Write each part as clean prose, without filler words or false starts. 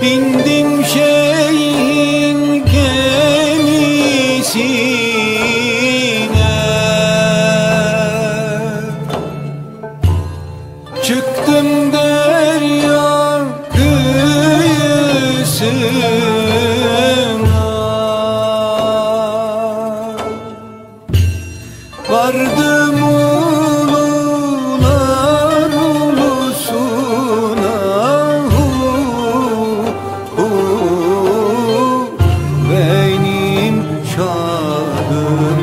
Bindim şeyin gemisine, çıktım derya kıyısına, vardım ulular ulusuna. Benim şahım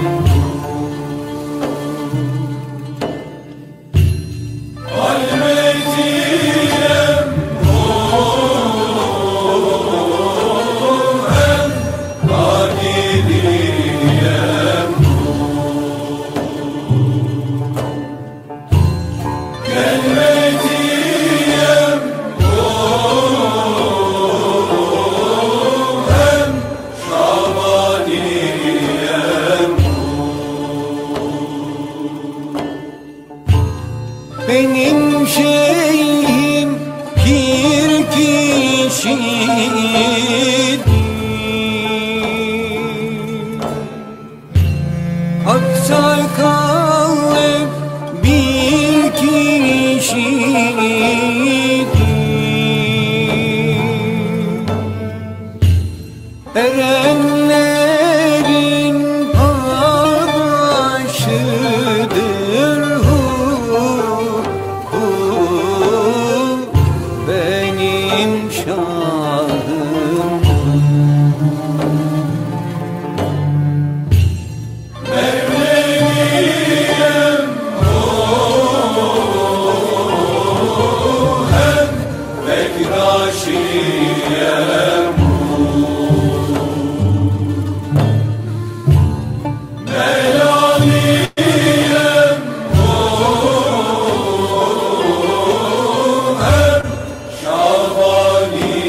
Halmetiyem hem Kadiriyem Gelmetiyem hem Şabaniyem benim şeyhim pir kişidir, hak sakallı bir kişidir. Erenlerin adaşıdır benim şahım. Mevleviyem hem Bektaşiyem Melaliyem hem Şabaniyem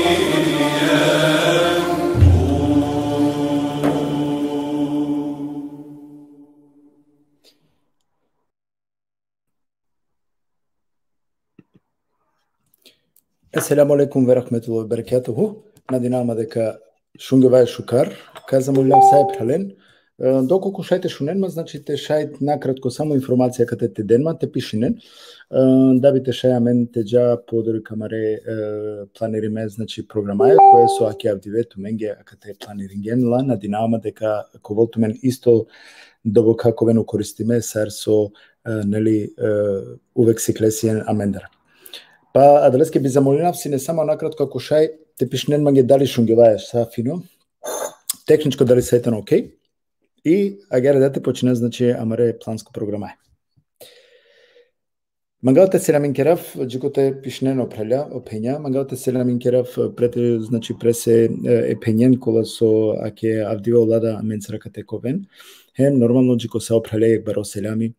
Assalamu alaikum ve rahmetullahi ve berekatuhu. Nadinama дека шунгевај шукар, казамолјам сајб хален. Доколку шајте шуненма, значи те шајт накратко само информација кате те денма, те пишинен. Да би те шајамен те джа подори камаре планириме, значи програмаја, која со аки авдивето менге, кате планиринген ла, надинама дека коволтумен исто добо како вену користиме, сар со, нели, увек сиклесиен амендара. Па адалеске би замолинав си не само накратко ако шај те пишнен маге дали шунгеваја са фино, техничко дали сајтано окей, и агера дете почина значи амаре планско програма. Мангалте селамин керав, джикоте пишнен опреля, опења, мангалте селамин керав прете значи пресе епењен кола со аке авдио влада менцракате ковен, хем нормално джико се опрелејек баро селами,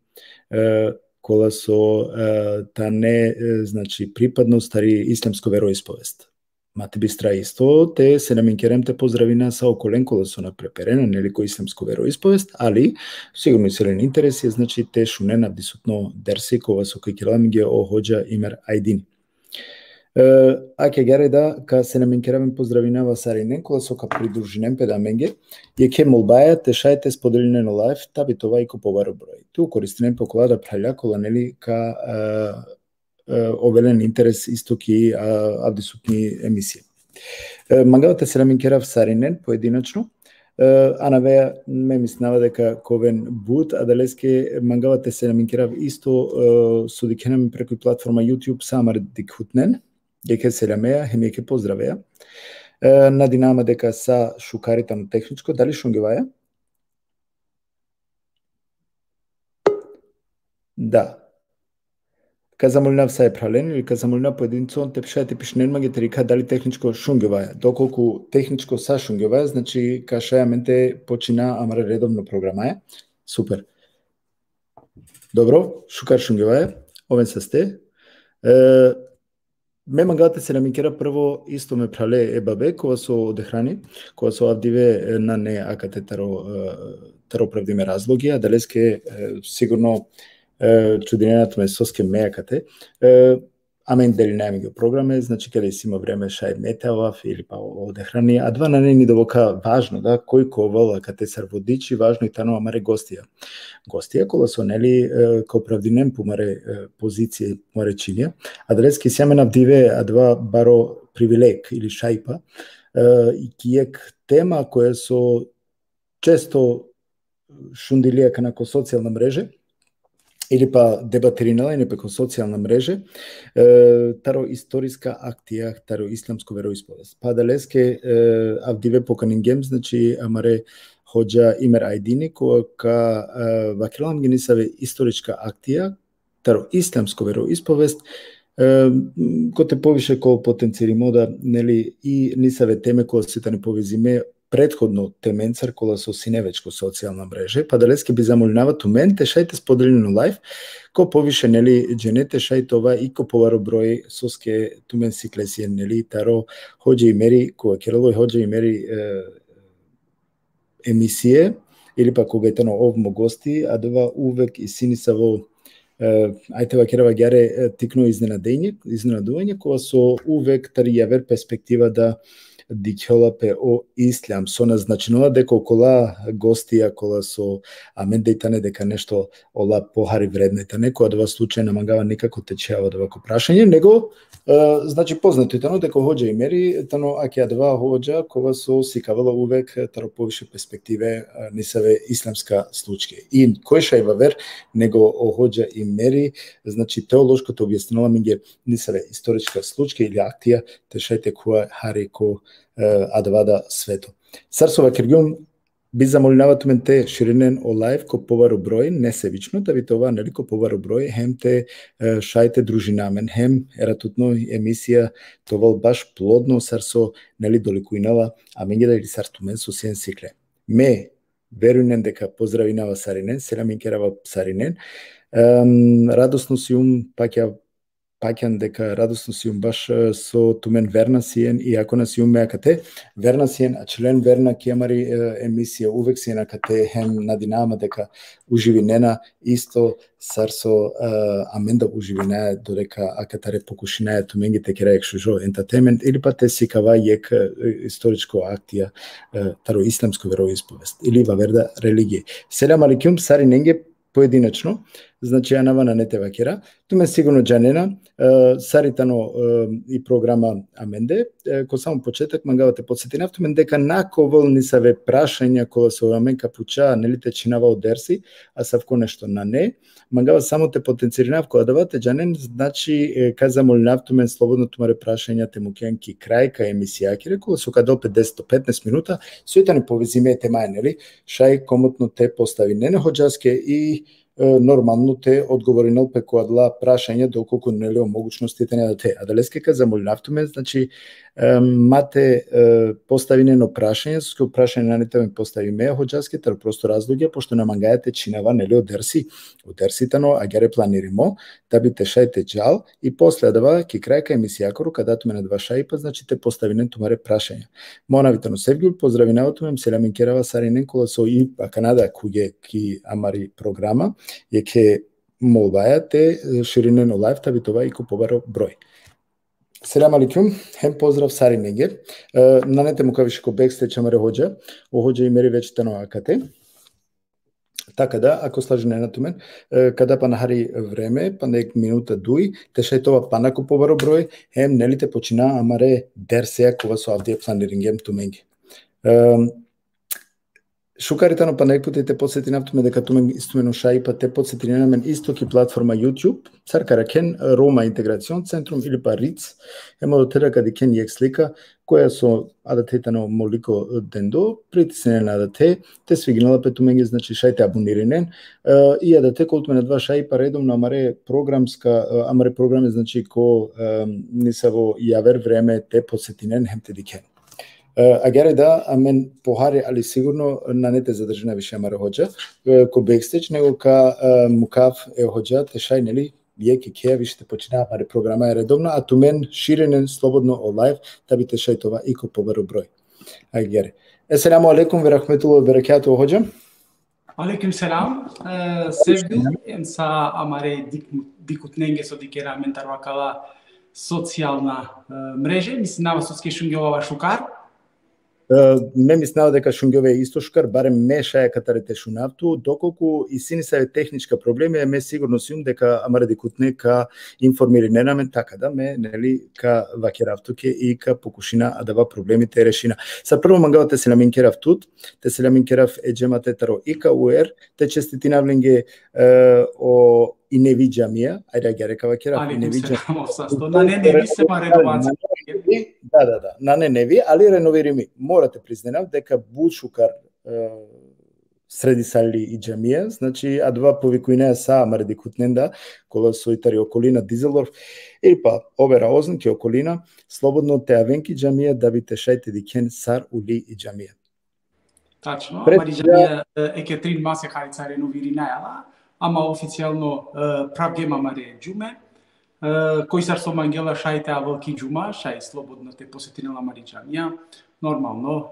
кола со та не значи припадност стари ислямско вероисповест. Мате бистра исто, те се наминкерем те поздравина са околен кола со напреперена нелико ислямско вероисповест, али сигурно и селен интерес е, значи те шунена дисутно дерси кова со кој келам ги оходжа имер ајдини. Аке гаре да ка се наминкерем поздравина саринен кола со ка придружинен педаменге, je ke молбаја те шајте споделине на лайф, таби това и куповаро број. Ту користинен по кола да праља кола нели ка овелен интерес истоки авдисутни емисија. Мангавате се наминкерав саринен поединачно, анавеја ме мислнава дека ковен бут, а далеске мангавате се наминкерав исто судикенем преку платформа YouTube самар дикхутнен, Јеке селамеја, хемјеке поздравеја. Надинама дека са шукаритано техничко, дали шунгеваја? Да. замолнав са е прален или ка замолнав поединцон те пишајте пишнен магетери ка дали техничко шунгеваја. Доколку техничко са шунгеваја, значи ка шајаменте почина амаре редовно програмаја. Супер. Добро, шукар шунгеваја. Овен са сте. Ме мангате се намикера прво исто ме прале ебабе кога со одехрани, кога со авдиве на не акате таро правдиме разлоги, а далеске сигурно чудинената ме соске меакате. Амен дели најме ги програме, значи каде си има време шај метавав или па одехрани, а два на не ни довока важно, да, кој ковала кате сарводичи, важно и тано амаре гостија. Гостија кола со нели ко правдинем помаре позиција помаре чинија, а далески сјаме навдиве а два баро привилег или шајпа и киек тема која со често шундилија канако социјална мрежа или па дебатеринала или преку социјална мрежа, таро историска актија, таро исламско вероисповест. Па далеске авдиве поканингем, значи амаре хоџа Имер Ајдини, која вакилам ги нисаве историчка актија, таро исламско вероисповест, коте повише ко потенциримо да нели и нисаве теме која се не повезиме предходно теменцар кола со синевечко социјална мрежа, па далески би замолнават у мен, те шајте споделено лайф, ко повише нели дженете шајте ова и ко поваро број соске тумен сиклесиен нели таро хоџа и мери, кога керало хоџа и мери емисије, или па кога етано овмо гости, а дова увек и синиса во ајтева керава гјаре тикно изненадување, кога со увек тари јавер перспектива да дикјолапе о ислам, со назначенува дека окола гостија кола со амендејтане дека нешто ола похари вреднете, некоја дова случај намагава никако течеава довако прашање, него значи познато тано дека хоџа и мери, тано аке два хоџа кога со сикавала увек таро повише перспективе нисаве исламска случај. И кој шајва вер него хоџа и мери, значи теолошкото објаснување ги нисаве историчка случај или актија, те шајте која хари ко адвада свето. Сарсова киргјум би замолнават мен те ширинен о лайф ко поваро број, несевично, да ви това нели ко поваро број, хем те шајте дружинамен, хем ератутно емисија товал баш плодно сарсо нели доликуинала, а мен ги сарсту мен со сиен сикле. Ме верујнен дека поздравинава Саринен, селамин керава Саринен, радосно си паќан дека радосно си баш со тумен верна сиен и ако на си меакате верна сиен, а член верна кемари емисија увек си на кате хем на динама дека уживинена исто сарсо аменда уживинае додека акатаре покушинае туменги те кераек шужо ентертеймент или па те сикава јек историчко актија таро исламско вероисповест или ваверда религија. Селам алейкум Сариненге поединечно, значи анава на нете вакера. Туме сигурно джанена, саритано и програма Аменде, ко само почеток мангавате подсетинав, тумен дека наковол ни саве прашања кола со амен капуча, нели те чинава од дерси, а савко нешто на не, мангава само те потенциринав која давате джанен, значи ка замолнав тумен слободно тумаре прашања те мукенки крај ка емисија кире, кола со кадо 10-15 минута, сојта не повезиме тема, нели, шај комотно те постави не хоџаске и нормално те одговоринал пекоадла прашање доколку нели могуćностите не да те. А далеске ка замолнавтуме, значи мате поставинено прашање, со прашање на нете ме постави меја хоџаске, тер просто разлоги, пошто намагајате чинава нели од дерси, тано, а гере планиримо, да би те шајте джал и после дава ки крајка емисијакору, кадатуме на два шајпа, значи те поставинен тумаре прашање. Монавитано Севгул, поздравинаватумем Селамин керава Саринен кола со и Канада куѓе ки амари програма, јеке молбаја те ширинен о лайф, таби това и куповаро број. Селам алейкум, хем поздрав Саринеге. Нанете му кавише ко бекстејдж амаре хоџа и мери веќе тано акате. Така да, ако слажене на тумен, када па нахари време, па нек минута дуј, те шајтова па нако поваро број, хем нели те почина амаре дерсеја кова со авдија планирингем туменги. Шукаритано па некои те подсетинав туме дека тумен истумено шај па те подсетинав мен исто ки платформа YouTube, царкара кен Рома интеграцион центрум или па РИЦ, ема до теда каде кен јек слика, koja su адатетано молико дендо, притиснене на адате, те свигнала петумење, значи шајте абониринен, и адате колтуме на два шај па редовно амаре програме, значи ко ниса во јавер време те посетинен хемте дикен. Агере да, амен похари, али сигурно на не те задржина више амаре ходжа, ко бекстеч, него ка мукав е ходжа, те шај, нели, вие ке виште починаа маре програма е редовно, а ту мен ширенен слободно о лайв, да бите шајтова и ко побаро број. Агере. Еселаму алейкум, ве рахметуллахи ве берекатуху ходжа. Алейкум селам. Sevgili emsa amare dikutnenge so dikera mentarvakala socijalna mreže. Mislim na vas skešungova šukar. Не мислам дека шунгјове е исто шукар, барем ме шаја катарете шунавту, доколку и сини се техничка проблеми, ме сигурно сум дека амаре дикутне ка информири не на мен така да ме, нели, ка вакеравтуке и ка покушина адава проблемите решина. Са прво мангава те се наминкеравтут, те се наминкерав е джемате таро и ка уер, те честитинавленге о и не виджамија, ајде ја река вакерав, и не виджамија. На не ви се ма реновација. Да, на не ви, али реновири ми. Морате призненав дека Бушукар среди сали и джамија, значи адва повикуинеа са амареди кутненда, кола соитари околина Дизелдорф, или па обера ознки околина, слободно те авенки джамија да бите шајте дикен сар ули и джамија. Тачно, амари джамија екетрин масе харица реновири најала, ама официјално правгема маре джуме, кој сар со мангела шајте авалки джума, шај слободно те посетинела мари джамија, нормално,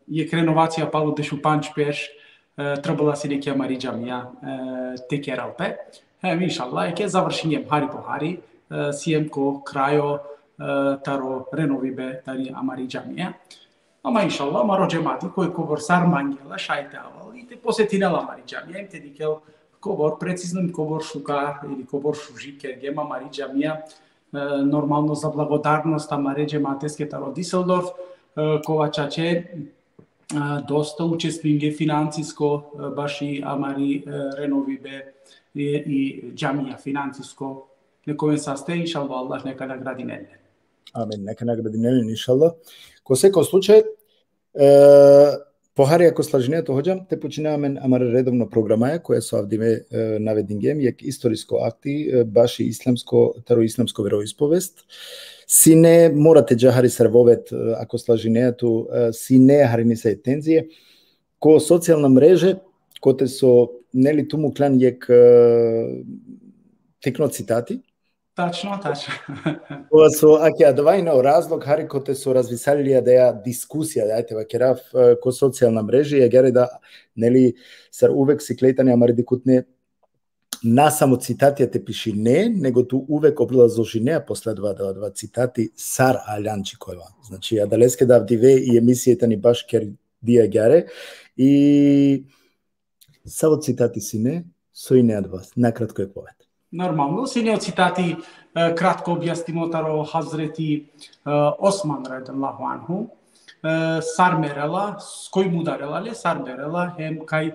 е реновација пало дешу панч пеш, требала си неке мари джамија, те кералпе, иншалла, ке завршињем хари по хари, сием ко крајо таро реновибе тари амари джамија, ама иншалла, маро джемати кој ковор сар мангела шајте авал, и те посетинела мари джамија, им те дикел кобор прецизно кобор шука или кобор шужи кергема мари джамија, нормално за благодарност амаре джематеске таро Диселдорф, ковачаче доста учествинге финансиско баш и амари реновибе и джамија финансиско нековен састе, иншалла Аллах нека награди неле. Амин, нека награди неле, иншалла. Ко секој случај, Похари ако слажнето хоđам, те починаваме амаре редовно програмаја која со авдиме наведингем, јак историско акти, баш и таро исламско вероисповест. Сине морате джахари сервовет ако слажнеато, сине хариме се тензија, ко социјална мрежа, коте со нели туму клан јак текно цитати. Тачно. Ова со аке адвајно разлог хари коте со развисалија да ја дискусија, дајте вакерав ко социјална мрежа, ја гере да нели сар увек се клетани амаредикутне на само цитатија те пиши не, него ту увек облазожи не, последва два цитати сар алјанчи којва. Значи ја далеске да вдиве и емисијата ни баш кер дија гере и само цитати си не, со и не од вас. Накратко е повед. Нормално, сине цитати кратко објаснимо таро Хазрети Осман рајаллаху анху, сармерела, кој му дарела ле, сармерела, хем кај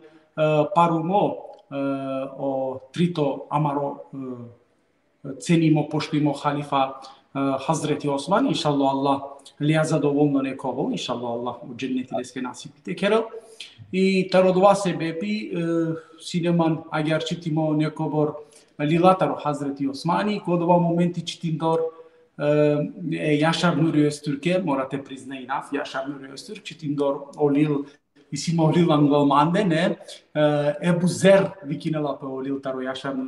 парумо о трито амаро ценимо, поштуимо халифа Хазрети Осман, иншалла Аллах лија задоволно неково, иншалла Аллах у дженнети леске насипите керел. И таро два себепи, синеман агар читимо некобор Лилатаро Хазрети Османи, код ова моменти читиндор Јашар Нури Өзтүрке, морате признаинав, Јашар Нури Өзтүрк, читиндор Олил, исима Олил Англалманде, не, Ебу Зер викинела пе Олил таро Јашар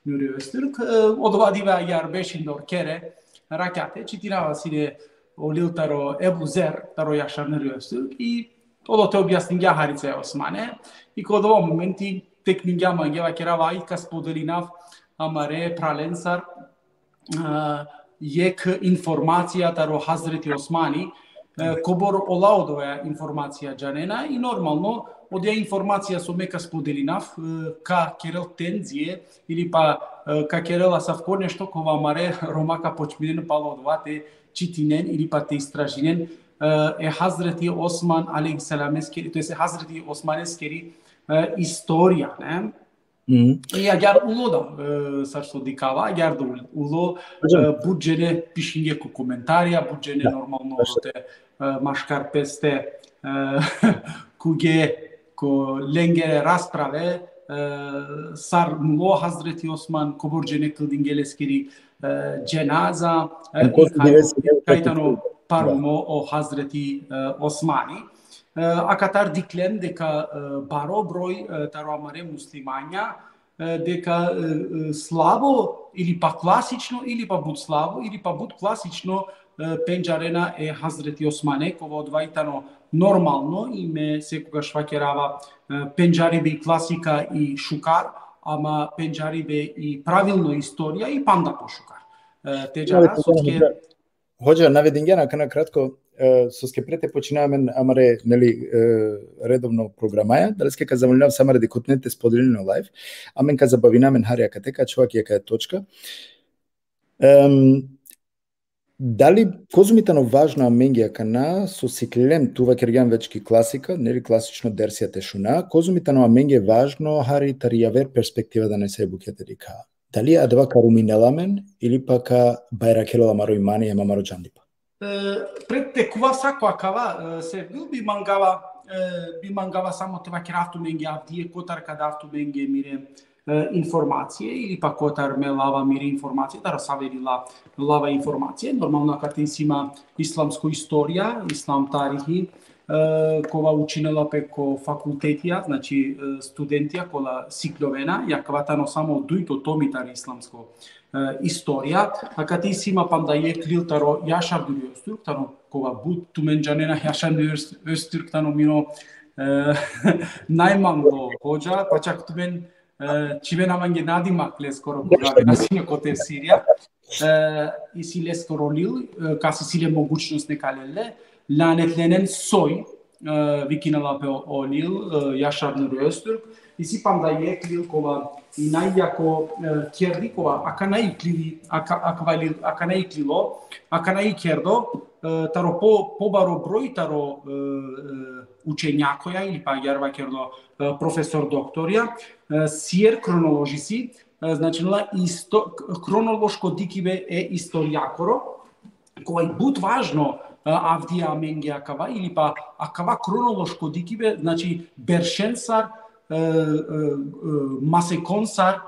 Нури Өзтүрк, од ова дива јар бешиндор кере, ракате, читинава сине Олил таро Ебу Зер, таро Јашар Нури Өзтүрк, и одо те објаснин Јахарице Османе, и код ова моменти тек мингјама гева керава и ка споделинав амаре праленсар јек информација таро Хазрети Османи кобор олаудова информација джанена и нормално од ја информација со мека споделинав ка керел тензие или па ка керела савко нешто кова амаре ромака почминен палодвате читинен или па те истражинен е Хазрети Осман алейхиссалам ескери, тоа е Хазрети Осман ескери историја, не? Мгм. И агар улода сарсодикава, агар уло буджене пишинге ко коментарија, буджене нормално те машкар песте куге ко ленгере расправе сар муло Hazreti Osman коборджене кылдингелескири дженаза и кајтано парумо о Hazreti Osmani. Акатар диклен дека баро број таро амаре муслимања дека слабо или па класично или па буд слабо или па буд класично пенџарена е Hazreti Osmane кога одвајтано нормално име секогаш ваќерава пенџарибе и класика и шукар, ама пенџарибе и правилно историја и панда по шукар. Теџара соске Hođa navedingena kana kratko soske prete počinavаме амаре нели редовно програмаја, дали ске ка замолнав самаре да котнете споделено лайв, амен ка забавинамен харија катека човек ја кај точка. Дали козумитано важно аменгија кана со сиклем тува кергјан вечки класика, нели класично дерсија тешуна, козумитано аменгија важно хари таријавер перспектива да не се букете дика. Дали адва каруминеламен или пака байракело маро имани ема маро джандипа? Пред текува саква кава се би мангава само това крафту менге авдие котар кадавту менге мире информација или па котар ме лава мире информација да расаверила лава информација нормално катенсима исламско историја, ислам тарихи кога учинела преко факултетија, значи студентија кола сикловена, ја кватано само дуито томитар исламско историја, а кати си има панда клил таро Јашар Дюрёстүрк, таро кога буд туменџанена Јашар Дюрёстүрк таро мино најманго хоџа, па чак тумен чивена манге надимак ле скоро кога на сине коте Сирија, и си ле скоро лил, каси си ле могучност некалеле, lanetlenен soy викинала пе олил Јашар Дюрёстүрк и си панда клил кога и најјако керди кога аканај кердо таро побаро број таро учењакоја или па јарва кердо професор докторија сиер хронолошиси значила хронолошко дикибе е историјакоро кој бут важно авдија аменгија акава или па акава хронолошко дикибе значи бершенсар масеконсар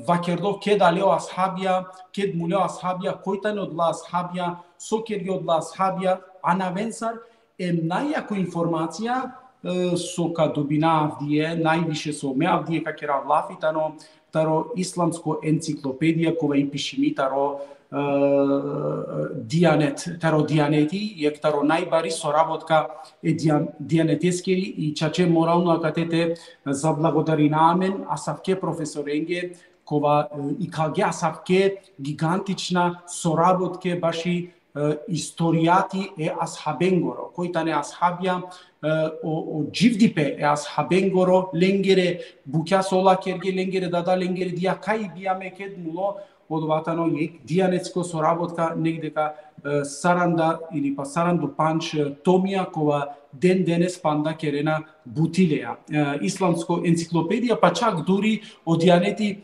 вакердо кедалео асхабија кедмулео асхабија којтане од ла асхабија сокерги од ла асхабија анавенсар најјако информација со кадобина авдие највише со ме авдие какера влафи таро исламско енциклопедија кога и пишими таро дијанети, јек таро најбари соработка е дијанетескери и чаче морално акатете заблагодаринамен асавке професоренге кова и калге асавке гигантична соработке баши историјати е асхабенгоро, којтане асхабија о дживдипе е асхабенгоро ленгере буќа сола керге ленгере дада ленгере дија кај бијаме кедмуло одватано јек дијанетско соработка негдека саранда или па саранду панч томија кова ден денес панда керена бутилеја. Исламско енциклопедија па чак дури од дијанети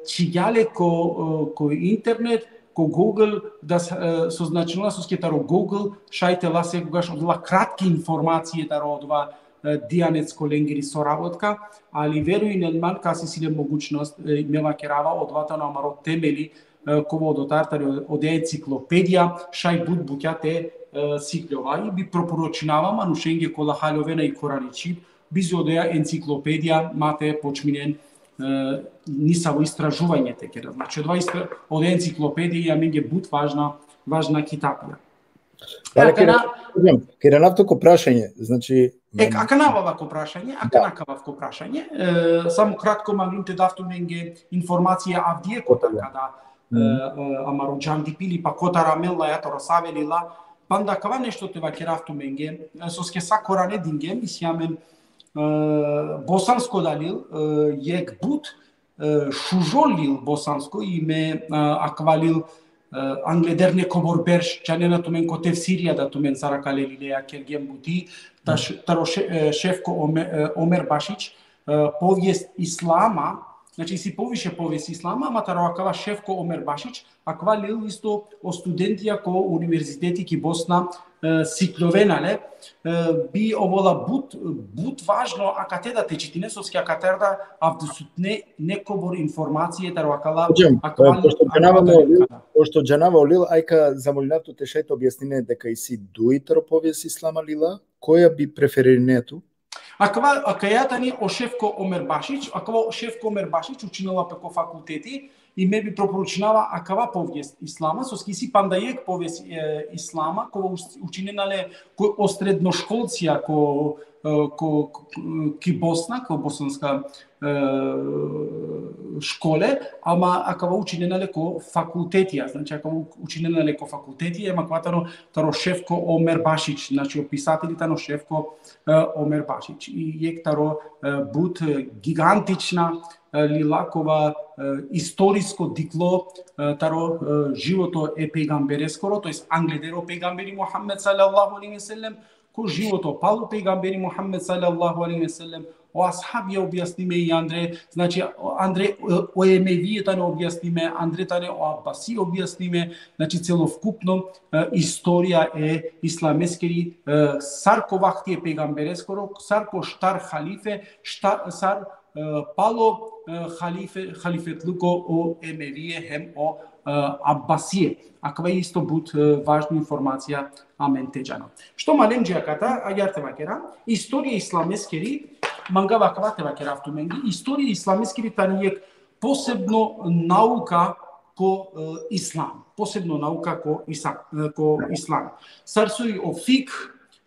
чиѓале ко интернет ко Google да со значила со скетаро Google шајтела секогаш одла кратки информации таро одва дијанетско ленгери соработка, али веруј нелман каси силе могучност мела керава одвата на амаро темели ково дотартари од енциклопедија шај буд буќате сиклова и би пропоручинава манушенге кола халјовена и кораничи бизи одеја енциклопедија мате почминен ниса во истражување текера. Значи од енциклопедија менге буд важна китапија. Керенавто прашање, значи аканавако прашање, само кратко магнуте давту менге информација авдие кота када амаро джанди пили па кота рамела јато расавелила панда кава нешто те вакеравту менге соске са коране дингем исјамен босанско далил јек бут шужолил босанско име аквалил англедерне коборберш чанена тумен котев Сирија да тумен саракалелилеја кергем бути таро шефко Омер Башич povijest islama, znači si poviše povijest islama, mataro akava Šefko Omer Bašić, akava lil isto o studentija ko univerziteti ki Bosna Siklovenale, bi ovola but važno akateda tečitine sovske akaterda avdusutne nekobor informacije taro akala pošto Джанава Олил, ајка замолинато те шајте објаснине дека и си дуитро повест ислама лила, која би преферирането? Акајата ни о Шефко Омер Башич, акава Шефко Омер Башич учинала преко факултети и ме би пропоручинава акава повест ислама, со ски пандајек повест ислама, кога учиненале о средношколција ки Босна, ко босанска школе, ама акава учиненале ко факултетија, значи акава учиненале ко факултетија, ама кватано таро Шефко Омер Башич, значи описателите на Шефко Омер Башич. И јек таро бут гигантична лилакова историско дикло таро живото е пегамберескоро, тоест англедеро пегамбери Мухаммед салаллаху алейхи ве селем, ко живото палу пегамбери Мухаммед салаллаху алейхи ве селем, о асхабија објасниме и Андре, значи Андре о емевијата не објасниме, Андре тане о Аббаси објасниме, значи целовкупно историја е исламескери сарко вахти е пегамберескоро, сарко штар халифе, сар пало халифетлуко о емевие хем о Аббасие. Аква исто бут важна информација амен теджано. Што малем джаката, ајарте вакера, историја исламескери, манга ваквате вакера автоменги, историја исламескери танијек посебно наука ко ислам, посебно наука ко ислам. Сарсуи о фик,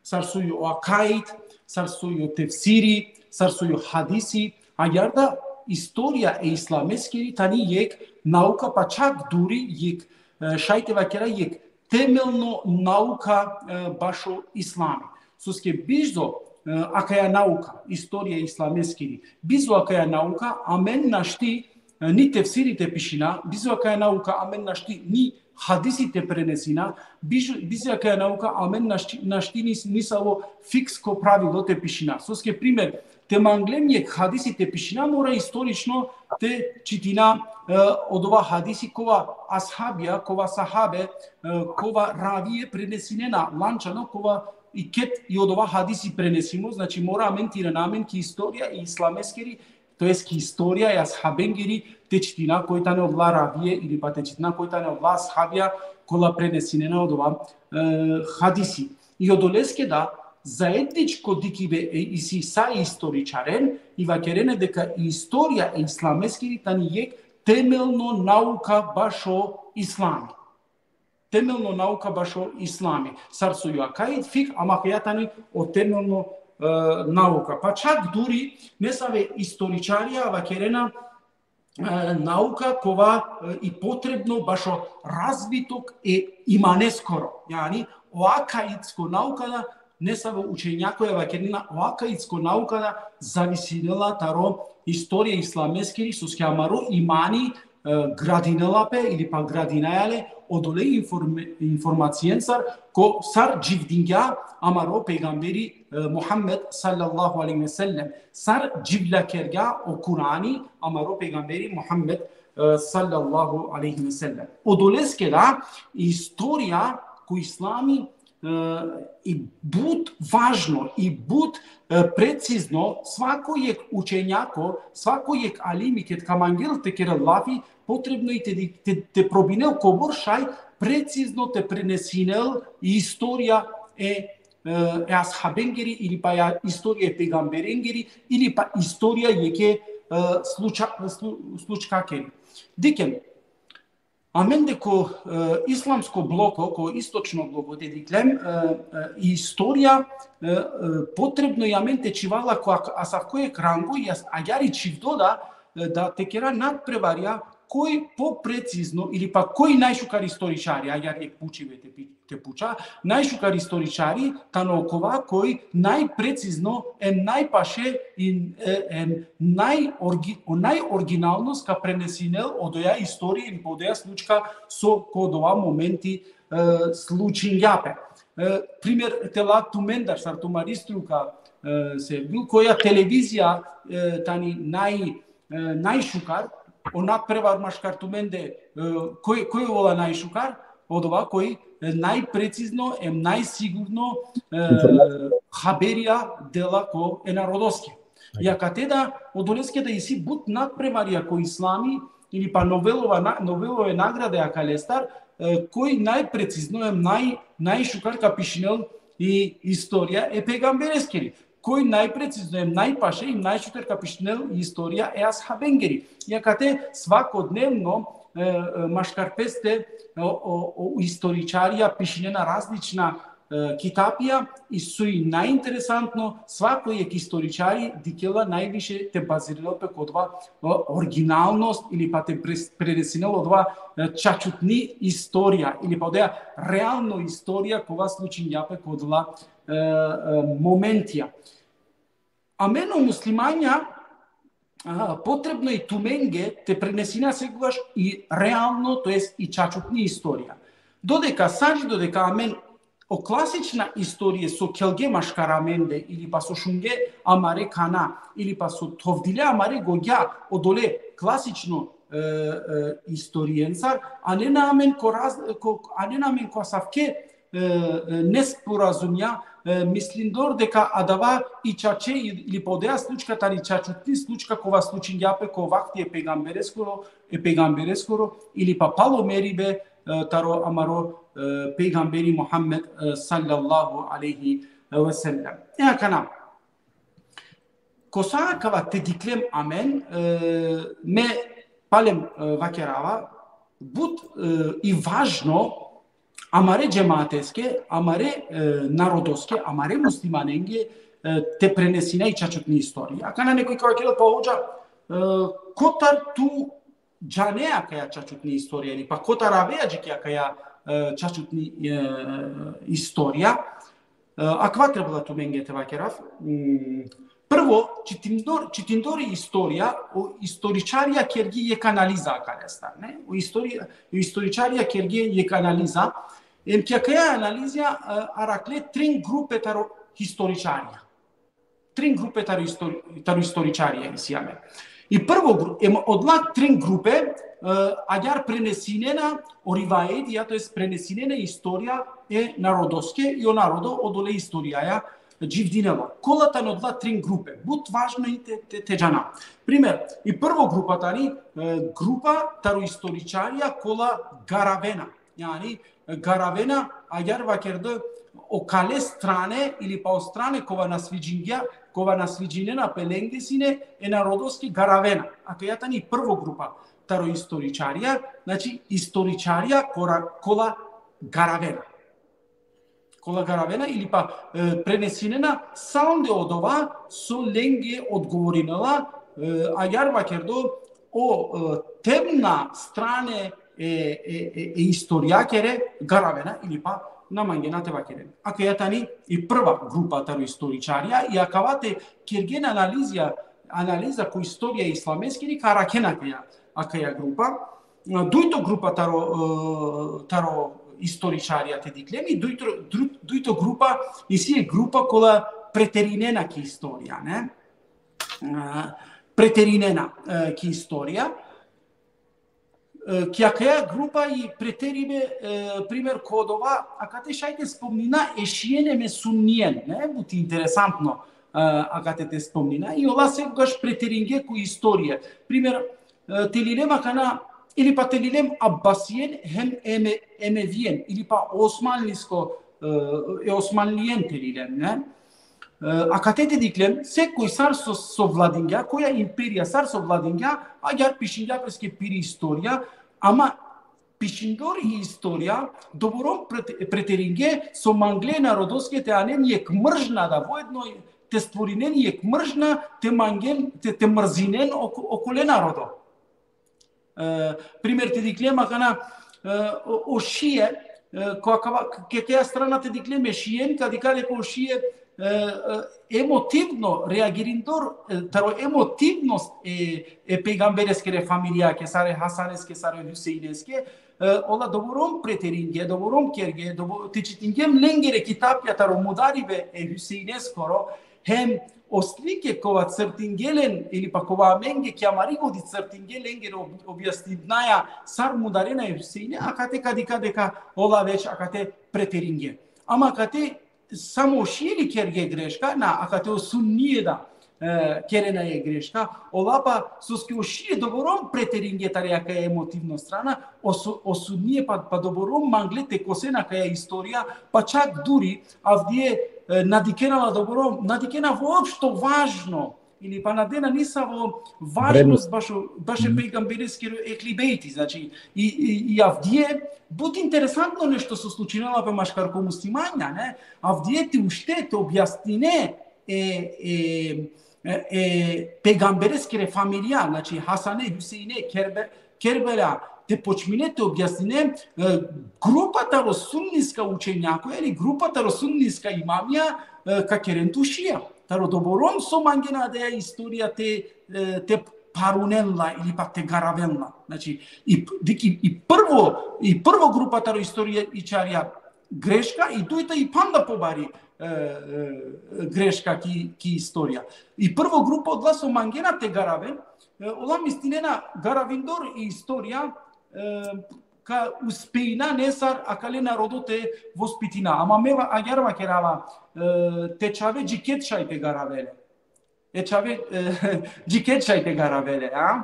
сарсуи о акаид, сарсуи о тефсири, сарсуи о хадиси, ајарда историја е исламескери танијек наука, па чак дури јек шајте вакера јек темелно наука башо ислами. Соске биждо акаја наука, историја исламескери, бизо акаја наука, амен нашти ни тефсирите пишина, бизо акаја наука, амен нашти ни хадисите пренесина, бизо акаја наука, амен нашти ни саво фикско правило те пишина. Соске пример, те манглемјек хадисите пишина мора исторично те читина од ова хадиси кова асхабија, кова сахабе, кова равие пренесинена ланчано, кова и кет и од ова хадиси пренесимо, значи мора аментира намен ки историја и исламескери, тоест ки историја и асхабенгери те читина кој тане од равие или па те читина кој тане од асхабија кола пренесинена од ова хадиси. И одолеске да заедничко дикиве и си са историчарен и вакерене дека историја е исламескери танијек темелно наука башо ислами. Темелно наука башо ислами. Сарсу јакаид фик, ама кајатани о темелно наука. Па чак дури не саве историчарија вакерена наука кова и потребно башо развиток е иманескоро. Јани, оакаидско наукада не саво учењакоја вакерина оакаидско наукада зависинела таро историја исламескери со скјамаро имани градинелапе или па градинајале одоле информацијенцар ко сар дживдингја амаро пегамбери Мухаммед салаллаху алейхи ве селем, сар дживлакергја о Курани амаро пегамбери Мухаммед салаллаху алейхи ве селем. Одолеске да историја ко ислами и буд важно и буд прецизно свакојек учењако, свакојек алими кет камангел те кералафи потребно и те пробинел кобор шај прецизно те пренесинел и историја е асхабенгери или па историја е пегамберенгери или па историја јеке случкакери. Дикен амен деко исламско блоко, ко источно блоко те диклем, историја потребно и амен те чивала која асавкоје кранго, а јари чивдода да те кера надпреварија кој попрецизно или па кој најшукар историчари, а јари пучиве те пуча, најшукар историчари танокова кој најпрецизно најпаше и најоригиналност ка пренесинел од оја историја или од оја случка со код ова моменти случињапе. Пример тела тумендар сар тумариструка sevgili koja televizija tani najšukar, onak prevarmaš kartumende koji vola najšukar, odova koji najprecizno и najsigurno хаберија дела ко е народоски. Ја катеда одолеске да иси бут надпреварија ко ислами или па новелове награде акалестар кој најпрецизно е најшукар капишнел и историја е пегамберескери. Кој најпрецизно е најпаше и најшукар капишнел и историја е асхабенгери. Ја кате свакодневно машкарпесте историчарија пишене на различна китапија и суи најинтересантно свакој историчари дикела највише те базирал пе кодва оригиналност или па те пренесенел одва чачутни историја или па одеа реално историја кога случаја пе кодва моментија. А мено муслимања потребно и туменге те пренесина сегаш и реално, тоест и чачутни историја. Додека амен о класична историја со келге машкараменде или па со шунге амаре кана или па со товдиле амаре гогја одоле класично историенцар, а не на амен ко савке неспоразумја мислиндор дека адава и чаче или подеа случка тани чачутни случка кова случињапе ко вакти е пегамберескоро или па паломерибе таро амаро пейгамбери Мухаммед саллаллаху алейхи ва селлем. Кана коса кава те диклем амен ме палем вакерава бут и важно амаре джемаатеске, амаре народоске, амаре муслиманенге те пренесина и чачутни истории. А кана некој кога ќе поуѓа котар ту джанеа каја чачутни историја или па котар авеа джекија каја чачутни историја. А ква требала ту менгете вакерав? Прво, читиндори историја, историчарија керги е канализа калестар, не? Историчарија керги е канализа. Ем каја анализија аракле трин групе таро историчарија. Трин групе таро историчарија сиаме. И прво одла трин групе аѓар пренесинена ориваедија, тоест пренесинена историја е народоске и о народо одоле историјаја дживдинела. Колата на одла трин групе. Бут важно и те джана. Пример, и прво групата ни група таро историчарија кола Гаравена. Јани Гаравена аѓар вакердо окале стране или па о стране кова на свиџинена пеленгесине е народоски Гаравена. А кајата ни прво група таро историчарија, значи историчарија кола Гаравена. Кола Гаравена или па пренесинена саунде од ова со ленге одговоринела аѓар вакердо о темна стране е историјакере Гаравена или па на мангенате вакерен. Ако јатани и прва група таро историчарија и акавате керген анализа ко историја исламескини каракена каја група, дујто група таро историчарија те диклем и дујто група и си е група кола претеринена ки историја, не? Претеринена ки историја. Кјакаја група и претерибе пример кодова, а кате шајте спомнина ешиене ме сунниен, не? Бути интересантно а кате те спомнина и ола сегаш претеринге ко историја. Пример телилем акана или па телилем Аббасиен хем емевиен или па османлиен телилем, не? А катете диклем, секој сар со владиња, која империја сар со владиња, аѓар пишиња преске пири историја, ама пишиндори и историја, добором претеринге со мангле народоските, а не нијек мржна да воедно те створинен нијек мржна, те манген, те мрзинен околе народо. Пример те диклема кана о шие, каја страна те диклеме шиен, каде каде ко шие емотивно реагириндор, таро емотивност е пегамберескере фамилија, ке саре Хасанеске, саре Хусейнеске, ола добором претеринге, добором керге, течитингем ленгере китапја таро мударибе е Хусейнескоро, hem oslike kova crtingelen ili pa kova menge chiamarigo di crtingelen ngero objasnidnaja sar mudarena Huseine akate kadika ola već akate preteringe. Ama akate samo širi kerge greška, na akate o sunnije da kerena je greška, ola pa soske o širi doborom preteringe tare aka je emotivno strana, o sunnije pa doborom manglete kosena ka je istorija, pa čak duri avdije nadikena doborom, nadikena uopšto važno, ili pa nadena nisavo važnost baše pejgamberijski eklibejti, znači i avdije bud interesantno nešto se slučinalo pe maškarko muslimanja, ne? Avdije ti uštete objasnine pejgamberijski familija, znači Hasane, Huseine, Kerbela, te počminete objasnine grupata rosunniska učenjako ili grupata rosunniska imamija ka kerentu šija. Taro doborom so mangena da je istorija te parunella ili pa te garavenla. Znači, i prvo grupa taro istorije ičarja greška i dujta i panda pobari greška ki istorija. I prvo grupa odlaso mangena te garaven, olam istinena garavindor i istorija ka uspejna nesar akale narodote vospitina. Ama meva agarva kerava te čave džiket šajte garavele. Čave džiket šajte garavele, a?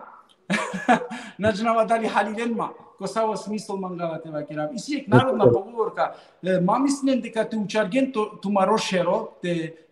Nađnava dali halilenma, ko savo smisl mangala teva kerav. I sijek narodna pogovorka, ma mislim deka te učargen tumarošero,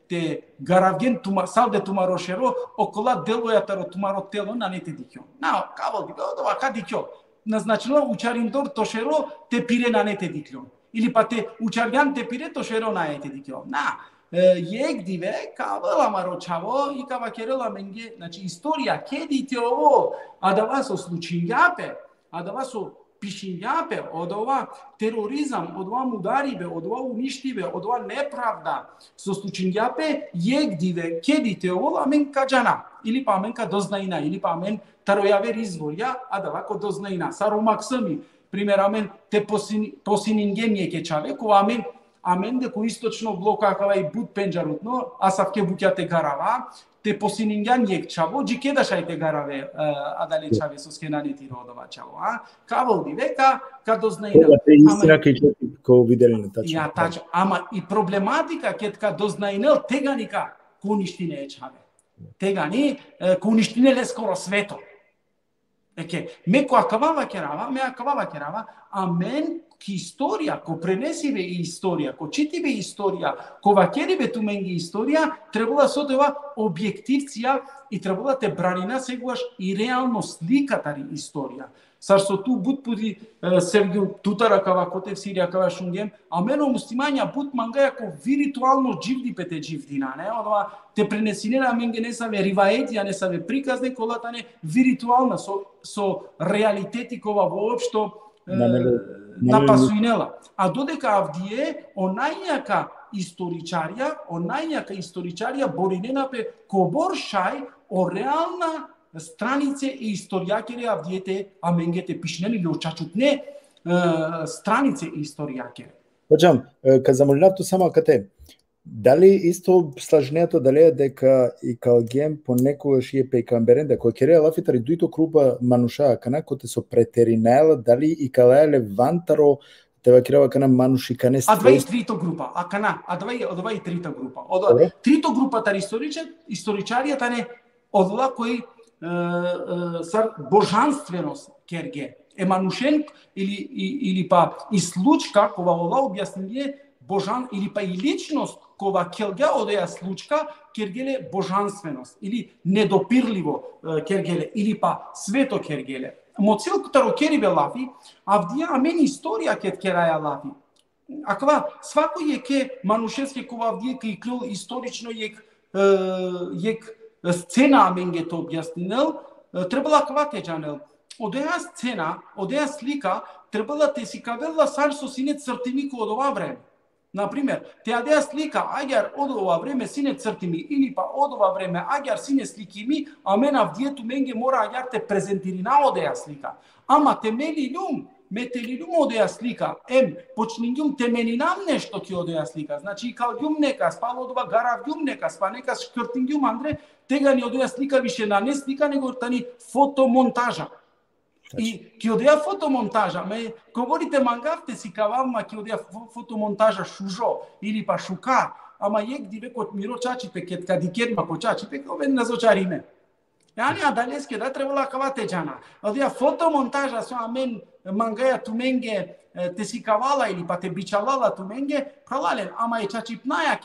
te garavgen salde tumarošero, okola deloja taro tumaro telo na nete dikjo. Na, kavo dikjo, odova ka dikjo. Назначено учариндор тошеро те пире на нете диклон. Или па те учарган те пире тошеро на ете диклон. На, ек диве, кавала марочаво и кава керела менге, значи историја ке дите ово, а да вас о случињапе, а да вас о пишињапе, од ова тероризам, од ова мударибе, од ова уништиве, од ова неправда, со случињапе, ек диве, ке дите ово, амен каджана, или па амен ка дознаина, или па амен таројавер изворја, а да вако дознаина. Саро максами, пример, амен те посинингемје ке чаве, ко амен деко источно блока акава и буд пенџарутно, асавке букјате гарава, те посинингјан јек чаво, джикеда шајте гараве, адале чаве со скенанети родова чаво, а? Кавол диве, ка дознаина. Истина ке ко видели на тачно. Ја тачно, ама и проблематика ket ка дознаинел теганика ко уништине е чаве. Тегани ко уништинеле скоро свето. Еке, ме ко акавава керава, а мен ки историја, ко пренесиве и историја, ко читиве историја, ко вакерибе туменги историја, требала со това објективција и требала те бранина сегуаш и реално сликатари историја. Сар со ту буд пуди Сергиу тутара кава котев Сирија кава шунгем, а мено муслимања буд мангаја ко виритуално дживди пете дживдина, не? Одова те пренесинера менге не саве риваети, а не саве приказне, колатане виритуална со реалитети кова воопшто напасуинела. А додека авдие онајака историчарија бориненапе кобор шај о реална странице и историјакере авдиете аменгете пишнели или очачутне странице и историјакере. Hođam, kad zamoljav tu samo kate, дали исто слажнето дали е дека и калгем понекогаш е пейкамберен дека кере лафитари дуито крупа мануша кана коте со претеринела дали и калеле вантаро тева керева кана мануши кане А два и трито група, два и трита група. Од трито група тари историчаријата не одла кои сар божанственост керге е манушен или па и случка кога ова објаснение божан или па и личност кога келга одеја случка кергеле божанственост или недопирливо кергеле или па свето кергеле. Моцел кутаро керибе лафи, авдија амен историја кет кераја лафи. Аква свако јеке манушенски кога авдија ке иклил исторично јек сцена аменге то објаснил, требала аква теџанел. Одеја сцена, одеја слика, требала те си кавела сар со сине цртимико од ова време. Например, те адеја слика, аѓар од ова време сине цртими или па од ова време аѓар сине сликими, а мен авдиету менге мора аѓар те презентирина одеја слика. Ама темели лум, metelilum odeja slika, počninjum temeninam nešto ki odeja slika. Znači kalgjum neka, spalodova garavgjum neka, pa neka škrtingjum andre, tega ni odeja slika više na ne slika, nego tani fotomontaža. I ki odeja fotomontaža, me govorite mangavte si kavavma ki odeja fotomontaža šužo ili pa šuka, ama jek dive kot miro čačipe, ket kadikerma ko čačipe, koven nazočarime. Yani adaleske da trebala kavate jana. Odia fotomontaža so amen mangaja tumenge te sikavala ili pa te bichalala tumenge, pralalen ama e čačipnaja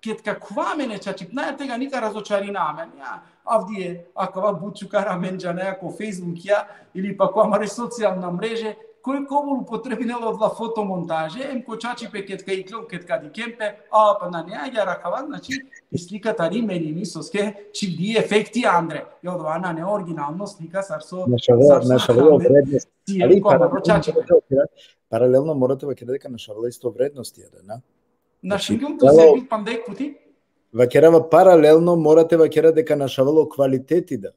ketka kvamene čačipnaja tega nika razočarina amen. Ja, avdije akava bučukara menjana ko Facebook ja ili pa ko amare socijalna mreže koji kovol upotrebinelo dla fotomontaže, ko čačipe ketka iklov ketka dikempe, a pa na njega rakava, znači i slikata rimeni misoske, čivdi efekti andre. I odvana neoriginalno slika sarso нашавала вредност. cijeli komaro čačipe. Паралелно морате ваќе дека нашавала исто вредности, да? Na šingum to se bit pandek puti? Ваќерава паралелно морате ваќера дека нашавало квалитети, да.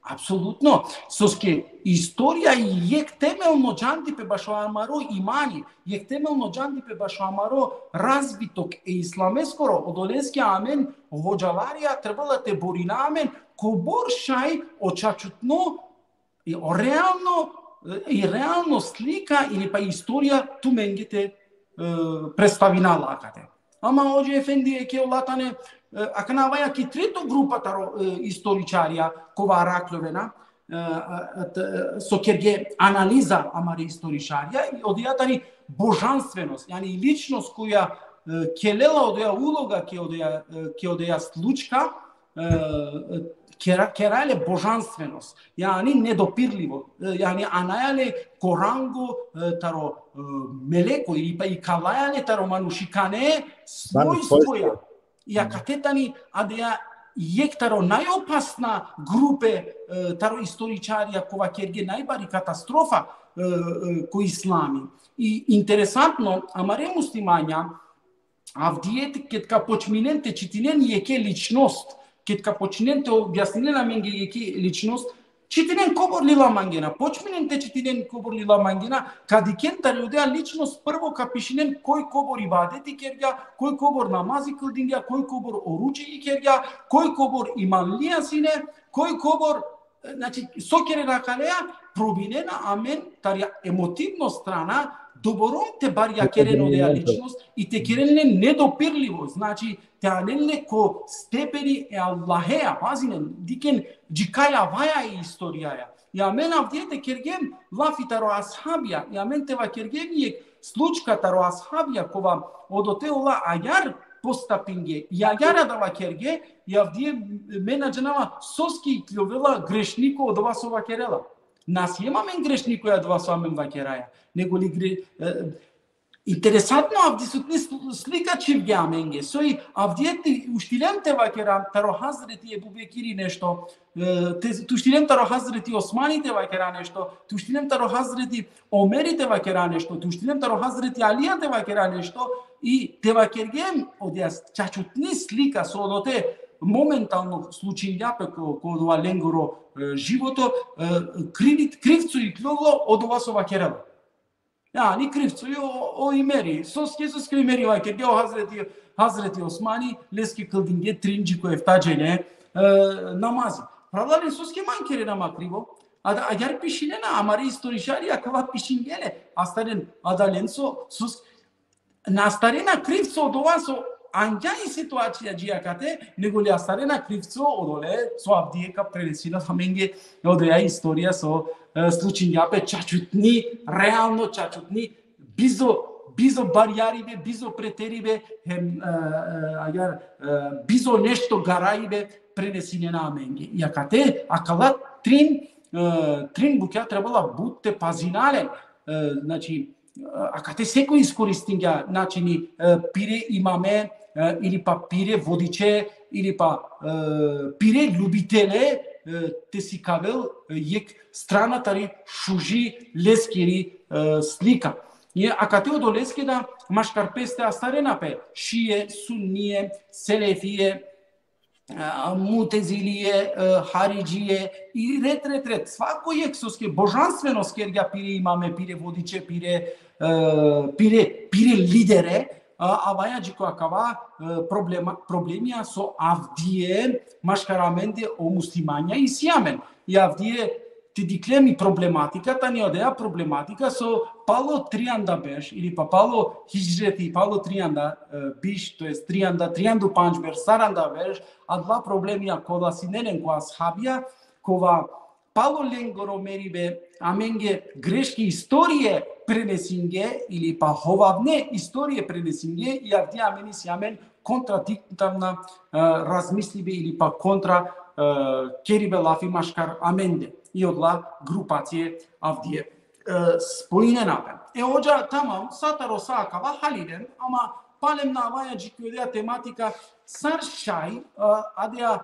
Apsolutno. Soske istorija jek temeljno džandipe baš amaro imani, jek temeljno džandipe baš amaro razvitok islameskoro odoleski amen, vođavarija trebala te borinamen, ko boršaj očačutno i realno slika ili pa istorija tu mengite predstavina lakate. Ama hođe efendije ke olatane aknavaja ki treto grupa taro istoričarija kova raklovena so kerge analiza amari istoričarija i odijatani božanstvenost, yani ličnost koja kelela odeja uloga ke odeja slučka kerale božanstvenost, yani nedopirljivo, yani anajale korango taro meleko ili pa i kalajale taro manušikane svojstvoja. I akatetani adeja jek taro najopasna grupe taro istoričarija kova kerge najbari katastrofa ko islami. I interesantno, amare muslimanja avdijet ketka počminente čitinen jeke ličnost, ketka počminente objasnilena menge jeke ličnost, čitinen kobor lila mangena, počminente čitinen kobor lila mangena, kad ikentar jodea ličnost prvo kapišinen koji kobor ibadeti kerga, koji kobor namazi kildinga, koji kobor oruči kerga, koji kobor imanlija sine, koji kobor, znači sokere rakalea, probinena amen, tarja emotivno strana, doborom te bar ja kereno dea ličnost i te kerenle nedopirljivo, znači te anelne ko stepeni e Allahea, pazinen, diken džikaja vaja i istorijaja. I amen avdijete kergem lafitaro ashabija, i amen teva kergem je slučka taro ashabija kova odoteola ajar postapinge. I ajara dava kerge, i avdije menadženava soski kljovela grešniko od vas ova kerela. Nas jemamen grešniku ja dva samem vakeraja, nego li interesantno avdi sutni slika čivge amenge, soi avdijeti uštilem te vakera taro Hazreti Ebu Bekiri nešto, tu uštilem taro Hazreti Osmani te vakera nešto, tu uštilem taro Hazreti Omeri te vakera nešto, tu uštilem taro Hazreti Alija te vakera nešto i te vakergem odja čačutni slika so odote momentalno slučinjape kod ova lengoro životo, krivcu i kljulo od ova sova kerela. Ja, ni krivcu, o imeri. Soske imeri vajke, gdje Hazreti Osmani, leski kildinge, trinđi koje vtađene, namazi. Pravdali soske mankere nama krivo, a jar pišinena, amari istorišari, akava pišingele, astaren adalenso, nastarena krivcu od ova so anjai situacija džiakate, nego li astarena krivcu odole, so avdijeka prenesila samenge, odeja istorija so slučinjape čačutni, realno čačutni, bizo barijaribe, bizo preteribe, bizo nešto garaibe prenesine na amenge. I akate, akala trin bukja trebala budte pazinale, znači, akate seko iskoristinga, načini pire imame, ili pa pire vodiče, ili pa pire ljubitele, te si kavel jek strana tari šuži leskiri slika. Akate odoleske da maškarpeste astarena pe šije, sunnije, selefije, Мутезилие, Хариджие и ред. Свако ексоске божанственост кергја пире имаме, пире водиче, пире лидере, аваја джико акава проблемија со Авдие машкараменде о муслимања и сиамен. И Авдие ти диклеми проблематиката, не одеа проблематика со Пало Трианда беш, или па Пало Хиджрети, Пало Трианда биш, то есть Трианду Панчбер, Саранда беш, а два проблемија кода синелен коа схабија, кога Пало Ленгоро мерибе, аменге грешки историе пренесинге, или па ховавне историе пренесинге, и Авдие амени сиамен контрадиктивна размислибе, или па контра керибе лафи машкар аменде. И одла групација Авдие споиненаве. Оđа тамам сатаро сакава халиден, ама палем на аваја джикјодеа тематика саршај адеа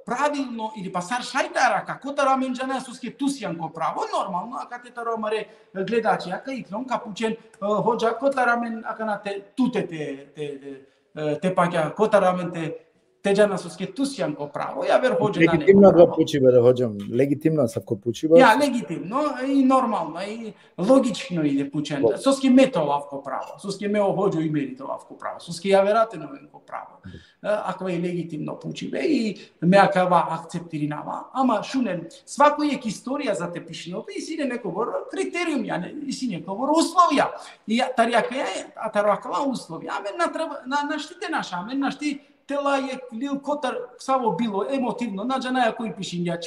правилно или па саршај тарака котара менџане суске тусјанко право нормално ака те таромаре гледачи ака иклон капучен хоџа котара мен ака на те тутете те паќа котара мен те джана суске тусјанко право ја вер хоџе на легитимно да пучибе да хоđам легитимно савко пучибе ја легитимно и нормално и логично иде пучен суске мето лавко право суске мео хоđо и мерито лавко право суске ја верате новенко право аква и легитимно пучибе и ме акава акцептиринава ама шунен свакој историја за те пишиното и сине некогор критериум ја и сине некогор условија и таракава условија амен на штите наша амен на шти тела е лил котар само било емотивно наџанаја кои пишиња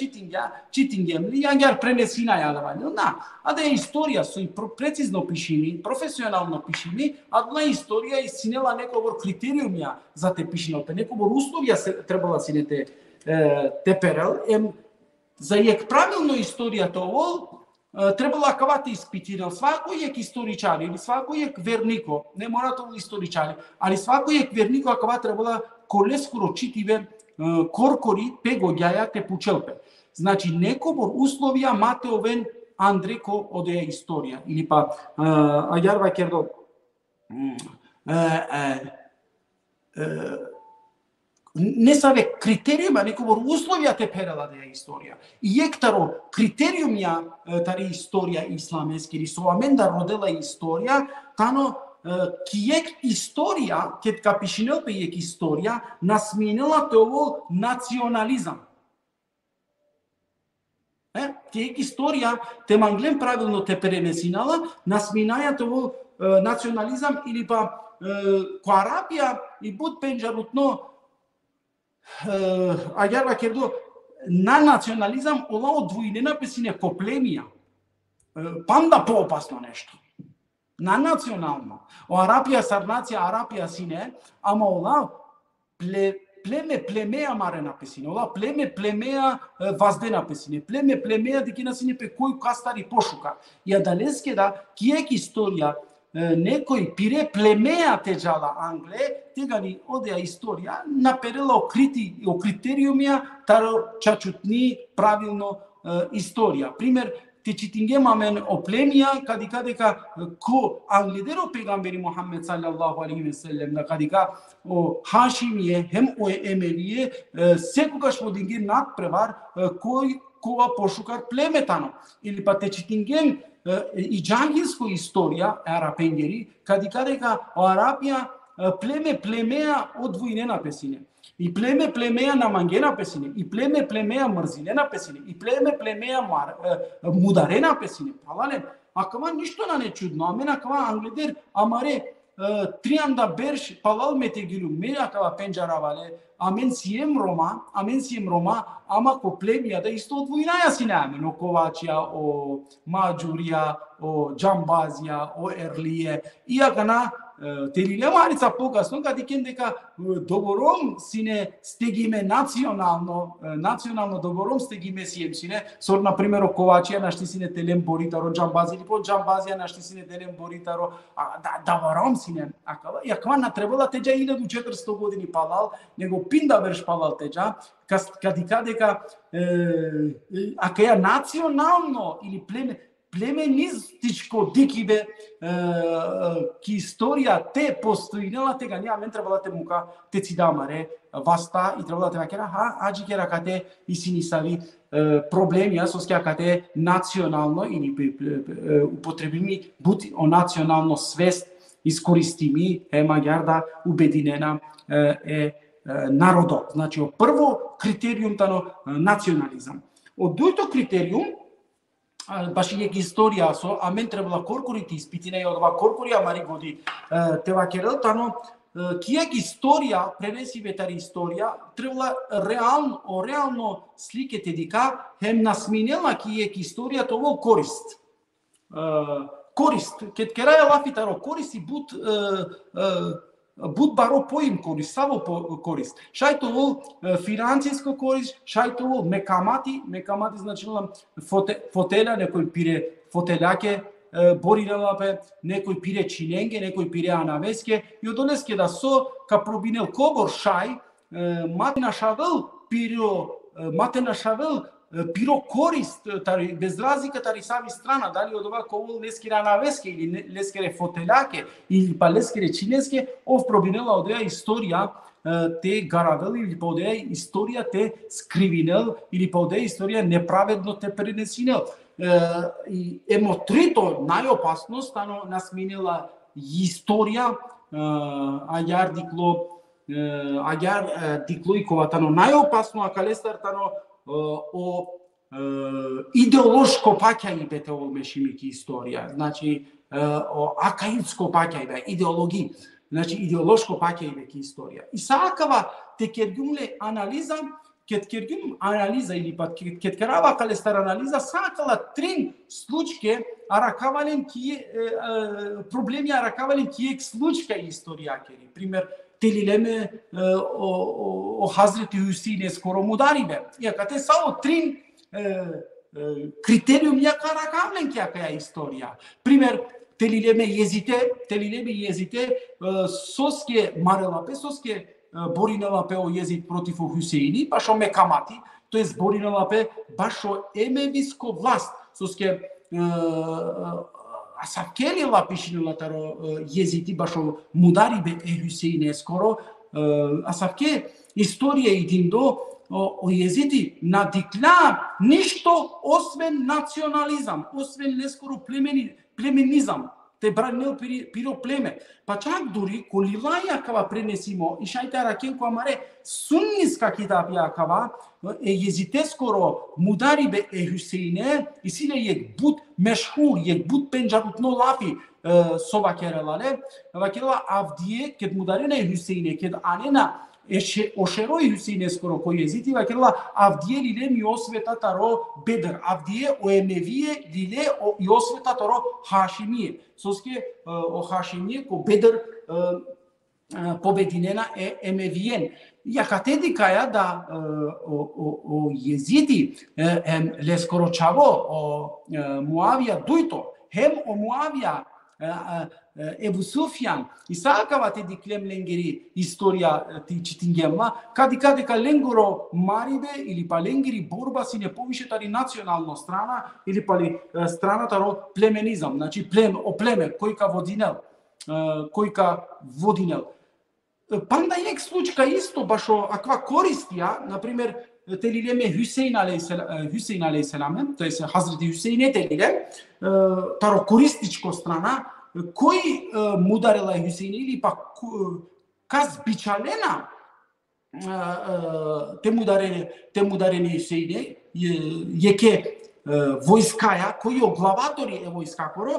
читингем ли јангар пренесина јадавање на а да е историја со и прецизно пишини професионално пишини а на историја и синела некогор критериумја за те пишиното некогор условија се требала синете те перел за јек правилно историјата овол требало акавате испитирал свакој историчар или свакој вернико не мора тоа историчари али свакој вернико акава требала колескоро читиве коркори пегоѓаја те пучелпе. Значи некобор условија мате овен Андреко одеја историја или па ајарва кердо не саве критериума некобор условија те перела да е историја. И ектаро критериумја тари историја исламески или со аменда родела историја, тано киек историја, кет капишинел пе јек историја, насменила тоа национализам. Киек историја, те манглем правилно те пренесинала, насменаја тоа национализам или па коарапија и буд пенџарутно ајарва кердо на национализам ола одвојнена песине коплемија. Панда поопасно нешто. На национално. O Arapia sarnația Arapia sine, ama ola pleme mare na pesine, ola pleme vazdena pesine, pleme dikina sine pe koju kastari pošuka. Ja daleske da kijek istorija некој пире племеа те джала Англе, тега ни одеа историја, наперела о критериумија, таро чачутни правилно историја. Пример, те читингемамен о племија, кадека ко англидеро пегамбери Мухаммед саллаллаху алейхи ве селем, кадека о Хашимие, хем о Емелие, секогаш водинге надпревар кој кога пошукар племетано. Или па те читингем и джангилско историја арапенгери, кадека о Арапија племеа одвојнена песине. И племеа намангена песине, и племеа мрзинена песине, и племеа мударена песине. Палале, акава ништо на не чудно, амен акава англидер амаре трианда берш палал метегилу, ме акава пенџаравале, амен сием Рома, ама ко племеа да исто одвојнаја сине амен, о Ковачија, о Маџурија, о Џамбазија, о Ерлие, иака на Териле марица покасно, каде кен дека добором сине стегиме национално добором стегиме сием сине, сор на пример Ковачија нашти сине телем боритаро Џамбази или по Џамбазија нашти сине телем боритаро, добором сине, акава на требала теџа 1400 години палал, него пинда верш палал теџа, кадека ака ја национално или племе plemenističko dikibe ki istorija te postoinela te ganija men trebala te muka te cidamare vasta i trebala te vakera ađi kera kate isinisavi problemia soskja kate nacionalno ili upotrebimi buti o nacionalno svest iskoristimi magjar da ubedinena narodo. Znači, prvo kriterijum tano nacionalizam. Od duito kriterijum baš je istorija so, a men trebala korkoriti ispitina i odva korkorija mari godi te vakerel tano kijek istorija prenesi vetari istorija trebala realno slike te dika hem nasminela kijek istorija to ovo korist. Korist, kad keraja lafitaro koristi bud baro poim korist, samo korist. Šaj to financijsko korist, šaj to mekamati znači fotelja, nekoj pire foteljake, borirala pe, nekoj pire činenge, nekoj pire anaveske, i odoneske da so, ka probinel kobor šaj, mate našavel piro korist, bez razlika tari sami strana, da li od ovako ovo leskire anaveske ili leskire foteljake ili pa leskire čineske, ov probinela odeja istorija te garaveli ili pa odeja istorija te skrivinel ili pa odeja istorija nepravedno te prenesinel. I emotrito najopasnost tano nasminila istorija ajar diklo i kova tano najopasno a kalestar tano o ideološko pakjanje bete ovo mešimiki istorija, znači o akaidsko pakjanje, ideologiji, znači ideološko pakjanje beki istorija. I sakava te kergumle analiza, analiza ili pa kerava kalestar analiza sakala trin slučke arakavalen problemi arakavalen kijek slučka istorija keri. Primjer, telileme o Hazreti Hüseyin'e skoro mudaribe. Iako te samo trin kriterijum jaka rakavlen kijaka istorija. Primjer, telileme jezite soske marelape, soske borinelape o jezit protiv o Hüseyini, baš o mekamati, to je borinelape baš o emevisko vlast, soske asavkelila pišinila taro jeziti baš o mudaribe Hüseyin'e skoro, asavke istorije idin do o jeziti nadikla ništo osven nacionalizam, osven neskoro plemenizam, te branil piro pleme. Pa čak duri kolilaja kava prenesimo i šajta raken ko amare sunniska kitabia kava jezite skoro mudaribe Hüseyin'e isile yek but meşhur, yek but penjabut no lafi sovakerelale, vakerela avdiye ket mudarene Hüseyin'e ket anena ošeroj Hüseyin'e skoro ko jeziti vakerela avdiye lile mi osveta taro Bedr, avdiye o emevije lile i osveta taro Hašimije. Soske o Hašimije ko Bedr pobedinena emevijen. Iaka te dikaja da o jeziti le skoro čavo o Muavija dujto, hem o Muavija Ebu Sufjan i sakava te diklem lengeri istorija ti čitingemla, kadika lengoro maribe ili pa lengeri borba si ne poviše tari nacionalno strana ili pa li strana taro plemenizam, znači pleme, kojka vodinel. Panda jek slučka isto baš o akva koristija, na primjer, telileme Hüseyin aleyhisselam, to je Hazreti Hüseyin'e telile, taro korističko strana, koji mudarela Hüseyin'e ili pa kaz bičalena te mudarene Hüseyin'e, jeke vojskaja, koji oglavatori je vojska koro,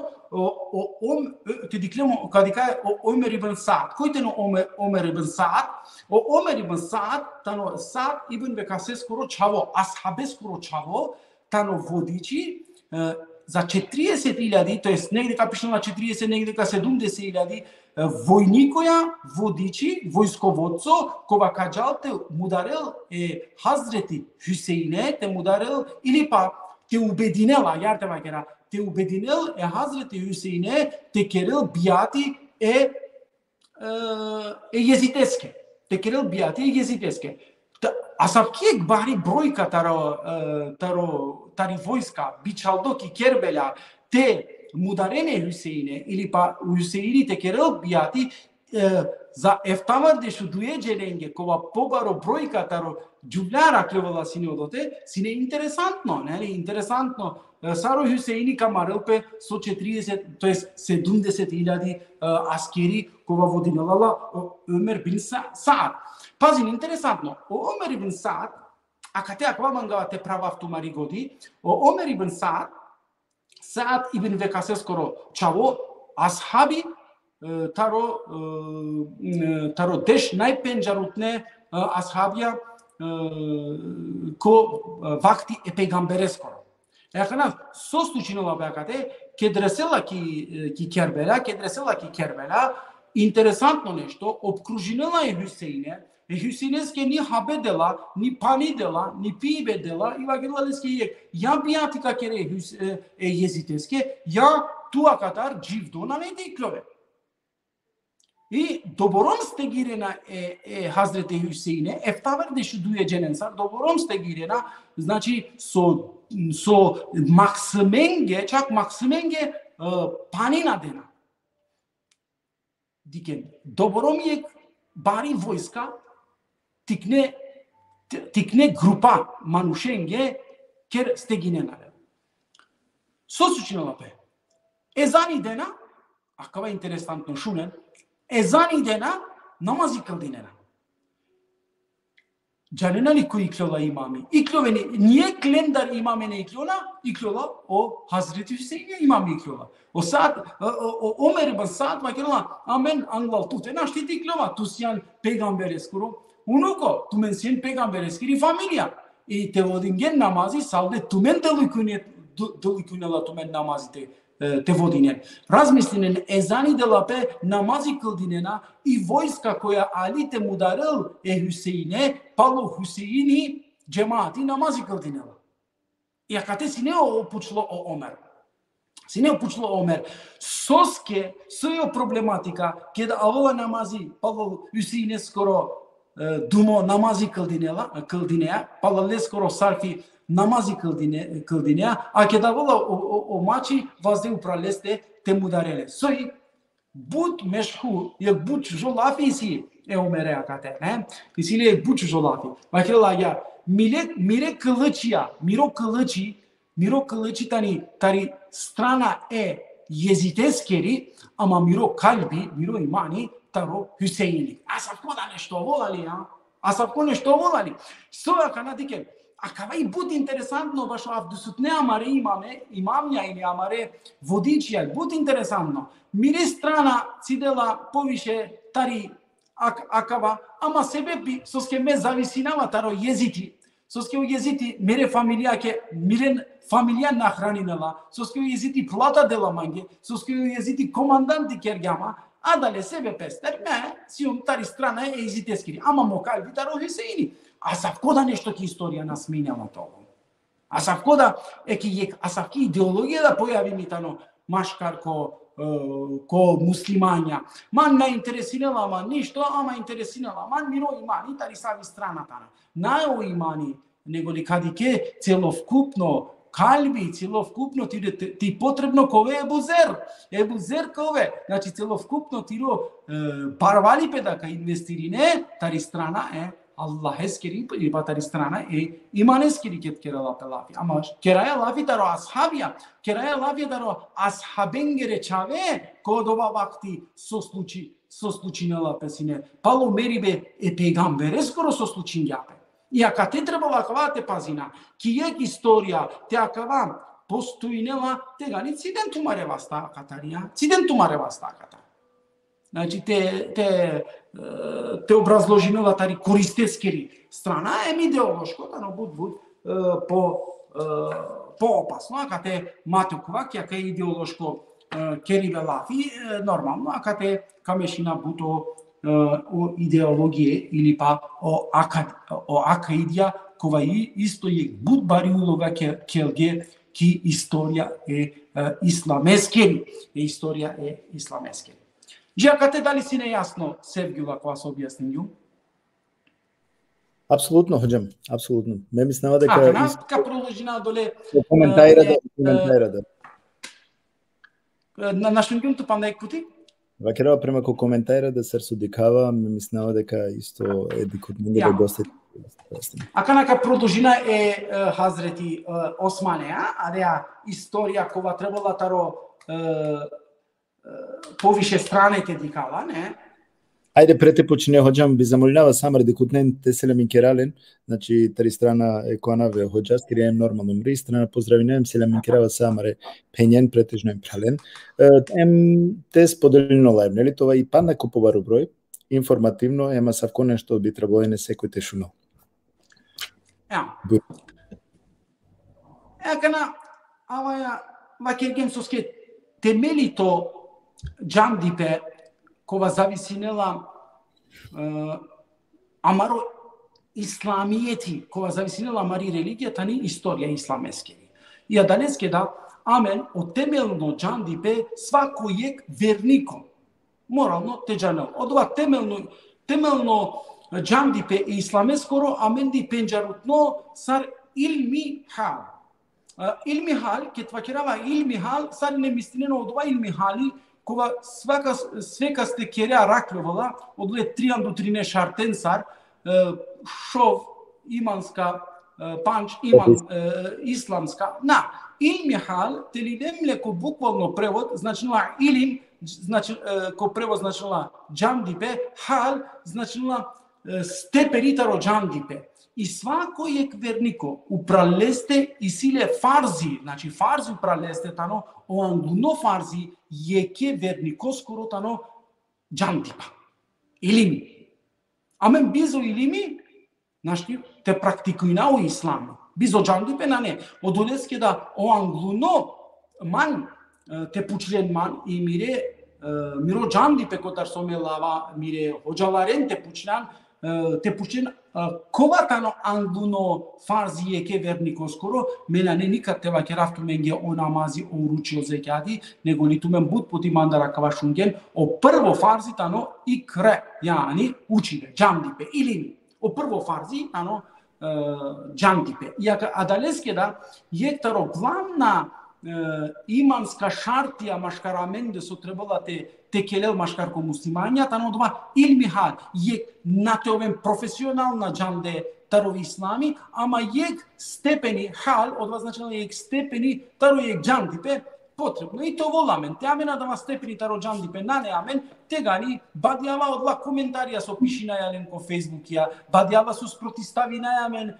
te diklemo kadika o Omer ibn Saad. Koji teno Omer ibn Saad? O Omer ibn Saad, tano Saad ibn Bekase skoro čavo, ashabe skoro čavo, tano vodiči za 40.000, to jest negdje ka piše na 40, negdje ka 70.000 vojnikoja, vodiči, vojskovodco, kova kađal te mudarel Hazreti Hüseyin'e, te mudarel ili pa te ubedinela, jarte vakera, te ubedinel Hazreti Hüseyin'e te kerel biati jeziteske. Te kerel biati jeziteske. A savkijek bari brojka tari vojska, bičaldoki, kerbelja, те мударене Hüseyin'e ili pa Hüseyin'i tekerel biati za eftamar de şuduye celenge kova pobaro brojka taro jublara klevala sinodote sine interesantno, ne interesantno Saro Hüseyin'i kamarel pe 130, to jest 70.000 askeri kova vodinala Ömer bin Saad. Pazin interesantno, Ömer ibn Saad akate akva mangavate pravaftu marigodi, Ömer ibn Saad ibn Vekaseskoro čavo ashabi taro desh najpenjarutne ashabia ko vakti e pejgambereskoro. Ეხლა სოსტუჩინოლა ბაკატე კედრესელა კი კერბელა ინტერესანტно нешто обкружинела е Hüseyin'e ни хабедела ни панидела ни пибедела и вагелалески я биатика кере езитеске я туа катар дживдона не диклове и добором стегирена Hazreti Hüseyin'e eftaver de şu duye cenensar doborом стегирена значи so maksimenge çak maksimenge panina dena diken dobrom yek bari vojska tikne grupa manushenge ker steginenare sosučinala pe ezani dena akava interesantno šunen ezani dena namazi kıldinena Canenali ko iklola imami. İkloveni niye klendar imamene iklola o Hazreti Hüseyin'e imam iklola. O saat o Ömer ibn Saad vakela amen anglal tu te naști iklova tu sian peygambereskuru. Unuko tu mensian peygambereskiri familia. I te vodingen namazi salde tu men delukunela tu men namazi te vodinen. Razmislinen ezani de la pe namazi kıldinena i vojska koja ali te mudarel Hüseyin'e palo Hüseyin'i cemaati namazi kıldinela. I akate sine o pučlo o Omer. Soske sojo problematika kada avola namazi palo Hüseyin'e skoro dumo namazi kıldinea palo le skoro sarfi namazi kıldinea a kada vola o mači vazde upraleste te mudarele. Soi but meşhur ye but jolafi Ömer'e akate ne? Isile but jolafi. Vakela ya mire kılıçya miro kılıçı tari strana jeziteskeri ama miro kalbi miro imani taro Hüseyin'i. Asapko da nešto volali. Soja kanadiken Akava i bud interesantno baš avdusutne amare imamja ili amare vodičija, bud interesantno. Mire strana cidela poviše tari akava, ama sebebi soske me zavisinava taro jeziti. Soske u jeziti mire familija nahraninela, soske u jeziti plata dela mange, soske u jeziti komandanti kergama, adale sebepester me sium tari strana jeziteskiri. Ama mokalbi taro Hüseyin'i. Asavko da nešto ki istorija nas minjala toga. Asavko da asavki ideologija da pojavi mitano maškar ko muslimanja. Man ne interesirala man ništo, ama interesirala man miro imani tari savi strana tana. Najo imani, nego li kadike celovkupno kalbi, celovkupno ti potrebno kove ebuzer kove. Znači celovkupno tiro parvali pedaka investirine tari strana Allah eskeri ili tari strana iman eskeri ket kerala pelafi. Ama keraya lafi taro ashabia, keraya lafi taro ashabengere čave kodova vakti soslučinela pesine. Palo meribe peigambere skoro soslučinjape. I aka te trebala akava te pazina, ki jek istorija te akava postoinela tega ni cidentumare vasta akataria. Znači te obrazložinela tari koristeskeri strana ideološko, da no bud po opasno, aka te matukvak, jaka je ideološko kerive lafi, normalno, aka te kamešina buto o ideologije ili pa o akaidija, kova isto je bud bari uloga kelge ki istorija islameskeri. Джакате дали си неясно Севгюла кога се објаснил? Апсолутно, хоđam, apsolutno. Me mislim da Ка продолжина доле коментаира да. Na shpjegim pandaj kuti? Вакерава према ко коментаира да се судикава, ме мислева дека исто е дикотнендо доста. Акана ка продолжина е Хазрети Османе, а историја кога требала таро повише страните дикала, не? Ајде прете почне хоџам би замолнава самар дикутнен те селемин керален, значи тари страна е коанаве хоџа скрием нормално мри страна поздравинем селемин керава самаре пењен претежно им прален. Те споделено лајв, нели това и панда купувару број, информативно ема савко нешто би требало не секој тешуно. Акана аваја вакергем соске темелито џамдипе кога зависинела амаро исламиети, кога зависинела амари религијата ни историја исламескери. И данеске да, амен, од темелно џамдипе свакојек вернико, морално теџанел. Од ова темелно џамдипе и исламескоро, амен ди пенџарутно сар илми хал. Илми хал, ке твакерава илми хал, сар не мислинено од ова илми хали, кога свека сте кереа раклевала, одле 3 до 13 шартен сар, шов, иманска, панч, иман, исламска. На, илми хал, телидем леко буквално превод, значила илим, значи, ко превод значила џамдипе, хал, значила степенитаро џамдипе. И свакојек вернико упралесте и силе фарзи, значи фарзи упралесте тано, оанглуно фарзи јеке вернико скоро тано џамдипа. Илими. Амен бизо илими, значи те практикујнао ислам. Бизо џамдипе на не. Одолеске да оанглуно ман те пучлен ман и миро џамдипе котар сомелава мире хоџаларен те пучнан те пучлен коватано англуно фарзи еке вернико скоро, мена не никак тева керавту менге о намази, о уручи, о зекјади, него ниту мен буд поти мандара кавашунген, о прво фарзи тано и кре, јани училе, џамдипе, или о прво фарзи тано џамдипе. Иака адалеске да, јектаро главна иманска шартија машкараменде со требала те келел машкарко муслимања, тано това илми хал, јек натеовен професионална џамде тарови ислами, ама јек степени хал, од значено јек степени таро јек џамдипе потребно. И то воламен, те амена дама степени таро џамдипе на не амен, тегани бадјава одла коментарија со пиши на јален ко Фейсбукија, бадјава со спротистави на јамен,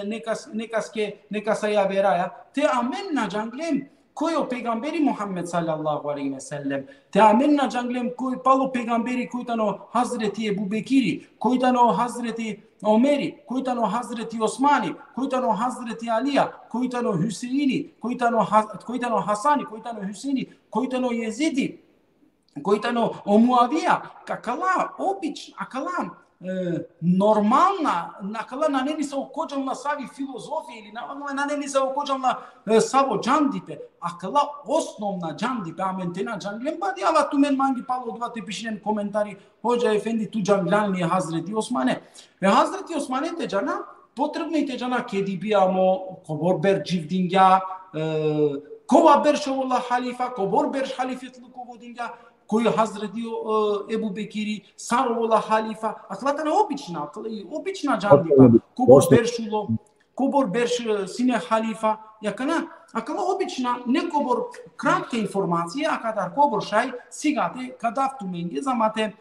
нека са ја вераја, те амен на џанглем, кој о пегамбери Мухаммед салаллаху алейхи ве селем, те амен на џанглем кој пало пегамбери кој тано Хазрети Ебу Бекири, кој тано Хазрети Омери, кој тано Хазрети Османи, кој тано Хазрети Алија, кој тано Хусеини, кој тано Хасани, кој тано Хусеини, кој тано Језиди, кој тано Муавија, какала обич, акала нормална, накала на нени се окоџал на сави филозофија или на нени се окоџал на саво џамдипе, акала основна џамдипе, амен те на џанглем бадјава ту мен манги пало два те пишинен коментари, хоџа ефенди ту џанглани Хазрети Османе. Хазрети Османе те џана, потребно и те џана кеди биамо, кобор бер џивдингја, кова бер шовола халифа, кобор бер халифет луководингја, кој Хазрети Ебу Бекири, саровола халифа, аклата на обична џамдипа, кобор бершуло, кобор берш сине халифа, јакана, акала обична, не кобор кратка информација, а кадар кобор шај, сигате, кадавту менге, замате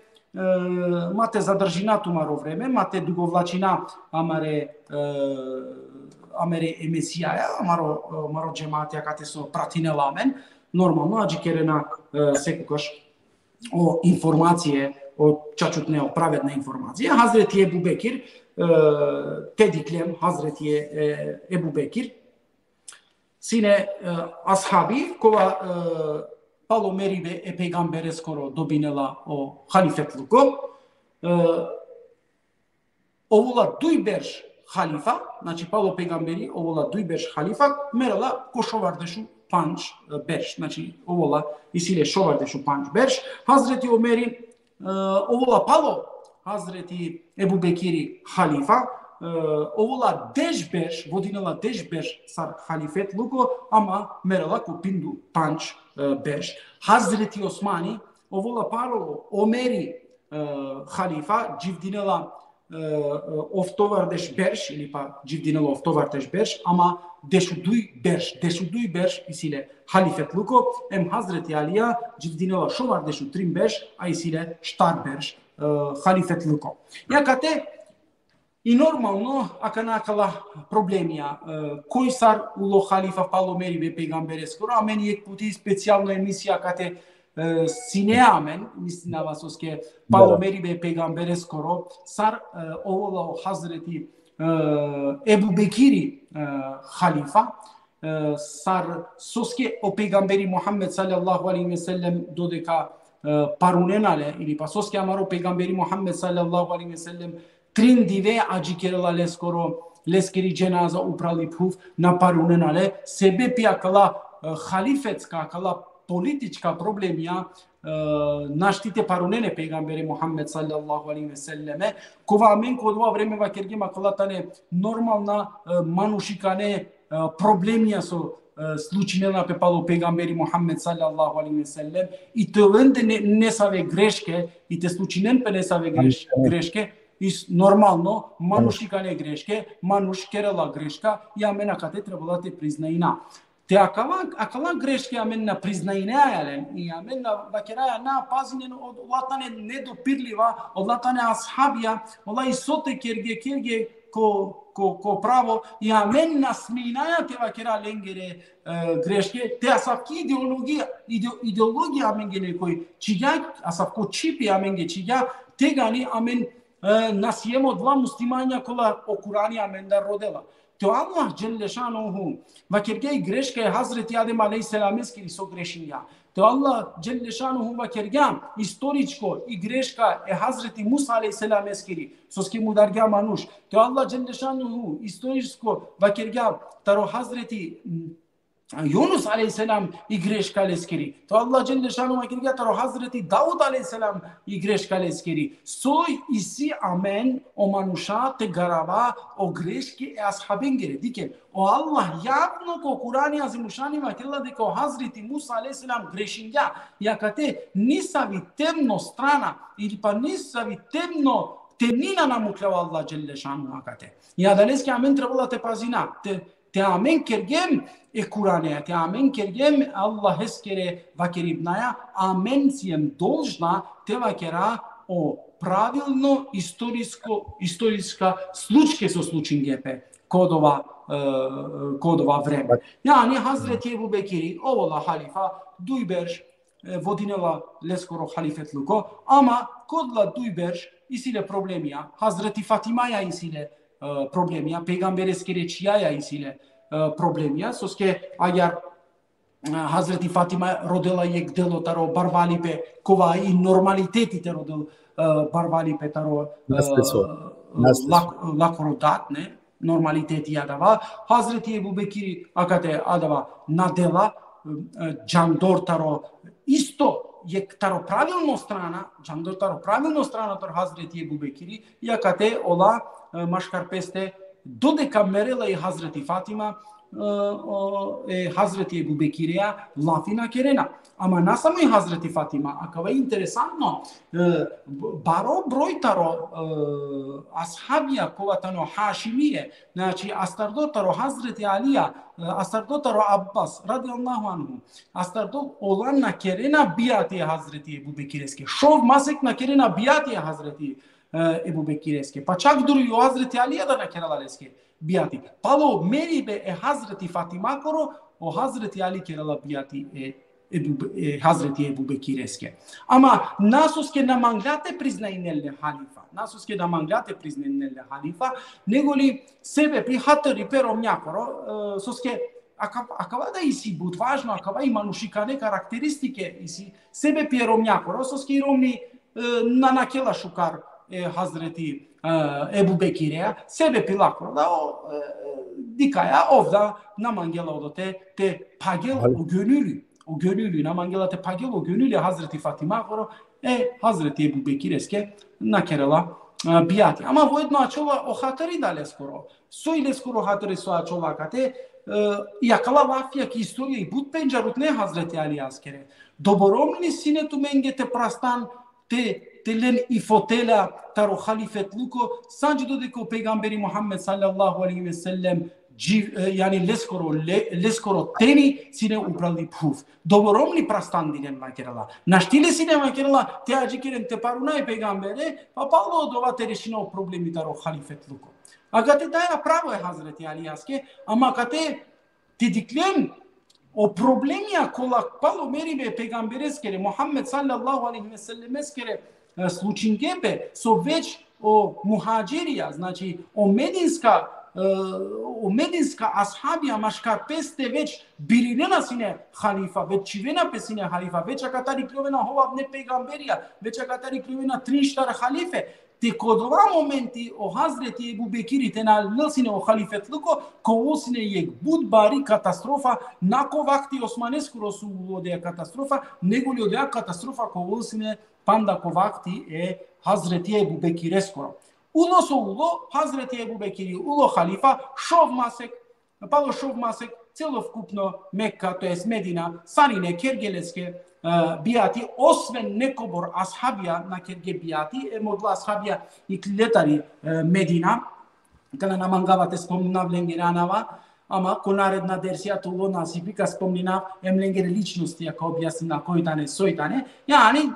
задржина тумаро време, мате дуговлачина амаре емесијаја, амаро џематија кате со пратинела амен, нормално, аџи керена секогаш о информација, о чачутне, о праведна информација. Хазрети Ебу Бекир, тедиклем, Хазрети Ебу Бекир, сине асхаби, кога пало мериве е пегамбере скоро добинела о халифетлуко, овола дуј берш халифа, значи пало пегамбери, овола дуј берш халифа, мерела ко шовардешу панч берш, значи овола и силе шовардешу панч берш. Хазрети Омери, овола пало Хазрети Ебу Бекири халифа, ovola deshbesh, vodinela deshbesh sar halifet luko, ama merela ko pindu panch besh. Hazreti Osmani, ovola paro Omeri Khalifa, Jivdinela oftovar desh bersh, ili pa Jivdinela oftovar desh bersh, ama deshudui bersh isile halifet luko, em Hazreti Alia, Jivdinela shovar deshutrim bersh, a isile shtar bersh halifet luko. Iakate, i normalno, ako nakala problemija, koji sar ulo halifa Palomeri be pejgambereskoro, a meni je puti specijalno emisija kate sineamen, mislim na vas oske Palomeri be pejgambereskoro, sar ovola Hazreti Ebu Bekiri halifa, sar soske o pejgamberi Muhammed sallallahu alaihi ve sellem dodeka parunenale, ili pa soske amaro pejgamberi Muhammed sallallahu alaihi ve sellem trindive ađikerela leskeri dženaza uprali puf na parunenale, sebe pijakala halifetska, akala politička problemija naštite parunene pejgambere Muhammed sallallahu alaihi ve selleme, kova amen kod ova vreme vakergema kalatane normalna manušikane problemija so slučinela pe palo pejgamberi Muhammed sallallahu alaihi ve sellem, i te vende nesave greške, i te slučinen pe nesave greške, normalno, manušikane greške, manuškerela greška, i amena kate trebala te priznajina. Te akala greške amena priznajinajalen, i amena vakeraja na pazinen od latane nedopirljiva, od latane ashabija, ola i sote kerge ko pravo, i amena sminaja te vakera lengere greške, te asavki ideologija amengene koji čiga, asavko čipi amenge čiga, te gani amen nasijemo dva muslimanja kola o Kurani amenda rodela. To Allah Jelle Šanuhu vakergej greška je Hazreti Adem alejselam eskiri so grešinja. To Allah Jelle Šanuhu vakergej istoričko i greška je Hazreti Musa alejselam eskiri so ski mudarga manuš. To Allah Jelle Šanuhu istoričko vakergej taro Hazreti Yunus aleyhisselam i greška leskeri. To Allah Jelle Šanuhu vakergej taro Hazreti Davud aleyhisselam i greška leskeri. Soj isi amen o manuša te garava o greške e ashabin gere. Dike, o Allah javno ko Kurani azimušani vakerla deko Hazreti Musa aleyhisselam grešinja. Jakate nisavi temno strana ili pa nisavi temnina namukljava Allah Jelle Šanuhu akate. Ja daneski amen trebala te pazina. Te amen kergem e Kur'an'ya, te amen kergem Allah heskere vakeribnaja, amen sijem dolžna te vakera o pravilno istorijska slučke so slučingepe kod ova vreme. Yani Hazreti Ebu Bekiri, ovola halifa, dujberž, vodinela leskoro halifet luko, ama kodla dujberž isile problemija, Hazreti Fatimaja isile problemija, pejgambereskere čijaja isile problemija, soske agar Hazreti Fatima rodela jek delo taro barvalipe, kova i normaliteti te rodel barvalipe taro lakorodat, ne? Normaliteti jadava. Hazreti Ebu Bekiri akate adava nadela, džandor taro isto je taro pravilno strana, džandor taro pravilno strana taro Hazreti Ebu Bekiri, jakate ola maškar peste dodeka merela i Hazreti Fatima Hazreti Ebu Bekirija lafina kerena. Ama na samo i Hazreti Fatima, akava je interesantno, baro brojtaro ashabija kovatano Hašimije, znači astardotaro Hazreti Alija, astardotaro Abbas, radijallahu anhu, astardot olan na kerena bijati Hazreti Ebu Bekireske, šov masek na kerena bijati Hazreti Ebu Bekireske, pa čak duri o Hazreti Alija da na keralaleske bijati. Palo meribe e Hazreti Fatima koro, o Hazreti Ali kerala bijati Hazreti Ebu Bekireske. Ama nasuske namanglate priznajnelle halifa. Nasuske namanglate priznajnelle halifa, nego li sebe pi hatari perom njakoro, soske akava da isi bud važno, akava ima nušikane karakteristike isi sebe pi erom njakoro, soske i romni na nakela šukar Hazreti Ebu Bekireja, sebe pi lakoro, da dikaja ovda namangela odo te pagel o gönülü. O gönüllü namangela te pagel o gönüllü Hazreti Fatima koro Hazreti Ebu Bekireske nakerela бијати. Ама воедно ачола охатари дале скоро. Соиле скоро хатари со ачола кате јакала лафија ки историја и бут пенџарут не Хазрети Али аскере. Доборомни синету менгете прастан те лен и фотела таро халифет луко санџи додеко пегамбери Мухаммед саллаллаху алейхи ве селем yani leskoro teni sine uprali puf. Doboromni prastan dinen makerala. Naštile sine makerala te ajikiren te parunai pegambere, pa palo dova terešino problemi taro halifet luko. Agate daja pravo je Hazreti Ali aske, ama kate ti diklem o problemija kola palo meribe pegambereskere Muhammed sallallahu alejhi ve sellemeskere slučingebe so već o muhađirija, znači o medinska ashabija maška peste već birinena sine halifa, već čivena pe sine halifa, već akatari kljovena hovavne pegamberija, već akatari kljovena trinštar halife. Te kod ova momenti o Hazreti Ebu Bekiri te na lăsine o halifetluko, ko usine je budbari katastrofa, nako vakti Osmanesku Rasulullah de katastrofa, nego li odea katastrofa ko usine panda ko vakti Hazreti Ebu Bekireskoro. Ulo so ulo, Hazreti Ebu Bekiri, ulo halifa, šovmasek, palo šovmasek, celokupno Mekka, to jest Medina, Sanine, Kergeleske, bijati, osven nekobor ashabija na kerge bijati, modla ashabija i kletari Medina, kada nam angavate spomninav lengeranava, ama ko naredna dersija to lo nasipika spomninav lengere ličnosti, ako objasnina kojtane, sojtane, yani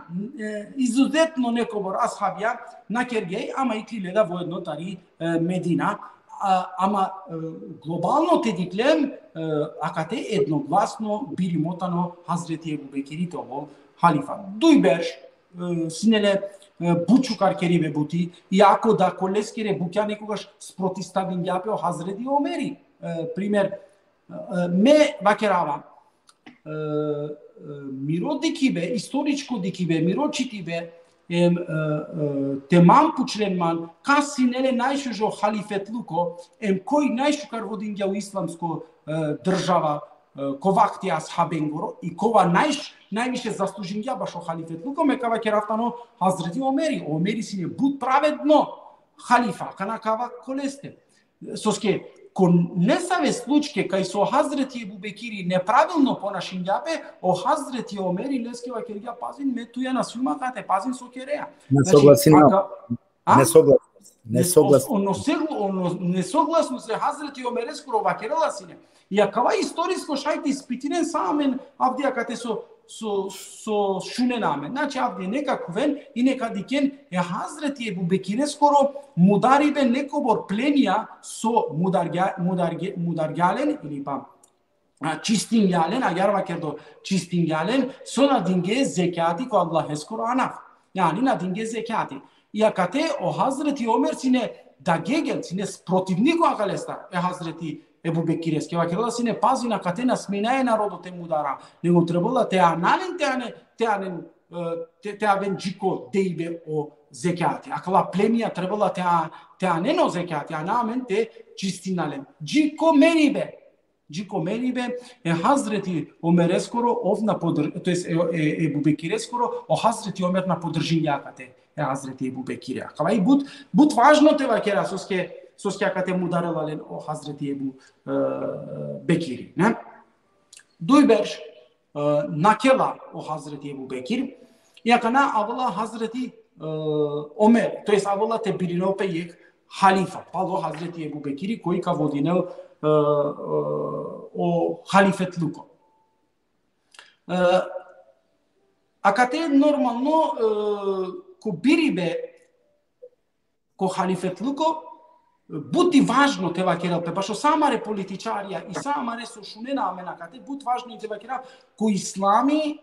izuzetno nekobor ashabija na kergej, ama i klileda vojedno tari Medina, ama globalno te diklem akate jednoglasno bili motano Hazreti Ebu Bekiri toho halifa. Dujberš sinele bučukar kerive buti, iako da koleskere bukja nekogаш sprotistavin japeo Hazreti Omeri. Primer, me vakerava miro dikibe, istoričko dikibe, miro čitibe, temam pučrenman, ka sinele najšužo halifetluko, koji najšukar vodingja u islamsko država, ko vakti ashabengoro i kova najviše zaslužingja baš o halifetluko, me kava keraftano Hazreti Omeri. Omeri sine bud pravedno halifa, kana kava koleste. Soske, ko nesave slučke kaj so Hazreti Ebu Bekiri nepravilno ponašin jape, o Hazreti Omeri leskeva kerja pazin me tuja na svima kate, pazin so kereja. Nesoglasno se Hazreti Omeri skoro vakerala sine. Ja kava istorijsko šajte ispitinen samen avdija kate so šunename. Znači avdje neka kuven i neka diken Hazreti Ebu Bekire skoro mudaribe nekobor plenija so mudargjalen ili pa čistingjalen, agar vakerdo čistingjalen, so na dinge zekati ko Allah skoro anaf. Yani na dinge zekati. Ja kate o Hazreti Omer sine da gegel sine protivniko akalesta Hazreti Ebu Bekireske, vakerala sine pazi na katena smenaje narodu te mudara, nego trebala te analen te aven džiko dejbe o zekati. Akala plemija trebala te aneno zekati, anamen te čistinalen. Džiko meribe Hazreti Omer skoro ovna to jest Ebu Bekire skoro o Hazreti Omer na podržinjakate Hazreti Ebu Bekire. Akala i bud važno te vakera soske akate mudarelalen o Hazreti Ebu Bekiri. Dujberš nakela o Hazreti Ebu Bekir, iakana avala Hazreti Omer, to jest avala te bilinope jek halifa, palo Hazreti Ebu Bekiri, koji ka vodinel o halifetluko. Akate normalno ko biribe ko halifetluko, Buti važno te vakerel pe baš samare političarija i samare su šunena amenakate, but važno te vakerel ko islami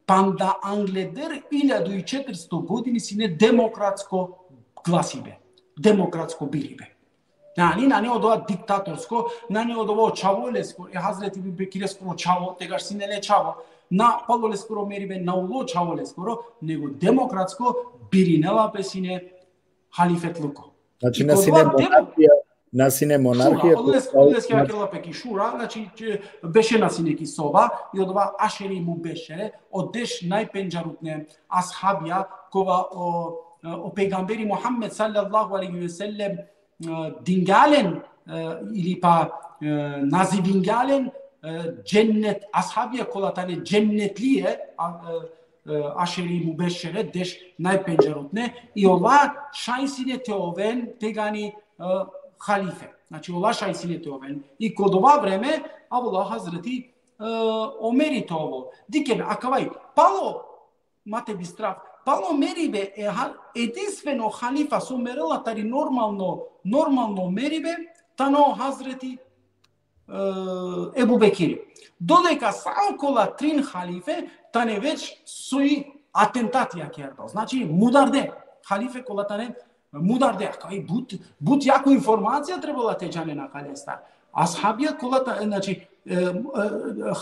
panda Angleder 1400 godini sine demokratsko glasibe, demokratsko biribe. Na ne od ova diktatorsko, na ne od ovo čavolesko, Hazreti Bekire skoro čavo, tegaš sinele čavo, na palole skoro meribe, na ulo čavole skoro, nego demokratsko birinela pe sine halifetluko. Znači na sine monarhija. Odleske vakirala peki šura, znači beše na sine kisova i od ašeri mu bešere, od deš najpenđarutne ashabija kova o pejgamberi Muhammed sallallahu alaihi wasallam dingalen ili pa nazi dingalen cennet ashabiye kolatane cennetliye asheri mubeshşere deş nay pencerotne i ova şansine teoven tegani halife. Znači ova šajsine teoven. I kod ova vreme Allah Hazreti Omeri to ovo. Dikeme, akavaj, palo mate bi straf, palo meribe edinstveno halifa su merela tari normalno meribe tano Hazreti Ebu Bekiri. Dodeka samo kola trin halife tane već su i atentatija kjerdo. Znači mudarde. Halife kola tane mudarde. Kaj but jako informacija trebala teđane na kalesta. Ashabija kola tane, znači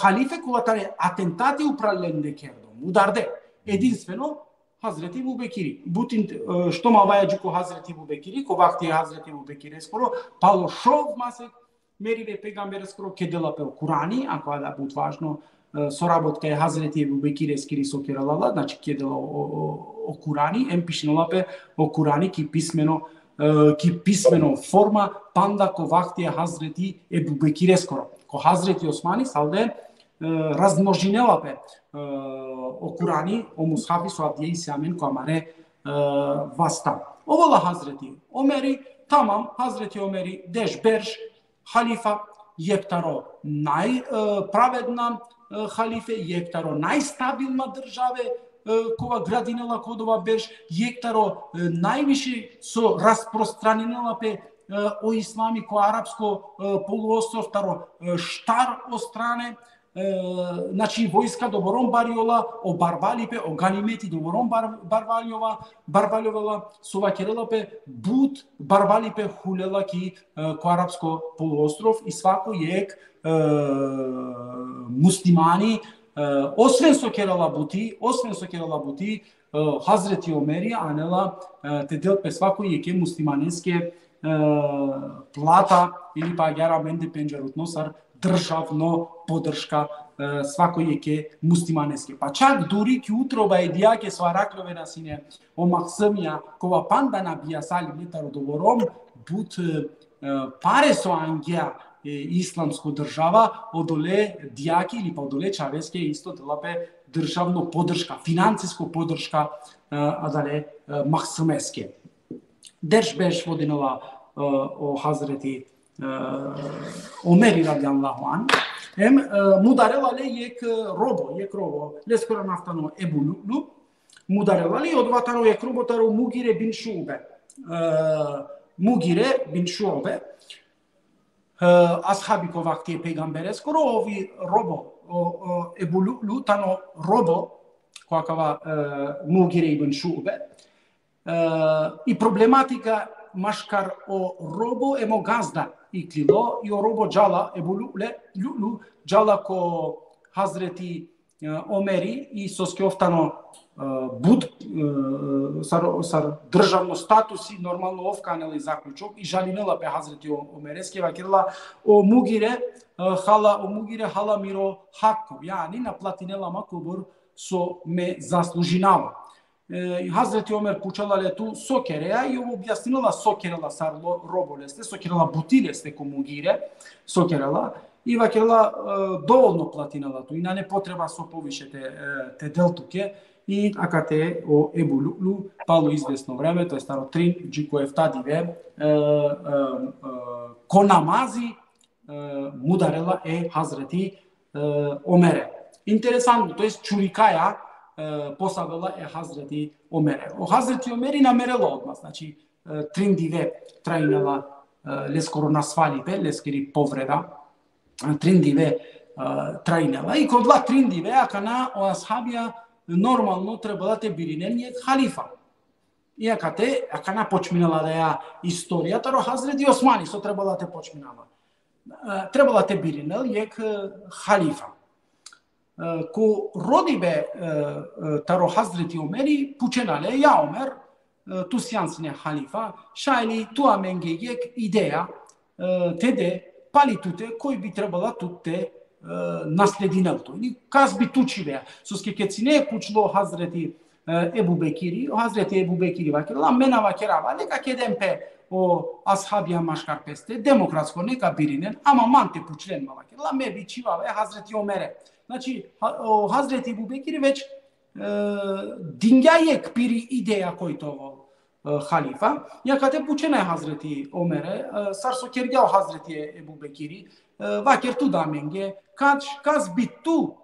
halife kola tane atentati upravljene kjerdo. Mudarde. Edinstveno Hazreti Ebu Bekiri. Butin što ma vajađu ko Hazreti Ebu Bekiri, ko vakti je Hazreti Ebu Bekiri skoro, palo šov masek merive pegambere skoro kedela pe o Kurani, ako da bud važno sorabotka je Hazreti Ebu Bekiri skiri sokeralala, znači kedela o Kurani, em pišnala pe o Kurani ki pismeno forma panda ko vakti je Hazreti Ebu Bekiri skoro. Ko Hazreti Osmani salde razmnožinela pe o Kurani, o mushafi su avdije i amen ko amare vasta. Ovola Hazreti Omeri, tamam, Hazreti Omeri, deš berš, halifa, jektaro najpravedna halife, jektaro najstabilna države, kova gradinela kodova berš, jektaro najviše su rasprostranjenela pe o islami ko arapsko poluostrov, taro štar o strane, znači vojska doborom bariola, o barbalipe, o ganimeti doborom barbaljovala, suvakirela pe but barbalipe hulela ki ko arapsko poluostrov i svako jek muslimani osven sokerala buti Hazreti Omeri anela te del pe svako jeke muslimanenske plata ili pa garamente penđerutno sar državno podrška svakojeke muslimaneske. Pa čak duri ki utroba i dijake sva rakljove na sine o maksămia kova pandana bija sali letaro dovorom but pare so angea islamsko država odole dijaki ili pa odole čaveske isto delape državno podrška, financijsko podrška adale maksămeske. Derš beš vodinova o Hazreti Omeri radijallahu an. Mudarela le jek robo. Le skoro naftano Ebu Lu'lu. Mudarela le odvatano jek robo taro Mugire bin Šu'be. Ashabi ko vakti pejgambere skoro ovi robo Ebu Lu'lu tano robo ko akava Mugire bin Šu'be. I problematika maškar o robo emo gazda i klilo i o robo džala Ebu Lu'lu džala ko Hazreti Omeri i soske oftano bud sar državno statusi normalno ofkaneli zaključok i žalinela pe Hazreti Omereske vakirla o mugire hala miro hakov yani naplatinela makobor so me zaslužinava. Hazreti Omer pučala tu sokereja i objasnila sokerela sar roboleste, sokerela butileste ko mugire, sokerela i vakirala dovoljno platinala tu i na ne potreba so poviše te deltuke i akate o Ebu Lu'lu palo izvesno vreme, to je staro 3 džiko eftadive ko namazi mudarela Hazreti Omere. Interesantno, to je čurikaja posavela Hazreti Omere. O Hazreti Omeri namerela odmah, znači trindive trajnela leskoro nasvalipe, leskiri povreda, trindive trajnela. I kod dva trindive, akana o ashabija normalno trebala te birinenje halifa. I akana počminala da je istorija, taro Hazreti Osmani so trebala te počminala. Trebala te birinel jek halifa. Ko rodibe taro Hazreti Omeri pučenale ja Omer tu sjansne halifa šajli tu amenge jek ideja tede palitute koji bi trebala tute nasledinel to. Ili kas bi tučivea. Soske kecine pučlo Hazreti Ebu Bekiri, o Hazreti Ebu Bekiri vakirla mena vakirava, neka kedem pe o ashabia mashkar peste, demokratsko neka birinen, ama mante puçlen ma vakirla, me biçiva ve Hazreti Omer'e. Znači, o Hazreti Ebu Bekiri već dingjajek piri ideja kojtovo khalifa, ja kate puçene Hazreti Omer'e, sarso kergao Hazreti Ebu Bekiri, vakir tu da menge, kaz bitu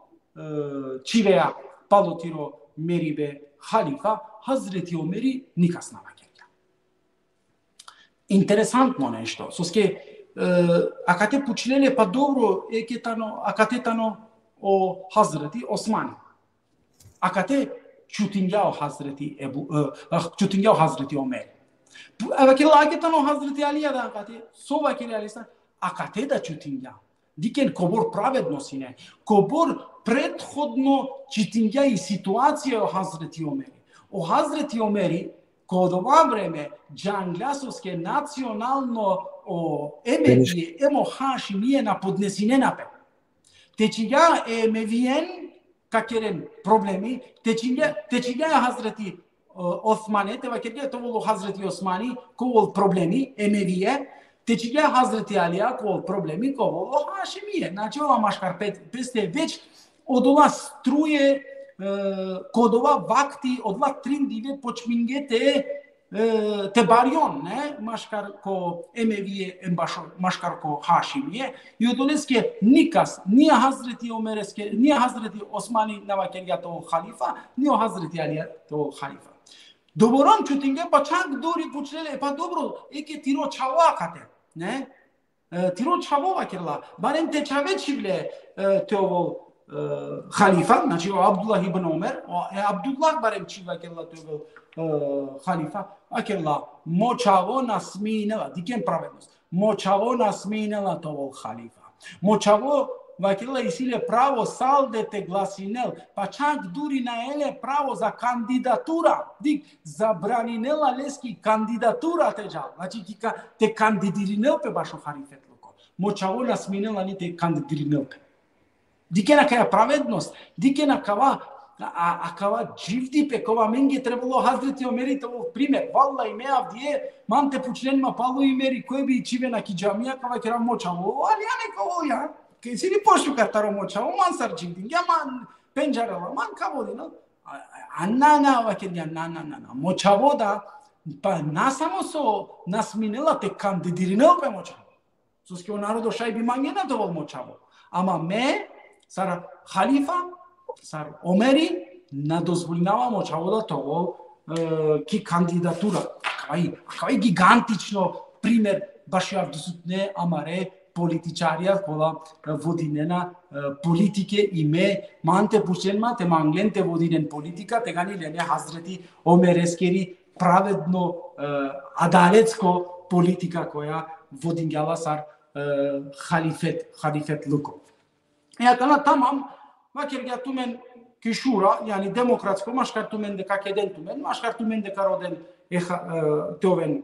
çiveya palotiro meribe khalifa, Hazreti Omer'i nikas nava kerga. Interesantno nešto, soske akate puçlele pa dobro akate o Hazreti Osmani. Akate çutingao Hazreti Omer. Vakilla aketano Hazreti Aliya da akate, so vakilla alisa, akate da čutingao. Diken kobor pravednosine, kobor prethodno čutingao i situacija o Hazreti Omeri. O Hazreti Omeri, kod ova vreme, džanglasovske nacionalno o Emevije, emo Hašimije na podnesine nape. Teçiga Emevijen, kakeren problemi, teçiga Hazreti Osmane, te vakirga to volo Hazreti Osmani, ko vol problemi, Emeviye, teçiga Hazreti Aliya, ko vol problemi, ko volo Hašimije. Znači ova maškar peste već odova struje, kodova vakti, odla trindive počmingete te barion, ne? Maškar ko Emevije, maškar ko Hašimije, i odoleske nikas, nije Hazreti Omereske, nije Hazreti Osmani navakerga to khalifa, nije Hazreti Aliya to khalifa. Doboron čutinge, pa čak dori pučlele, pa dobro, eke tiro čava kate, ne? Tiro čavo vakirla, barem te čave čivle te ovo khalifa, znači Abdullah ibn Omer, Abdullah barem čiva kerla te ovo khalifa, akirla močavo nasminela, diken pravednost, močavo nasminela to ovo khalifa. Močavo vakirla isile pravo saldete glasinel, pa čak duri na ele pravo za kandidatura, dik zabraninela leski kandidatura teđa, znači te kandidirinel pe bašo khalifet luko. Močavo nasminela ni te kandidirinel pe. Dikena kaja pravednost, dikena kava dživdi pe kova menge trebalo Hazreti Omeri to primjer. Valla ime avdije, mante pučlenima palo imeri koje bi čivena ki džamija kava kera močavo, ali ja neko ja. Ke si li poštu kartaro močavo, man sar dživdin, ja man penđarela, man kavodi, no? Anna, vakir ja, na. Močavo da, pa nasamo so nasminela te kandidirinel pe močavo. Soske o narodo šaj bi mangena to vol močavo. Ama me, sar khalifa, sar Omeri, nadozvoljava močavo da to ki kandidatura. Akava gigantično primjer baš javdosutne amare političarija kola vodinena politike ime mante pušenma te manglente vodinen politika te gani lene Hazreti Omereskeri pravedno adaletsko politika koja vodinjava sar halifet luko. Ja kana tamam vakirga tumen kishura yani demokratsko maškar tumen de kakeden tumen maškar tumen de karoden teoven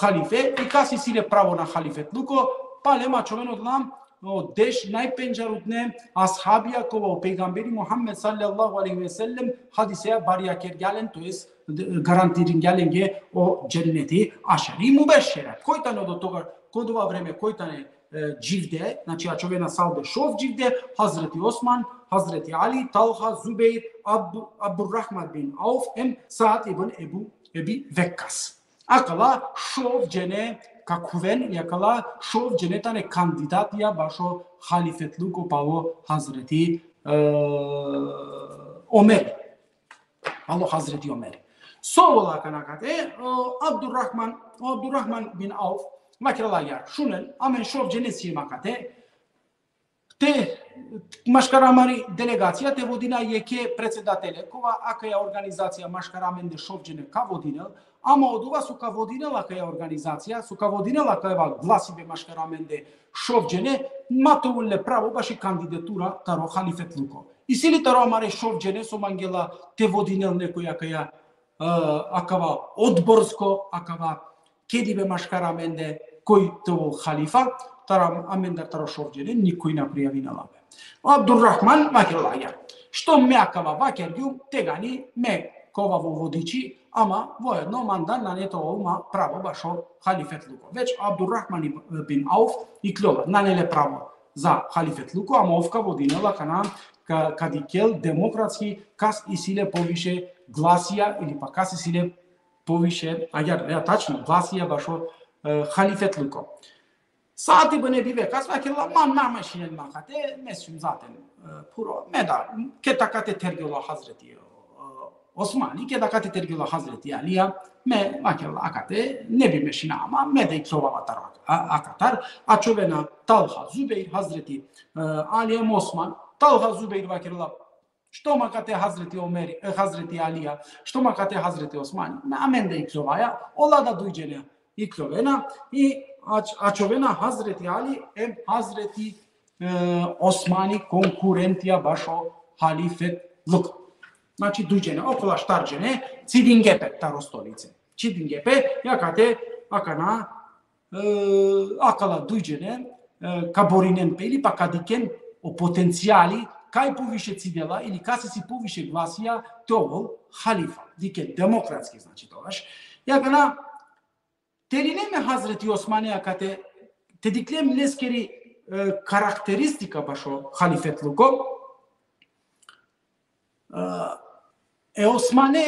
halife i kasi sile pravo na halifet luko pale mačoven odlam o desh najpenjarutne ashabia ko o peygamberi Muhammed sallallahu aleyhi ve sellem hadiseye bariya kergalen to es garantirin gelenge o cenneti ašari mubeşşere kojtane do toga kodova vreme kojtane civde, znači čovjena salde šov civde, Hazreti Osman, Hazreti Ali, Talha, Zubeyr, Abdurrahman bin Auf, hem Sa'd ibn Ebi Vekkas. Akala šov cene kakuven, yakala šov cene tane kandidat ya başo halifetluko palo Hazreti Omer. Palo Hazreti Omer. Sovola kanakate Abdurrahman bin Auf Makirala yar, šunen, amen šov cenesi makate, te maškaramari delegacija te vodina jeke predsedatele, kova akaja organizacija maškaramen de šov cene ka vodinel, ama od ova su ka vodinela kaja organizacija, su ka vodinela kaja glasibe maškaramen de šov cene, matovulle pravo baš i kandidatura taro halifetluko. I sili taro amare šov cene su mangela te vodinel nekoja kaja akava odborsko, akava kedibe maškaramende koji to halifa, taram amendar taro šovđene, nikoj na prijavina labe. Abdurrahman vakirlaya. Što me akava vakirju, tegani me кова во водичи, ама во едно мандан на нето има право башо халифетлуко. Веќе Абдуррахман бин Ауф и клјова, нанеле право за халифетлуко, ама овка водинела кадикел демократски кас и силе повише гласија или па кас и силе повише, тачно, гласија башо халифетлуко. Saati bine bive kasva ki la man nameşinen makate mesum zaten puro meda ketakate tergiola Hazreti Osmani ketakate tergiola Hazreti Aliya me makella akate ne bimeşina ama me de klovavatar akatar açovena Talha Zübeyir Hazreti Ali Osman Talha Zübeyir vakella što makate Hazreti Omer Hazreti Aliya što makate Hazreti Osmani me amen de klovaya ola da duycene iklovena i Açovena Hazreti Ali em Hazreti Osmani konkurentija bašo halifetluk. Znači duđene, okolo štarđene, cidingepe taro stolice. Cidingepe, jakate akana akala duđene, kaborinen peli pa kadiken o potencijali kaj poviše cidela ili kada si poviše glasija to halifa, dike demokratski znači to vaš. Jakana Telineme Hazreti Osmani akate tediklem leskeri karakteristika bašo halifetluko. Osmane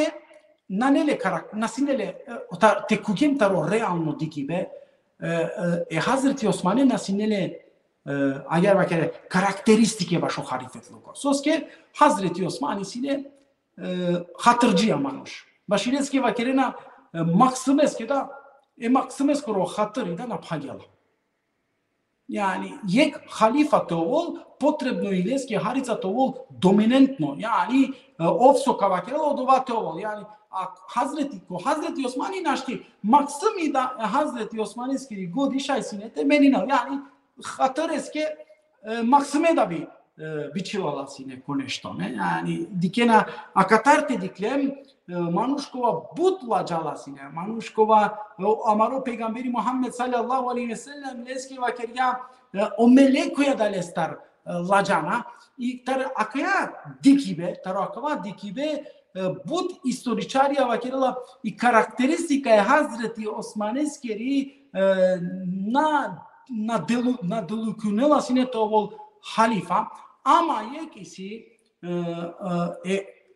nanele nasinele te kugem taro realno dikibe Hazreti Osmani nasinele agar vakere karakteristike bašo halifetluko. Soske Hazreti Osmani sine hatırcı amanuş. Başileske vakerena maksimeske da Максимеско ро хатри да напаѓала. Јани, јек халифато вол потребно и леске харицато вол доминантно, јани овсо кавакело одовате вол, јани Hazreti Osmani нашти максими да Hazreti Osmaniски годишај синете менина, јани хатареске максиме да би бичилала сине конешто, не? Јани дикена акатарте диклем Манушкова бутла джаласине, Манушкова амаро пегамбери Мухаммед саллаллаху алейхи ве селлем лески вакерја омелекоја далестар ладжана и тар акая дикибе бут историчарија вакерла и карактеристика е Hazreti Osmaneskери на делукунела сине тоа халифа, ама јекиси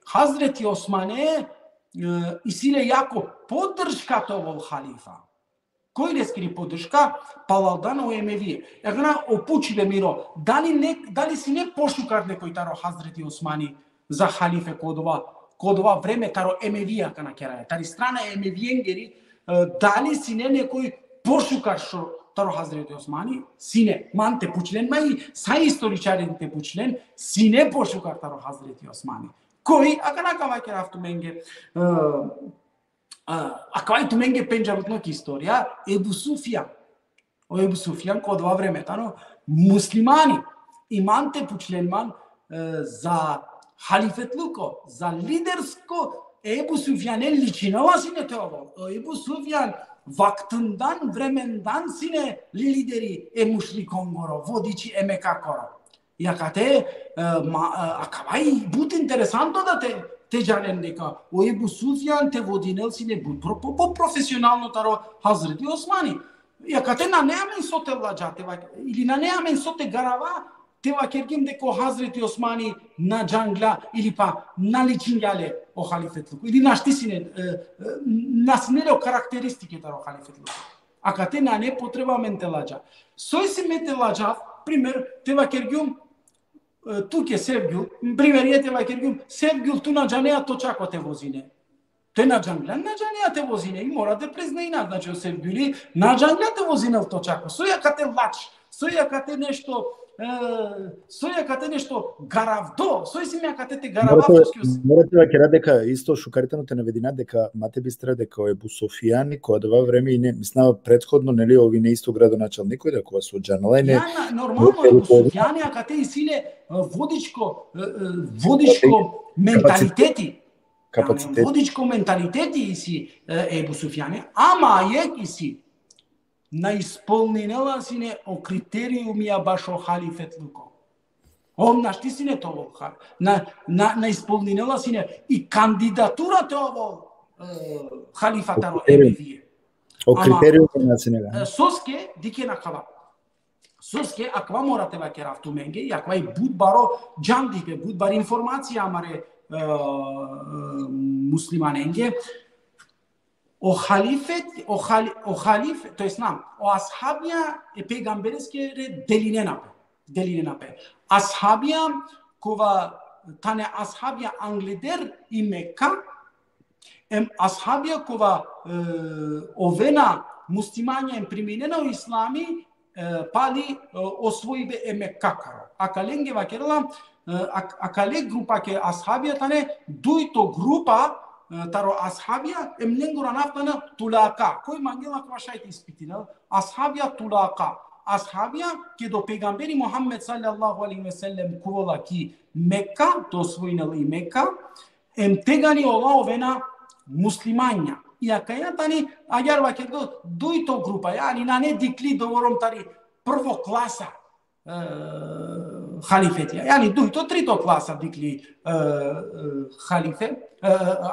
Hazreti Osmane isile jako podrška toho halifa. Koji leskiri podrška? Palaldan o Emevije. Jakana opučive miro, da li si ne pošukar nekoj taro Hazreti Osmani za halife kodova vreme taro Emevija kana keraja. Tari strana Emevijengeri, da li si ne nekoj pošukar šo taro Hazreti Osmani, sine man te pučilen, ma i sa istoričarin te pučilen, sine pošukar taro Hazreti Osmani. Koji akana kerav menge akavai tu menge penjavutnok istorija Ebu Sufjan. O Ebu Sufjan ko dva vremetano muslimani imante pučlenman za halifetluko, za lidersko Ebu Sufjan'e ličinova sine teolo. O Ebu Sufjan vaktından vremendan sine lideri mušrikon goro, vodiči Meka koro. Jakate akavai but interesanto da te janen дека o Ebu Sufjan te vodinel sine but profesionalno taro Hazreti Osmani. Jakate na neamen sote lađate ili na neamen sote garava te vakergim дека Hazreti Osmani na jangla ili pa na ličinjale o halifetluku ili na štisine na sinele o karakteristike taro halifetluku. Akate na ne potreba mente lađa. Soi se mete lađa, primer te vakergim Туке Севгюл, пример ете вакергюм, Севгюл ту на джанеа точако те возине. Те на джангля на джанеа те возине и мора да признаина, значи Севгюли на джангля те возине в точако. Соја кате лач, соја кате нешто гаравдо, сој си ме кате те гарававчески. Морате да кера дека исто шукаритано те наведина дека мате бистра дека Ебу Софијани која дова време и не мислава претходно нели ови не исто градоначалникој дека кога со джанала и не. Ja, нормално Ебу Софијани кате и силе водичко менталитети. Водичко менталитети и си Ебу Софијани, ама јеки си на исполненела сине о критериумија башо халифетлуко. Он нашти сине того на исполнила сине и кандидатура того халифатаро емевие. O criteriu național. Соске дике на хава. Соске аква морате ва керафту менге, аква и буд баро джандипе, буд бар информация амаре муслиманенге. O халиф, то есть нам, o ashabia e pejgambereske delinenape. Ashabia kova tane ashabia angleder i Mekka, ashabia kova ovena muslimania în priminena o islami pali osvoibe e Mekkakaro. Akalenge va kerala akale grupa ke ashabia tane duito grupa taro ashabia emlengura naftana tulaka. Koi mangela kwa shaiti ispitina ashabia tulaka. Ashabia ke do peygamberi Muhammed sallallahu alaihi wasallam kuvola ki Mekka to svoinali Mekka em tegani ova ovena muslimania. Ja kaya tani agar va kerdo duito grupa yani nane dikli dovorom tari prvo klasa halifetia. Yani duito trito klasa dikli halife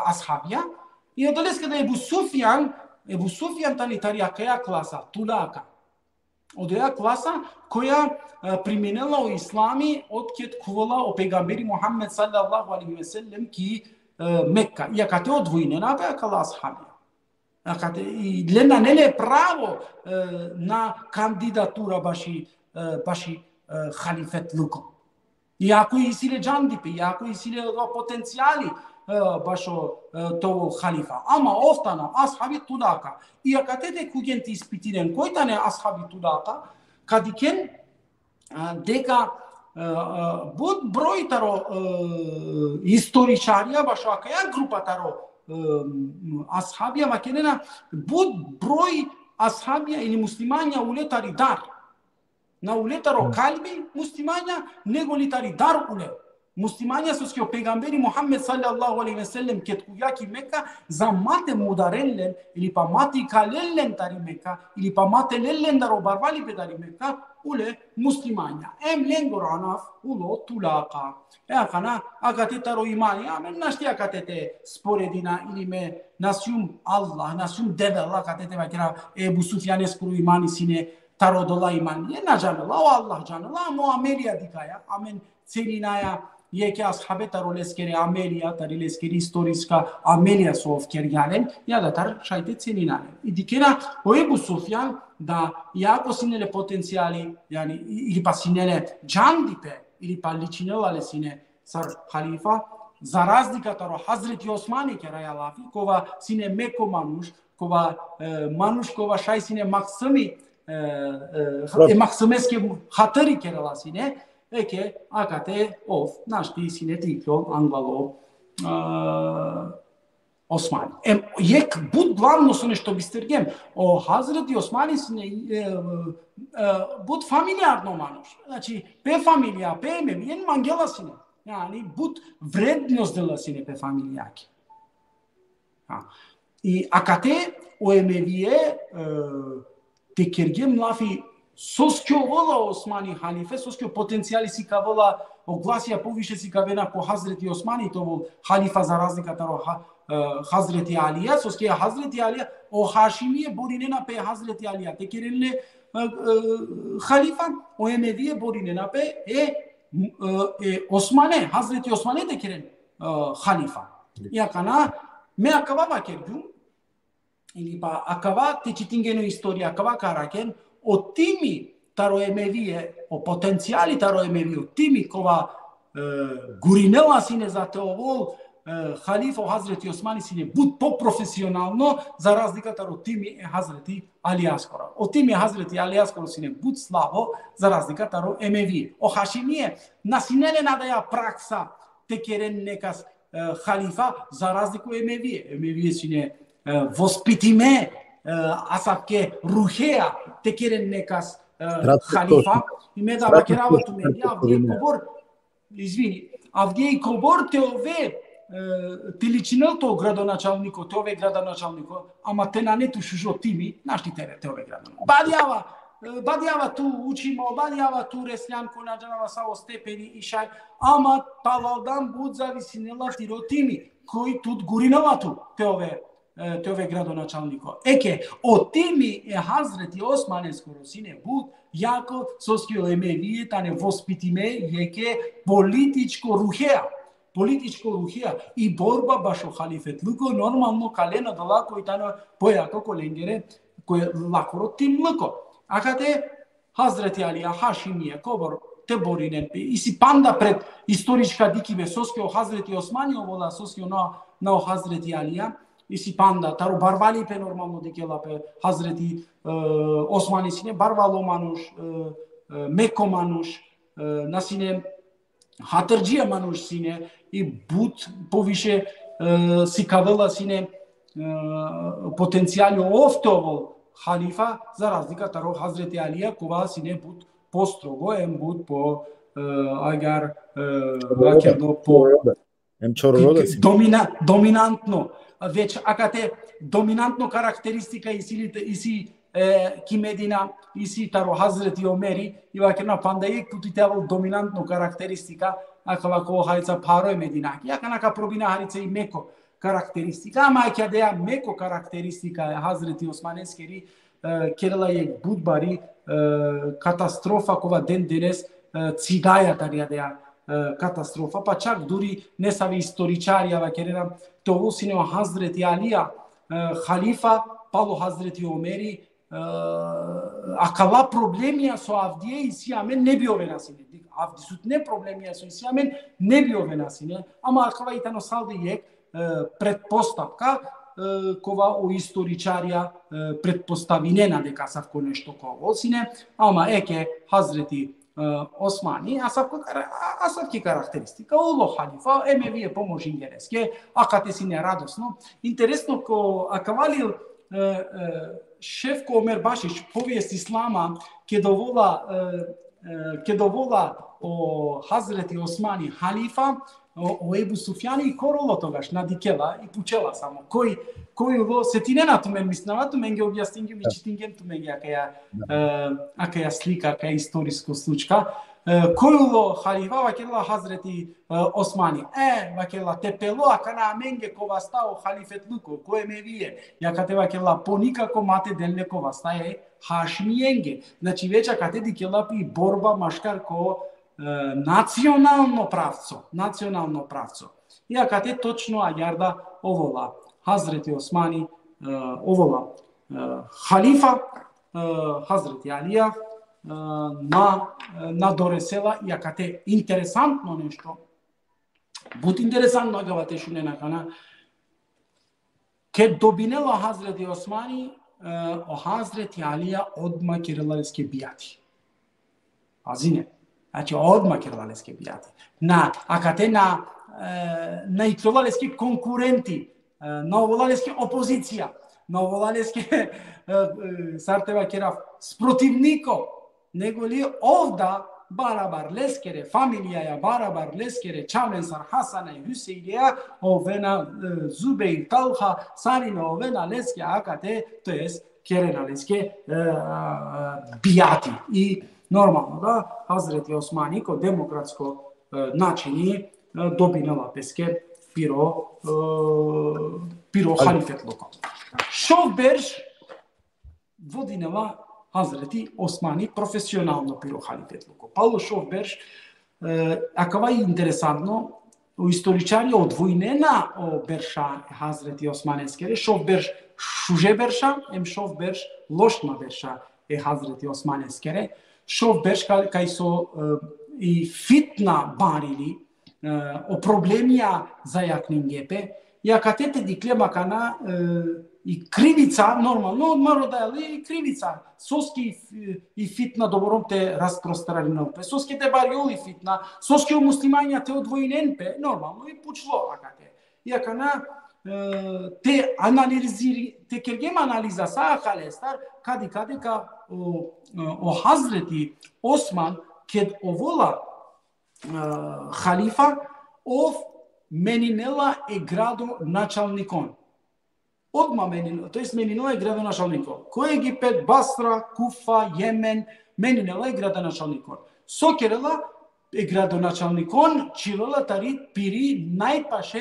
ashabia. I odolesc da Ebu Sufjan tani tari akaya klasa tulaka. Od oja klasa koja primenila u islami otkjet kuvola o pejgamberi Muhammed sallallahu alaihi ve sellem ki Mekka. Ja kad te odvojnena pa akala ashabia. I Lena nele pravo na kandidatura bashi halifet luko. Iako isile jandipe, iako isile potencijali bašo to halifa. Ama oftana ashabi tudaka. Iako te kugenti ispitiren koitane ashabi tudaka, kadiken deka bud broj taro istoričarija bašo akaja grupa taro ashabia makenena bud broj ashabia ili muslimanja uletari dar. Na uletaro kalbi muslimanja nego litari dar ule. Muslimanja su skio pejgamberi Muhammed sallallahu alaihi ve sellem ket kuyaki Mekka za mate mudarellen ili pa mati kalellen tari Mekka ili pa mate lellen daro barbali pe tari Mekka ule muslimanja. Em lengor anaf ulo tulaka. Ea kana akate taro imani amen naști akate sporedina ili me nasium Allah, nasium deve Allah akate va kira Ebu Sufyanescu imani sine taro dola imani. E na janela o Allah janela mo Amelia dikaya. Amen celinaya je ke ashabe taro leskeri Amelia, tari leskeri istoriska Amelia sov kerjalen, ja da tar šajte celinale. I dikena o Ebu Sufjan da iako sinele potencijali, yani ili pa sinele džandipe, ili pa ličinelale sine sar halifa, za razlika taro Hazreti Osmani keraya lafi, kova sine meko manuš kova šaj sine maksami, maksămeske hatări kerala sine, eke akate of naști sine tiklo angvalo Osmani. Jek bud glavno su nešto bistergem. O Hazreti Osmani sine bud familijarno manuš. Znači, pe familija, pe eme, jen mangela sine. Yani bud vrednost dela sine pe familijaki. I akate o emevije te kergem lafi soskio vola Osmani halife, soskio potencijali si ka vola oglasija poviše si ka vena ko Hazreti Osmani to vol halifa za razlika taro Hazreti Alija, soskio Hazreti Alija o Hašimije borinena pe Hazreti Alija, te kerenle halifa o emevije borinena pe Osmane, Hazreti Osmane te keren halifa. Ia kana me acaba va kergum ili pa acaba te citingenu istoria acaba karaken o timi taro emevije o potencijali taro emevije o timi kova gurinela sine za te ovol halifa Hazreti Osmani sine bud po profesionalno za razlika taro timi Hazreti Ali Asgara. O timi Hazreti Ali Asgara sine bud slabo za razlika taro emevije. O Hašimije na sinele nadaja praksa te keren nekas halifa za razliku emevije. Emevije sine vospitime asapke ruhea te keren nekas halifa. I me da vakerava tu me Avdij Kobor, izvini, Avdij Kobor te ove te ličinel to gradonačelniko, te ove gradonačelniko, ama te na netu šužo timi, naš ti te ove gradonačelniko. Badjava Badiava tu učimo, badiava tu resljánku na džanava sa o stepeni išaj, ama tavaldan bud zavisinela tirotimi, koji тут гуриновату те ове градоначалнико. Еке, од тими е Хазрети Османе скоро сине буд, јако соскио еме вие тане воспитиме јеке политичко рухеа и борба башо халифетлуко нормално калено дала кој тано појако коленгере кој лакоро тим луко. Акате Хазрети Алија Хашимија кобор те боринен иси панда пред историчка дикиве соскио Хазрети Османи овола соскио на Хазрети Алија иси панда таро барвали пе нормално дикела пе Хазрети Османи сине барвало мануш меко мануш насине хатърджија мануш сине и буд повише си кавела сине потенцијално офтовол халифа за разлика таро Хазрети Алија кога сине буд построго буд по агар по доминантно веќе акате доминантно карактеристика иси кимедина иси таро Хазрети Омери и вакена пандајек путитевал доминантно карактеристика акава ко хајца паро е медина јаканака пробина харица и меко карактеристика ама ќе деа меко карактеристика Хазрети Османескери керела е будбари катастрофа кова ден денес цигајата деа катастрофа па чак дури не сави историчари ава керера тоа сине Хазрети Алија халифа пало Хазрети Омери акава проблемија со Авдија и Сиамен не би овенасине. Авдисут не проблемија со Сиамен не би овенасине, ама акава итано салди ек предпоставка кова о историчарија предпоставинена дека савко нешто ково сине, ама еке Хазрети Османи, асавки карактеристика, оло халифа, еме вие помош интереске, акате си нерадосно. Интересно ко акавалил Шефко Омер Башиш, повиест ислама, ке довола о Хазрети Османи халифа, о Ебу Суфјани и короло тогаш надикела и пучела само. Кој ло сетинена тумен мислава, тумен ги објаснинги ми читинген тумен акаја слика, акаја историско случка. Кој ло халифа вакела Хазрети Османи. Вакела тепело акана менге кова стао халифет луко, кој ме вие. Јакате вакела по никако мате делне кова стае Хашмиенге. Значи веќе кате дикела пи борба машкар ко национално правцо. Иакате точно ајарда овола Хазрети Османи, овола халифа Хазрети Алија на доресела, иакате интересантно нешто. Бут интересантно агавате шунена кана. Ке добинела Хазрети Османи, о Хазрети Алија одма керелареске бијати. Азине. Значи, одма керелареске бијати. Акате на икрелареске конкуренти, на оволалеске опозиција, на оволалеске сартева керав спротивнико, него ли овда барабар лескере, фамилија барабар лескере, Чавленсар, Хасана и Хюсејлија, овена Зубеир, Талха, Сарина, овена леске акате, тоест керелареске бијати. И нормално да Хазрети Османи ко демократско начини добинала песке пиро халифетлуко. Шов берш водинела Хазрети Османи професионално пиро халифетлуко. Пало шов берш акава е интересантно у историчари одвојнена о берша Хазрети Османескере, шов берш шуже берша, шов берш лошма берша е Хазрети Османескере. Шов берш кај со и фитна барили о проблемија зајакнингепе, јакатете диклема кана и кривица, нормално, одмаро да и кривица. Соски и фитна добором те распространено пе. Соски те бариоли фитна, соски муслимања те одвојнен пе, нормално и пучло акате. Јакана те кергем анализа са халестар, кади ка о Хазрети Осман кед овола халифа ов менинела е градо началникон. Odmah to jest menino je gradonačelnikov. Ko je Egipet, Basra, Kufa, Jemen, menino je gradonačelnikov. Sokerela je gradonačelnikon, čilala tari piri najpaše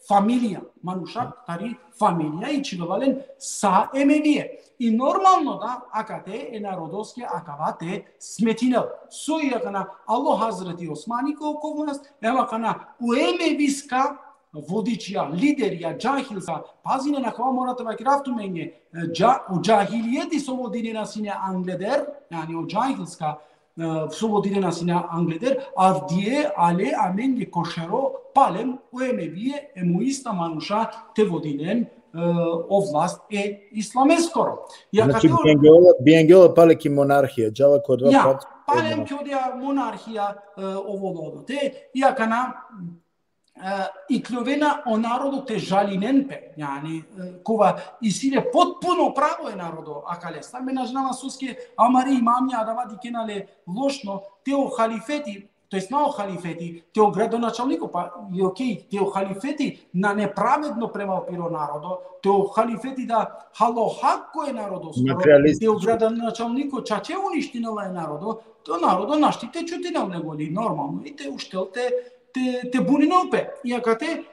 familija. Manušak tari familija i čilovalen sa emevije. I normalno da akate e narodovske akavate smetinel. Suja kana Allah Hazreti Osmanikov kovnas, ema kana uemeviska vodičija, liderija, džahilska, pazine na kva morate vakiraftu menje, u džahilijeti su vodine sine Angleder, yani u džahilska su vodine sine Angleder, avdije, ale, amen je košero, palem, u emevije, emuista manuša, te vodinen, o vlast e islameskoro. Znači, Biengola paleki monarhija, džava kod dva ja, palem kjodja monarhija ovo lodo. Te, iakana, i kljuvena o narodu te žalinenpe, yani, kova isire potpuno pravo je narodu, akale, stame nažnava suske, amari imamja, adavadi kenale lošno, te o halifeti, to jest na o halifeti, te o gradonačelniku, pa i okej, te o halifeti na nepravedno prema opiro narodu, te o halifeti da halohako je narodu skoro, te o gradonačelniku čače uništinala je narodu, to narodu naštite čutinel negoli, normalno, i te uštelte te buninope. Iakate,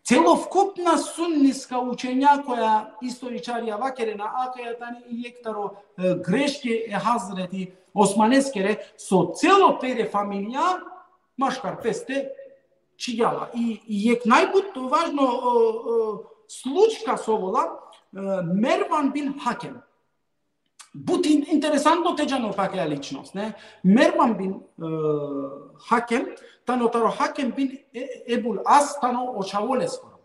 celovkupna sunniska učenja koja istoričarija vakerena akajatani i jektaro greške Hazreti Osmaneskere so celo pere familija maškar peste čijala. I jek najbut važno slučka sovola Mervan bin Hakem. Buti interesantno teđano pakja ličnost. Ne? Mervan bin Hakem, tano taro Hakem bin Ebul As, tano očavole skoro.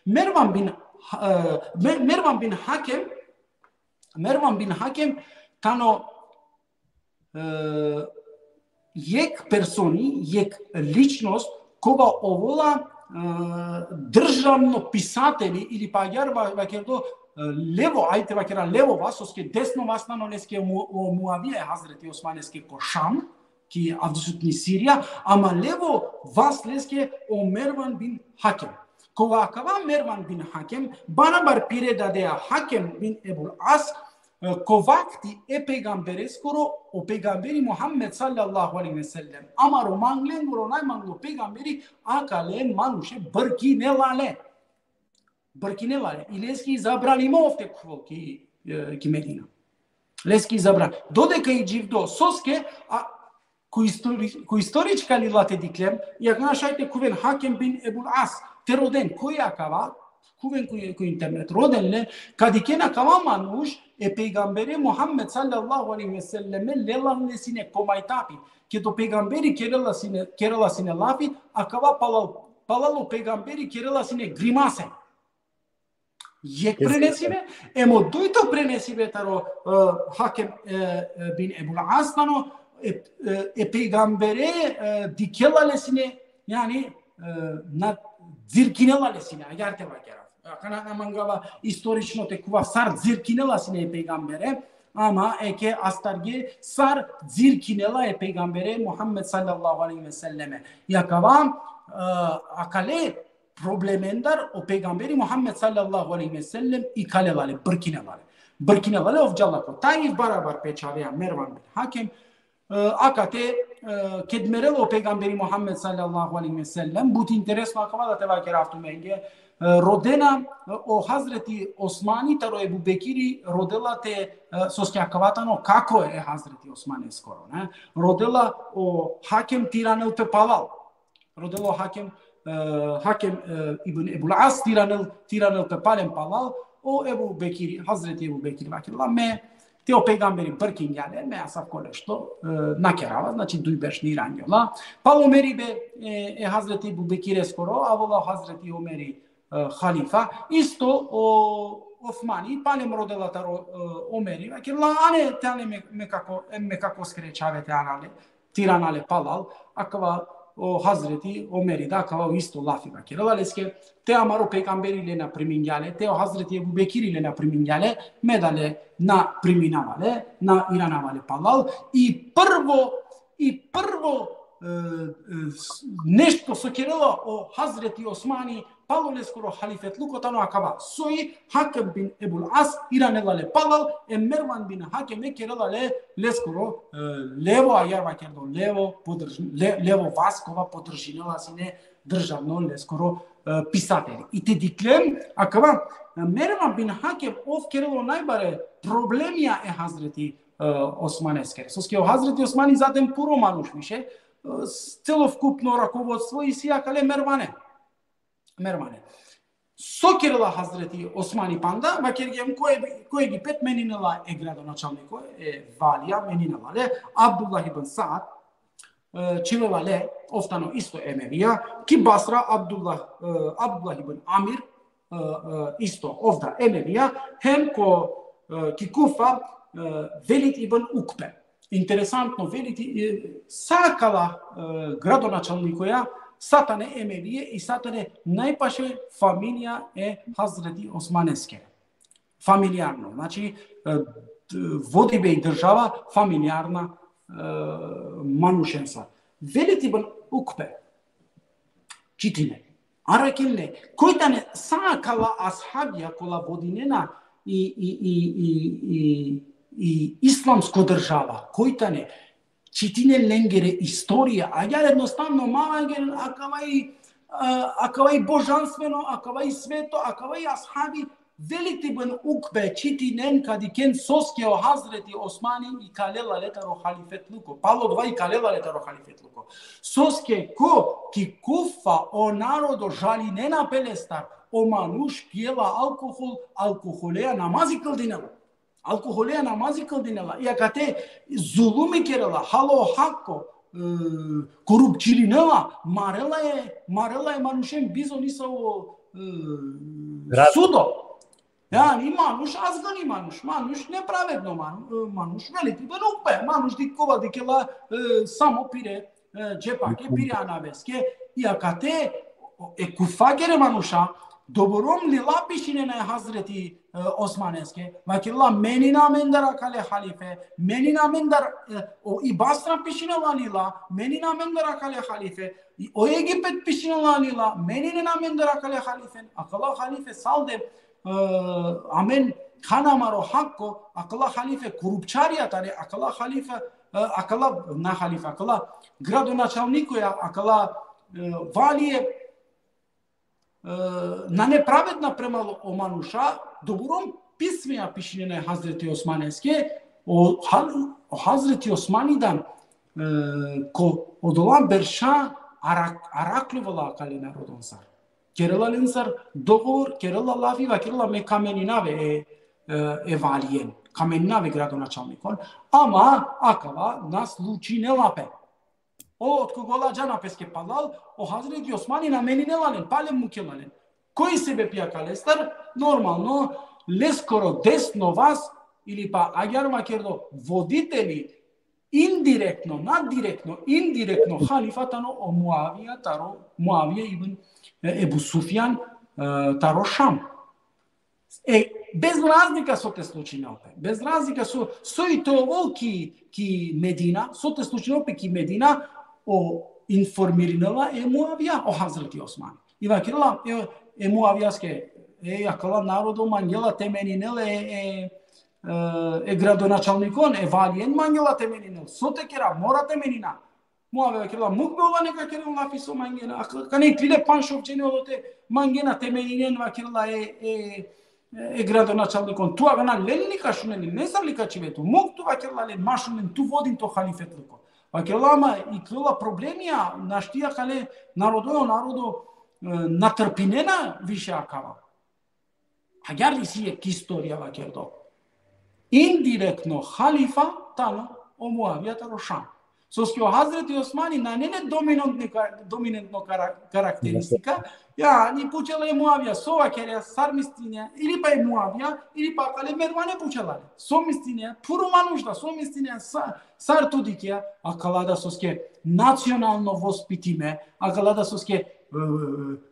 Mervan bin Hakem, tano jek personi, jek ličnost, koga ovola državno pisatelji ili pa jarva vakerdo levo, ajte vakera levo vasoske, desno vasnano leske o Muavije Hazreti Osmaneske ko Šam, ki avdusutni Sirija, ama levo vas leske o Mervan bin Hakem. Koga akava Mervan bin Hakem, banabar pire dadea Hakem bin Ebul As, kovakti e peygambere skoro o peygamberi Muhammed sallallahu alaihi ve sellem. Amaro manglen goro najmanglo peygamberi akalen manushe brkinelale. Brkinelale. I leski izabrali mofte ki Medina. Leski izabrali. Dodeka i dživdo soske, cu istorička li late diklem, jak našajte kuven Hakem bin Ebul As, te roden, koji akava, kuven cu internet, rodenle, kadikena kava manuș, e peygambere Muhammed sallallahu alaihi ve selleme lelanle sine komaitapi, che do peygamberi kerela sine lafi, akava palalo peygamberi kerela sine grimase. Jek prenesive, emo duito prenesive taro Hakem bin Ebul As tano, e peygambere dikelale sine, yani na zirkinelale sine, agarte vakera. Kana amangava istorično tekova sar zirkinela sine peygambere, ama eke astarge sar zirkinela e peygambere Muhammed sallallahu alaihi ve selleme. Yakava akale problemendar o peygamberi Muhammed sallallahu alaihi ve sellem ikalelale, brkinelale. Brkinelale ovjallako. Taif barabar peçavea Mervan bin Hakem, akate kedmerelo peygamberi Muhammed sallallahu alaihi ve sellem, but interesno akava da te vakera aftu menge, rodena o Hazreti Osmani, taro Ebu Bekiri rodela te soskja kavatano kako je Hazreti Osmani skoro. Ne? Rodela o Hakem tiranel pe palal. Rodela o Hakem ibn Ebul As tiranel pe palem palal o Ebu Bekiri, Hazreti Ebu Bekiri vakila me te o peygamberi brkinjale, me asaf kolešto nakerava, znači dujbešni ranjola. Pa omeribe e Hazreti Ebu Bekire skoro, a vola Hazreti Omeri Khalifa, isto o Osmani, palem rodela taro Omeri, vakir la ane tane me kako skrećave te anale, tiranale palal, akava o Hazreti Omeri, da akava isto lafi vakir. Laleske, te amaro peygamberile na priminjale, te o Hazreti Ebu Bekirile na priminjale, medale na priminavale, na iranavale palal, i prvo nešto so kerela o Hazreti Osmani palo leskoro halifet luko tano akaba soi Hakem bin Ebul As iranela le palal Mervan bin Hakem kerela le leskoro levo ajar va kerdo levo Vaskova podržinela sine državno leskoro pisatelji. I te diklem akaba Mervan bin Hakem ov kerelo najbare problemia e Hazreti Osmaneske. Soske o Hazreti Osmani zatem puro manuš više celokupno rakovodstvo i sijakale Mervane. Sokirala Hazreti Osmani panda, vakirgem koje Egipet meninela e gradonačelniko e valija meninela le Abdullah ibn Sa'ad čilela le oftano isto Emevija, ki Basra Abdullah ibn Amir isto ovda Emevija, hem ko ki Kufa Velid ibn Ukbe. Interesantno veliti sakala gradonačelnikoja satane Emevije i satane najpaše familija e Hazreti Osmaneske. Familijarno, znači vodi be i država familijarna manušensa. Veliti ibn Ukbe čitine, arakilne, koji tane sakala ashabija kola vodinena i islamsko država, koji tane čitine lengere istorija, a ja jednostavno malanger akava i božanstveno, akava i sveto, akava i ashabi, veliti ibn Ukbe čitinen kad iken soskeo Hazreti Osmani i kalela letaro halifetluko, palo dva i kalela letaro halifetluko. Soske ko ki Kufa o narodo žali nena pelestar, o manuš pjela alkoholea namazi kaldinela. Alkoholea namazi kaldinela. Iaka te zulumi kerela, halo hako, korupčilinela, marela je manušem bizonisa o sudo. Ja, ni manuš, azgani manuš nepravedno manuš, veliti ibn Ukbe, manuš dikova dikela samo pire džepake, pire anaveske. Iaka te ekufagere manuša, Doborom li lapišine na Hazreti Osmaneske, vakilla menina mendara kale halife, menina mendar i Basra pišine lanila, menina mendara kale halife, o Egipet pišine lanila, menina mendara kale halife, akala halife salde, amen hanamaro hakko, akala halife korupčarija tare, akala halife, akala gradonačelnikoja, akala valije, na nepravedna prema manuša, doborom pismija pišine Hazreti Osmaneske, o Hazreti Osmanidan, ko odolan berša araklovala kale narodonsar. Kerala linsar dogovor, kerala laviva, kerala me kameninave valijen, kameninave gradonačelnikon, ama akava nas luči ne lape. Od kogola džana peske palal, o Hazreti Osmani na meni ne lanen, palem muke lanen. Koji sebe pija kalestar, normalno, leskoro desno vas, ili pa agarma kerdo voditelji, indirektno, nadirektno, indirektno halifatano o Muavije ibn Ebu Sufjan taro Šam. Bez razlika so te slučine opet. Bez razlika so i to ovo ki Medina, so te slučine opet ki Medina, o informirinala Muavija o Hazreti Osmani. I vakirala Muavijaske akala narodo manjela temeninele gradonačelnikon valijen manjela temeninel. Sote kera mora temenina. Muavija vakirala mukbeola neka kera napiso manjena. Kane klile panšovčene odote manjena temeninen vakirala gradonačelnikon. Tu agana lelnika šuneni, ne zavlika čivetu. Muktu vakirala len mašunen, tu vodim to halifetliko. Vakirala i krila problemija naštija kale narodo natrpinena više akava. A gärli siye kistorija vakirdo. Indirektno halifa tano o Muavija taro Šam. Soski o Hazreti Osmani na nene dominantno karakteristika, ja ni pučela je Muavija sova kerja sarmistinja, ili pa je Muavija, ili pa kale Mervane pučelale. Somistinja, puro manušta, somistinja sar tudikja, a kalada soske nacionalno vospitime, a kalada soske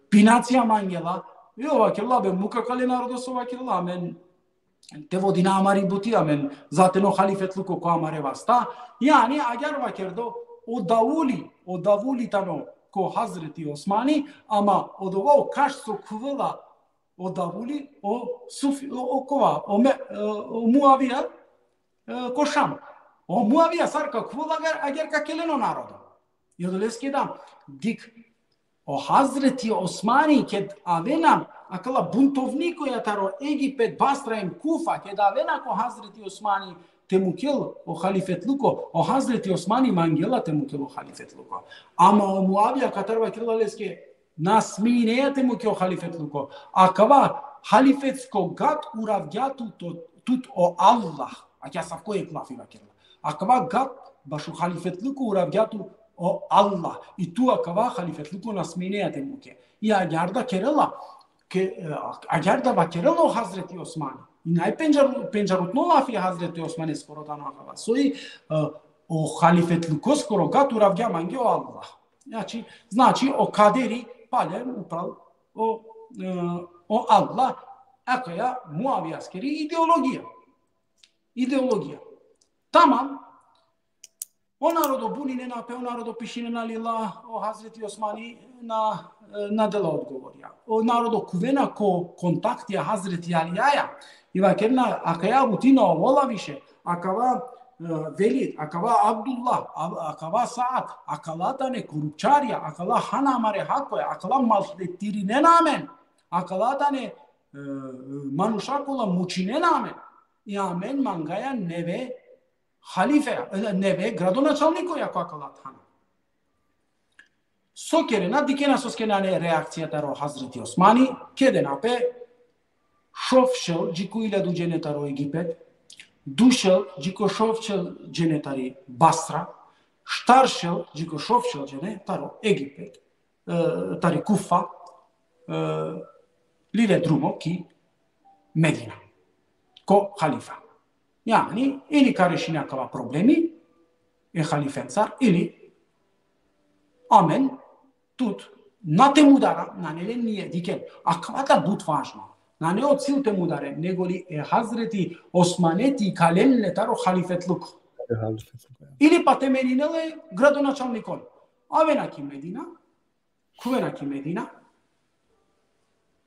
pinacija manjela, i ovakirla be muka kale narodos ovakirla, men te vodina amari buti, men zateno halifetluko ko amare vasta, yani agar vakirdo o davuli tano ko Hazreti Osmani, ama odova o kash so kvela o davuli o Sufi o kova o Muavija ko Sham. O Muavija sarka kvela ager ka keleno naroda. Jodoleski da dik o Hazreti Osmani kad avena akala buntovniku ja taro Egipet Basraim Kufa kad avena ko Hazreti Osmani temukel o halifetluko o Hazreti Osmani mangela temukel o halifetluko ama o Muavija katarva kirlaleske nasmine temukel o halifetluko akava halifetsko gat uravgjatu tut o Allah akja savko je klafila kirla akava gat bashu halifetluko uravgjatu o Allah i tu akava halifetluko nasmine temuke i agarda kerela agarda va kerela o Hazreti Osmani Най пенџарутно лафи Hazreti Osmane skoro da nakava. Soi o halifetluko skoro gat uravgja mangi o Allah. Znači o kaderi paljem upravo o Allah. Akaja Muavijaskeri ideologija. Tamam. O narodu bunine pe o narodu pišine na lila o Hazreti Osmani na dela odgovorja. O narodu kuvena ko kontaktija Hazreti Alijaja. I vakerna akaya butina vola više, akava Velid, akava Abdullah, akava Saad, akala tane korupčarija, akala hanamare hakoja, akala malhletiri nenamen, akala tane manušakola mučine namen. I amen mangaja neve halife, neve gradonačalnikoja kakala tana. Sokerena dikena soskenane reakcija taro Hazreti Osmani, kedena pe Шовчел, джико иляду дженетаро Египет, душел, джико шовчел дженетари Басра, штаршел, джико шовчел дженетаро Египет, тари Куфа, лиле друмо ки Медина, ко халифа. Yani, ili care și някаква проблеми, е халифен цар, или амен, тут, на те мудара, на неле ние, дикен, а кавата бут важно. Na ne o cilte mudare, negoli e Hazreti Osmaneti kalemle taro halifetluk. Ili pa temelinele gradonačalnikon. Avena ki Medina, kuvena ki Medina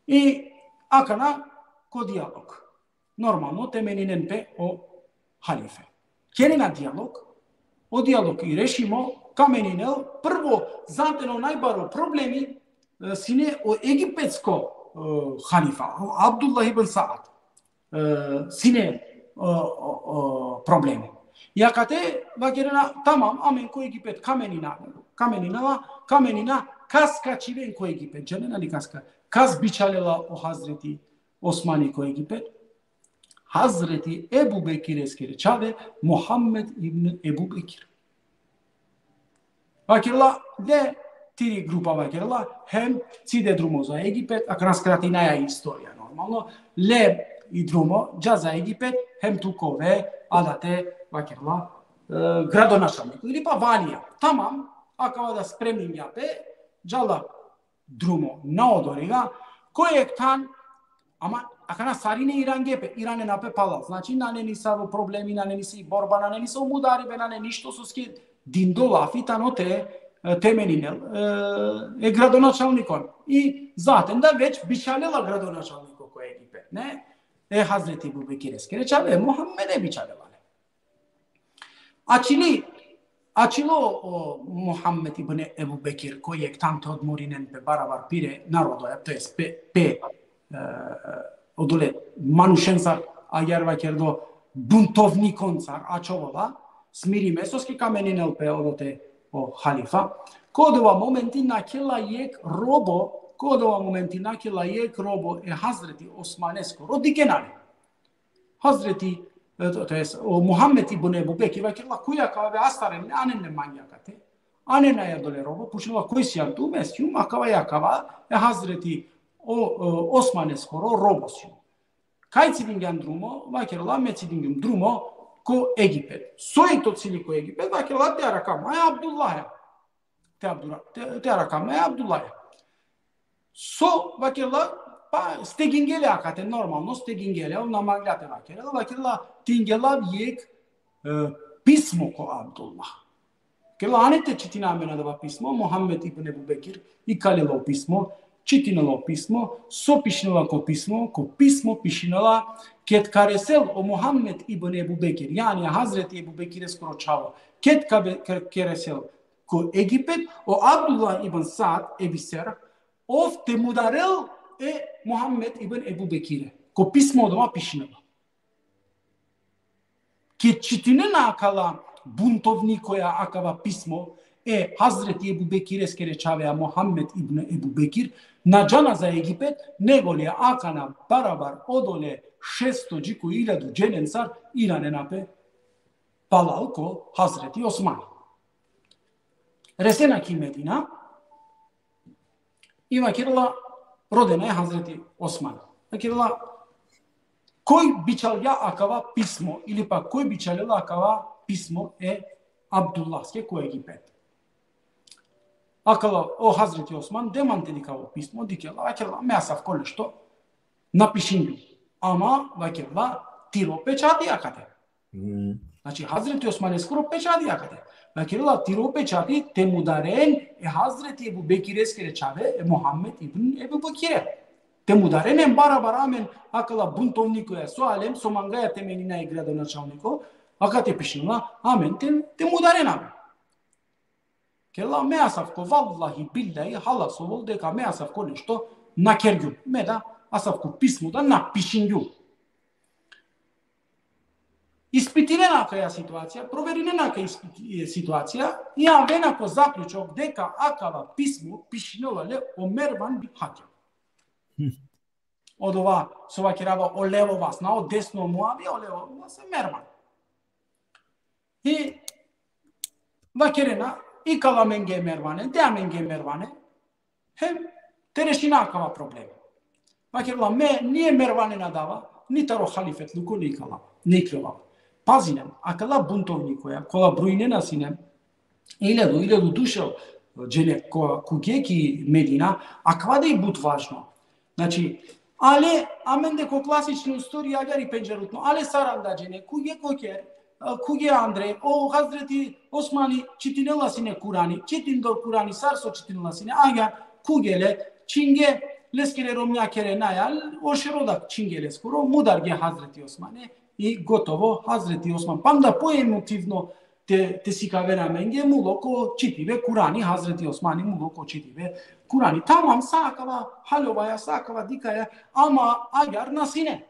i akana ko dijalog. Normalno temelinen pe o halife. Kjerina dijalog, o dijalog i rešimo kameninel, prvo zateno najbaro problemi sine o egipetsko Halifa, Abdullah ibn Saad, sine problemi. Iakate, vakerena, tamam, amen ko Egipet, kamenina, kaska čiven ko Egipet, džanena li kaska, kas bičalela o Hazreti Osmani ko Egipet, Hazreti Ebu Bekir eskere čave, Muhammed ibn Ebu Bekir. Vakerela, de tiri grupa vakerela, hem cide drumo za Egipet, a kraskratinaja istorija normalno, le i drumo, dža za Egipet, hem tukove, adate vakerela, gradonačalniku, ili pa valija. Tamam, akava da spremnim ja pe, džala drumo na odoriga, kojeg tan, ama akana sarine Iran gepe, Irane nape palal, znači nane nisa problemi, nane nisi borba, nane nisa umudaribe, nane ništo suski dindolafi, tanote, temelinel e gradonačalnikon. I zaten da već bičalela gradonačalniko ko je Egipet, ne? E Hazreti Ebu Bekir eskere čave, Muhammede bičalevale. Acilo Muhammed ibn Ebu Bekir, koji je tamte odmorinen pe baravar pire narodo, to je pe odule manušencar, a jerva kerdo buntovnikoncar, a čovola, smiri mesoski kameninel pe odote o halifa, kodova momenti naquela yek robo e Hazreti Osmanesco, rodikenale. Hazreti, to jest o Muhammed ibn Ebu Bekir, vakela kuja kave astare, anene manjakate, anena jadole robo, pušila koji si jantu mestium, akava jakava, e Hazreti Osmanesco, robosium. Kaj cidingan drumo, vakela me cidingum drumo, ko Egipet. Soi tot cili ko Egipet, vakela te arakam, ai Abdullah. Te arakam, ai Abdullah. So vakela pa stegingele akate normalno stegingele, na maglate vakela tingela yek pismo ko Abdullah. Kerala anete citina menadava pismo, Mohammed ibn Ebu Bekir, i kalilo pismo, citinalo pismo, so pišinala ko pismo pišinala, ket karesel o Mohammed ibn Ebu Bekir, yani Hazreti Ebu Bekir skoro čavo, ket karesel ko Egipet, o Abdullah ibn Sa'd ebiser, of te mudarel Mohammed ibn Ebu Bekire, ko pismo doma pišinala. Ket citinena akala buntovnikoja akava pismo, Hazreti Ebu Bekir skere čavea Mohammed ibn Ebu Bekir, na džana za Egipet, nego li akana barabar odole 600.000 dženensar Irane nape palalko Hazreti Osman. Resena ki Medina, ima kirala rodena je Hazreti Osman. Kirala koji bičalja akava pismo, ili pa koji bičalja akava pismo Abdullahske ko Egipet. Akala o Hazreti Osman demanteli kao pismo, dikela, akela measav ko nešto napišinju. Ama vakela tiro pečati akate. Znači Hazreti Osman je skoro pečati akate. Vakela tiro pečati te mudaren Hazreti Ebu Bekir skere čave Mohammed ibn Ebu Bekir. Te mudaren barabar amen akala buntovniku je so alem so mangaja temenina je gradonačelniko. Akate pišinula amen te mudaren amen. Kela measav ko vallahi billahi halasovol deka measav ko nešto nakergju. Meda asav ko pismu da napišinju. Ispitirena kaja situacija, proverirena kaja situacija, ja vena ko zaključok deka akava pismu pišinula le o Mervan bin Hakem. Od ova sova kirava o levo vas, na o desno Muavija, o levo vas je Mervan. I vakerena i kala menge Mervane, dea menge Mervane, hem, tereșina akava probleme. Vakerela me nije Mervane nadava, ni taro halifet luko ni kala, ni klova. Pazinem, akala buntovnikoja, kola brujnena sinem, iledu dušel džene kugeki Medina, akva da i bud važno. Znači, ale amende ko klasičnu istoriju agari penđerutno, ale saranda džene, kuge koker, kuge Andrej, o Hazreti Osmani citinela sine Kurani, citindor Kurani sarso citinela sine, agar kugele, çinge leskere romja kere najal, o šerodak činge leskoro, mudarge Hazreti Osmane i gotovo Hazreti Osman. Panda poemotivno te sikavera menge muloko citive Kurani, Hazreti Osmani muloko citive Kurani. Tamam sakava halovaya, sakava dikaya, ama agar nasine.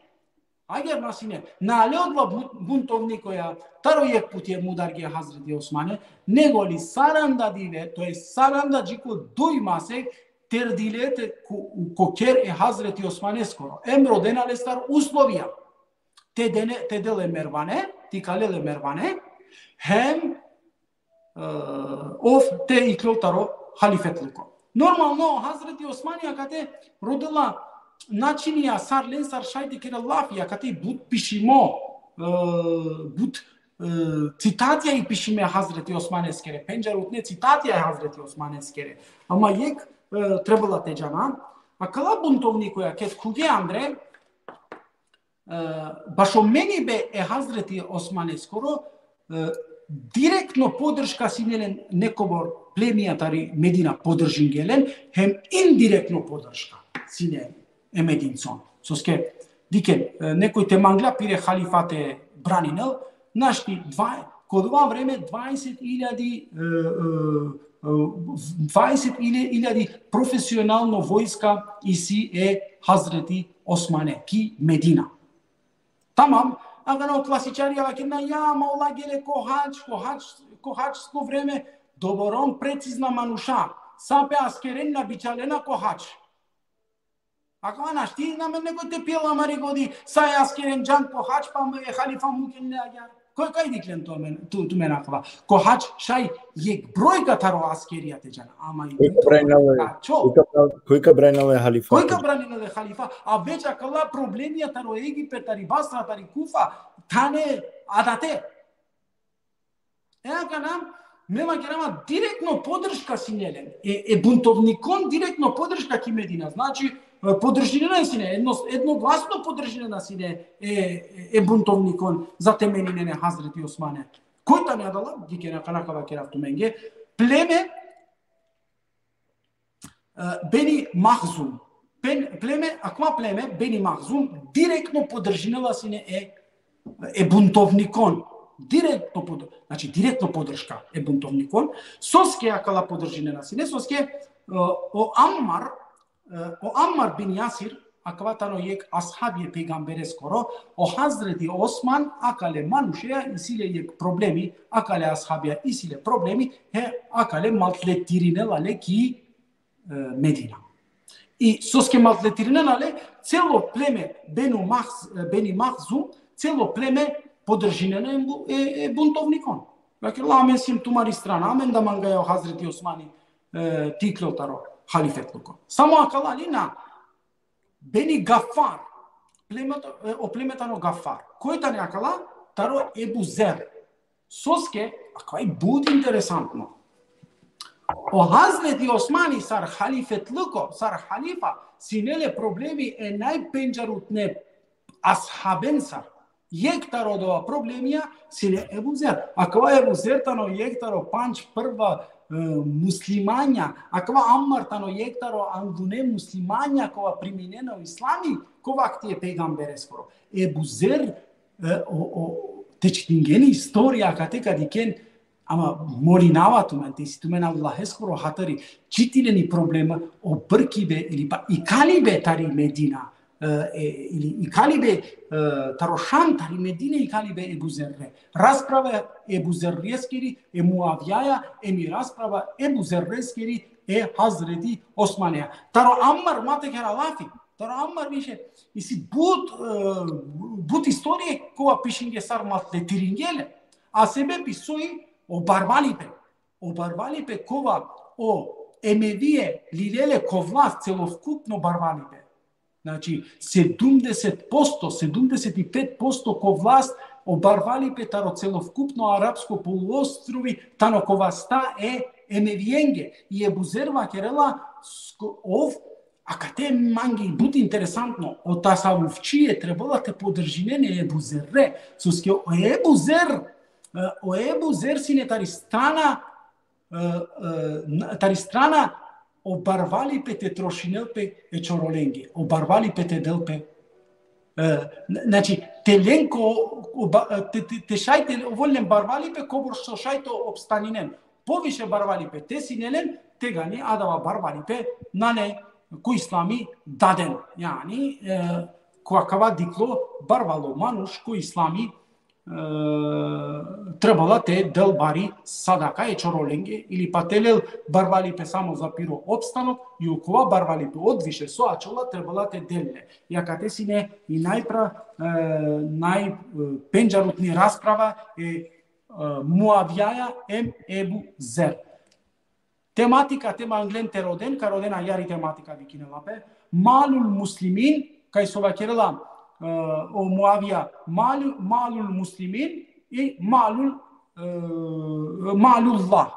Agar nasine, nale odla buntovnikoja, taro jek put je mudarge Hazreti Osmane, nego li saranda dive, to je saranda džiko dojmase, terdilete koker Hazreti Osmane skoro. Emro denale star uslovija. Te dele Mervane, ti kalele Mervane, hem of te iklotaro halifetluko. Normalno, Hazreti Osmanija kate rodila načinija sar len sar šajde kere lafija, kate bud pišimo, bud citatija i pišime Hazreti Osmane skere, penđarutne citatija je Hazreti Osmane skere. Ama jek trebala te džana, a kala buntovnikoja, ket kuge Andre, baš o meni be Hazreti Osmane skoro, direktno podrška sinjelen nekobor plemijatari Medina podržingelen, hem indirektno podrška sinjelen Medincon. Soske, diken, nekoj te mangla pire halifate braninel, našti kod ova vreme 20.000 profesionalno vojska isi Hazreti Osmane, ki Medina. Tamam, agano klasičarija vakina jama olagele kohačsko vreme, doborom precizna manuša, sape askerenna bičalena kohač. Ako našti, na mene nekoj te pjela mari godi, saj askeren džan kohač, pa me halifa mukin ne agar. Kaj diklen tu mena kva? Kohač šaj jek brojka taro askerija te džana. Ama i Kojka branile halifa? Kojka branile halifa? A već akala problemija taro Egipet, tari Basra, tari Kufa, tane adate. Eka nam, nema kerama direktno podrška sinjelen. Buntovnikon direktno podrška ki Medina. Znači, podržinena sine, jednoglasno podržinena sine buntovnikon za temenine Hazreti Osmane Којта не дала, дике на канакава керавту менге, племе Бени Махзум. Племе, аква племе, Бени Махзум, директно подржинела сине е бунтовникон. Директно подршка е бунтовникон. Соске акала подржинена сине, соске о Аммар бин Јасир, акватано јек асхабије пегамбере скоро, о Хазрети Осман, акале манушеја, исиле јек проблеми, акале асхабија, исиле проблеми, акале малтлетиринелале ки Медина. И соске малтлетиринелале, цело племе Бени Махзум, цело племе подржинено е бунтовникон. Амен симптумари страна, амен да мангајо Хазрети Османи тиклотаро халифетлуко. Само акалали на Бени Гафар, племетано Гафар. Којта не акала? Таро Ебу Зер. Соске, ака и буд интересантно. О Хазрети Османи сар халифетлуко, сар халифа, синеле проблеми е најпенџарутне асхабен сар. Јектаро дова проблемија сине Ебу Зер. Аква Ебу Зер тано јектаро панч прва муслимања, аква Аммар тано јектаро андуне муслимања кова приминено ислами, кова ти е пегамбере скоро. Ебу Зер течтингени историја катека дикен, ама молинавату мен, ти си тумен Аллахе скоро хатари, читилени проблема обркибе или па и калибе тари Медина, или и калибе тарошан тари Медине и калибе Ебу Зерре. Расправа Ебу Зеррескери е Муавјаја, еми расправа Ебу Зеррескери е Хазрети Османија. Таро Аммар мате кералафи. Таро Аммар више и си бут историја кога пишинге сар матле тирингеле, а себе писои о барвалипе кова о емевие лилеле ко власт целовкупно барвалипе. Значи 70%, 75% ко власт обарвалипе таро целовкупно арапско полуострови тано ко власта е емевиенге и Ебу Зерва керела ов акате манги бут интересантно о тасавувчие требала те подржинене Ебу Зерре соске Ебу Зер сине тари страна обарвалипе те трошинелпе е чороленги, обарвалипе те делпе. Значи, теленко, те шајте оволен барвалипе, кобор што шајто обстанинен. Повише барвалипе те синелен, тега ни адава барвалипе на не кој ислами даден. Јани, која кава дикло барвало мануш кој ислами требала те дел бари садака е чороленге или па телел барвалипе само за пиро обстанок и окова барвалипе одвише соачола требала те делне. Јакате сине и најпенџарутни расправа е Муавјаја Ебу Зер. Тематика англен те роден, ка родена јари тематика викинелапе, малул муслимин, кај со вакерела о Муавија малул муслимин и малуллах.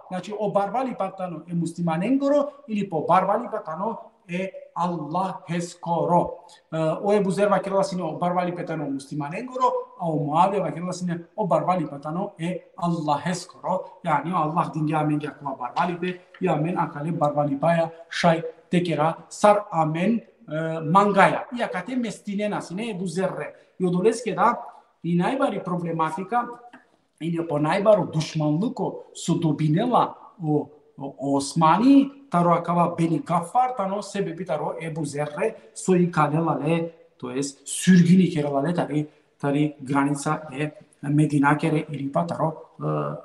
Значи обарвали патано е муслиманенгоро или побарвали патано е Аллахе скоро. О Ебу Зер вакерела сине обарвали патано муслиманенгоро, а о Муавија вакерела сине обарвали патано е Аллахе скоро. Јани Аллах динја мен јаква барвали пе, ја мен акале барвали паја шај текера сар амен мангаја. Иакате местинена сине Ебу Зерре. И одолеске да и најбари проблематика или по најбаро душманлуко со добинела о Османи, таро акава Бени Гафар, тано себе битаро Ебу Зерре со и каделале, тоест сүргини кералале тари граница е Медина кере или па таро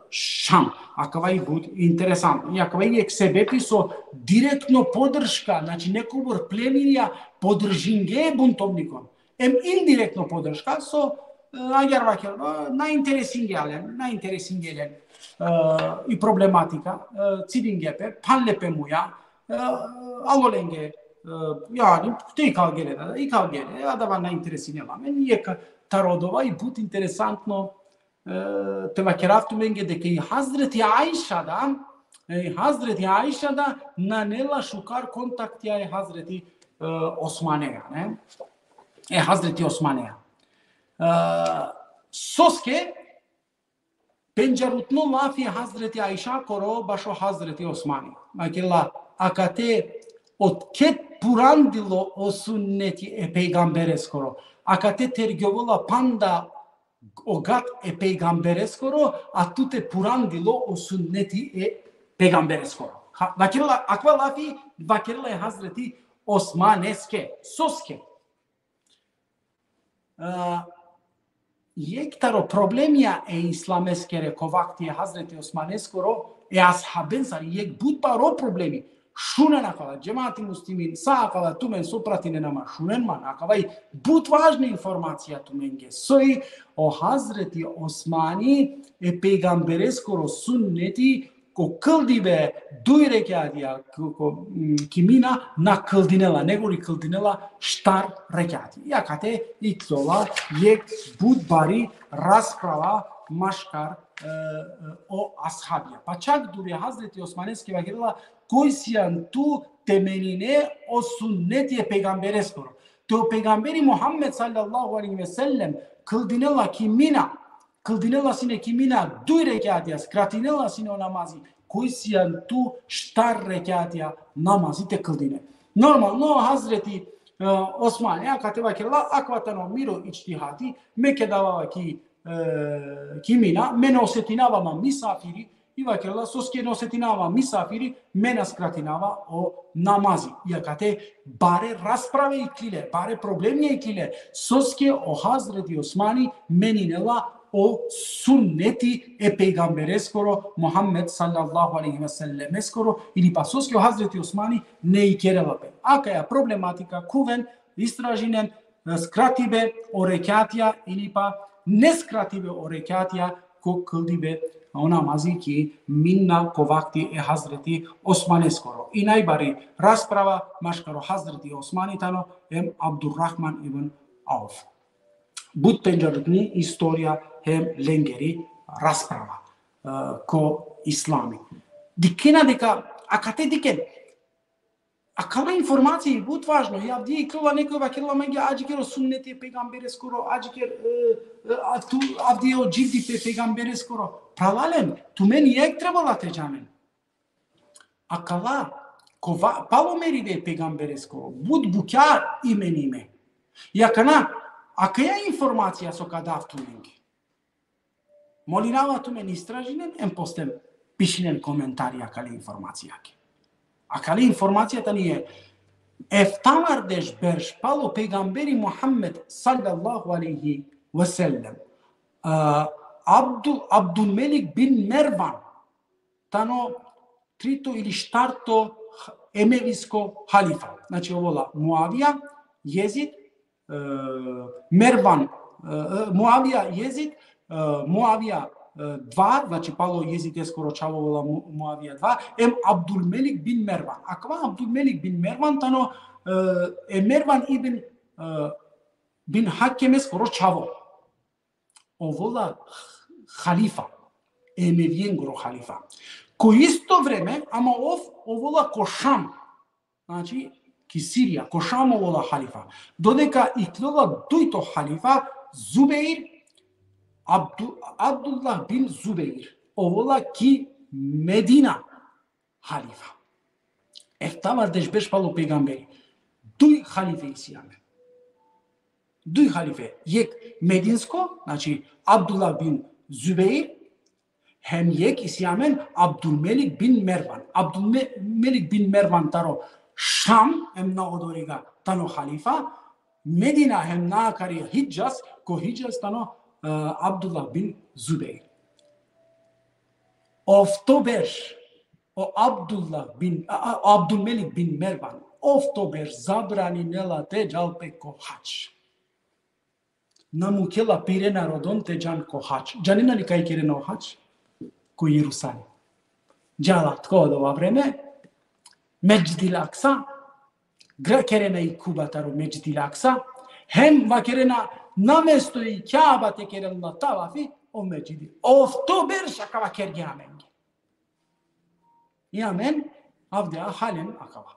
Шам. Акава и буд интересантно. И акава и ексебепи со директно подршка, значи некобор племинија подржинге бунтовникон. Индиректно подршка со ајарвакел, најинтересингелен и проблематика, цидингепе, панлепе муја, алоленге, ја, те и калгеле, адава најинтересинела. Мен ека тародова и бут интересантно те вакерафту менге дека и Хазрети Аиша да нанела шукар контакт ја е Хазрети Османеја, не? Хазрети Османеја. Соске Penjarutno lafi Hazreti Aisha koro basho Hazreti Osmani. Makilla akate otket purandilo o sunneti e peygamberes koro. Akate tergyovola panda ogat e peygamberes koro, atute purandilo o sunneti e peygamberes koro. Vakilla akva lafi vakilla Hazreti Osmaneske, soske. Yektaro problemia e islameskere kovakti Hazreti Osmaneskoro e ashabensar yek budbaro problemi. Šunen akava, džemati muslimin, sa akava tumen supratine nama šunen man, akava i bud važna informacija tumenge. Soi o Hazreti Osmani e peygambereskoro sunneti ko kıldibe duy rekatija ko kimina na kıldinela, negori kıldinela štar rekati. Jakate iklola yek budbari rasprava maškar o ashabija. Pa čak dure Hazreti Osmaneske vakirala koji sijan tu temenine o sunneti peygambereskoro. To peygamberi Muhammed sallallahu aleyhi ve sellem kıldinela kimina Kıldinela sine kimina duy rekatija, skratinela sine o namazi, koji sijan tu štar rekatija namazi te kıldine. Normalno Hazreti Osman, ja kad te vakirala, akvatano miro ičtihati, me kedavava ki kimina, me nosetinava misafiri, i vakirala soske nosetinava misafiri, me naskratinava o namazi. Iakate bare rasprave iklile, bare problemje iklile, soske o Hazreti Osmani meninela o sunneti e peygambereskoro Muhammed sallallahu aleyhi ve sellemeskoro ili pa soske o Hazreti Osmani ne ikerelape. Akaja problematika kuven istražinen skratibe o rekatija ili pa neskratibe o rekatija ko kıldibe o namazi ki minna kovakti e Hazreti Osmaneskoro. I najbari rasprava maškaro Hazreti Osmanitano em Abdurrahman ibn Auf. Bud penjarutni istorija hem lengeri rasprava ko islami. Dikena deka akate diken. Akala informacije bud važno. Javdi ikrila nekoj vakirala mengi ađikero sunneti peygambereskoro, ađiker avdi o dživdi peygambereskoro. Pralalem, tu meni ek trebala teđamen. Akala palomeri de peygambereskoro, bud bukjar imenime. Jakana Akaja informacija so kadav tu mengi. Molinava tu meni istražinen, em postem pišinen komentari akale informacijake. Akale informacija ta nije eftamar deş berş palo peygamberi Muhammed sallallahu aleyhi ve sellem Abdülmelik bin Mervan tano trito ili štarto emevisko halifa. Znači ovola Muavija, Jezid, Mervan, Muavija, Jezid, Muavija 2, znači palo Jezid je skoro čavovala Muavija 2, em Abdülmelik bin Mervan. Akva Abdülmelik bin Mervan tano Mervan bin Hakem je skoro čavo. Ovola halifa, Emevijen goro halifa. Ko isto vreme, ama ovola ko Šam, znači ki Sirija, ko Šam ovola halifa. Dodeka iklova dujto halifa, Zubeir, Abdullah bin Zubeir. Ovola ki Medina halifa. Eftavar deşbeş palo peygamberi. Duj halife isijame. Duj halife. Yek Medinsko, znači Abdullah bin Zubeir, hem yek isyamen Abdülmelik bin Mervan. Abdülmelik bin Mervan taro Šam hem na odoriga tano halifa. Medina hem na kari Hicaz, ko Hicaz tano Abdullah bin Zubeir. Oftober o Abdülmelik bin Mervan oftober zabrani nela teđalpe ko hač. Namukela pirena rodon teđan ko hač. Džanina li kaj kirena o hač? Ko Jerusalim. Džala tko od ova vreme, Međdil Aksa, kerena i kubataro Međdil Aksa, hem va kerena namesto i Kaaba te kerena tavafi o Međdil. Oftober šakava kergena menge. I amen, avdea halem akava.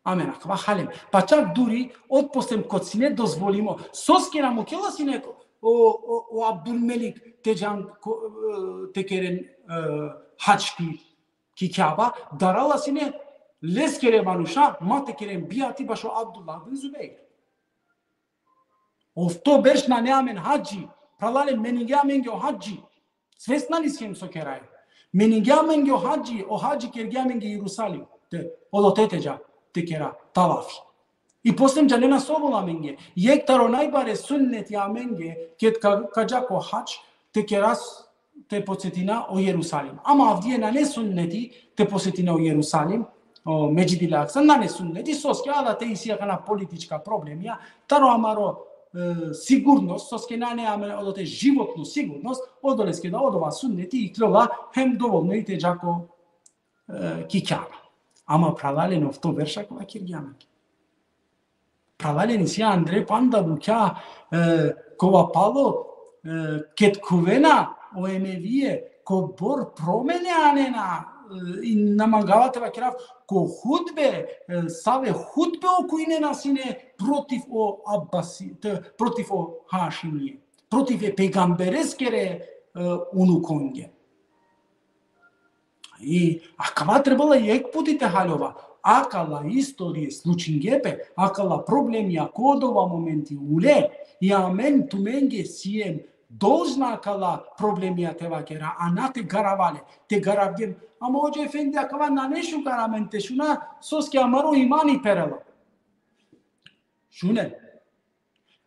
Amen, akava halem. Pa čak duri, otpostem kod si ne dozvolimo, soske nam ukjela si neko, o Abdul Melik te keren haç ki Kaaba darala sine les kere manusha mate keren biati başo Abdullah bin Zübeyir. Ofto berş na ne amen haji pralale meningamengi o haji svesnali skem so keray meningamengi o haji kergamengi Jerusalim te odoteteja te kera tavaf. I postem janena sobola menge yek taro najbare sunnet ya menge ket kajako haç te keras te posetina o Jerusalim. Ama avdiye na ne sunneti te posetina o Jerusalim o Mecid-i Aksa na ne sunneti soske ala te isia kana politička problemija taro amaro sigurnost, soske na ne ame odote životnu sigurnost, odoleske da odova sunneti i klola hem dovoljno i te džako kikjava. Ama pralalen of to veršakova kirgjamek. Pralalen isia Andre Panda Bukja kova palo ket kuvena o emevije ko bor promene anena i namangavate vakirav ko hudbe save hudbe o kuinena sine protiv o Abbasi protiv o Hašimije protiv e pegambereskere unukonge i akava trebala jek putite halova akala istorije slučingepe akala problemja kodova momenti ule i amen tumenge siem должна кала проблемия тева кера анате гаравале те гаравгем ама оџе ефенди акава на нешу гараменте шуна соске амаро имани перела шуне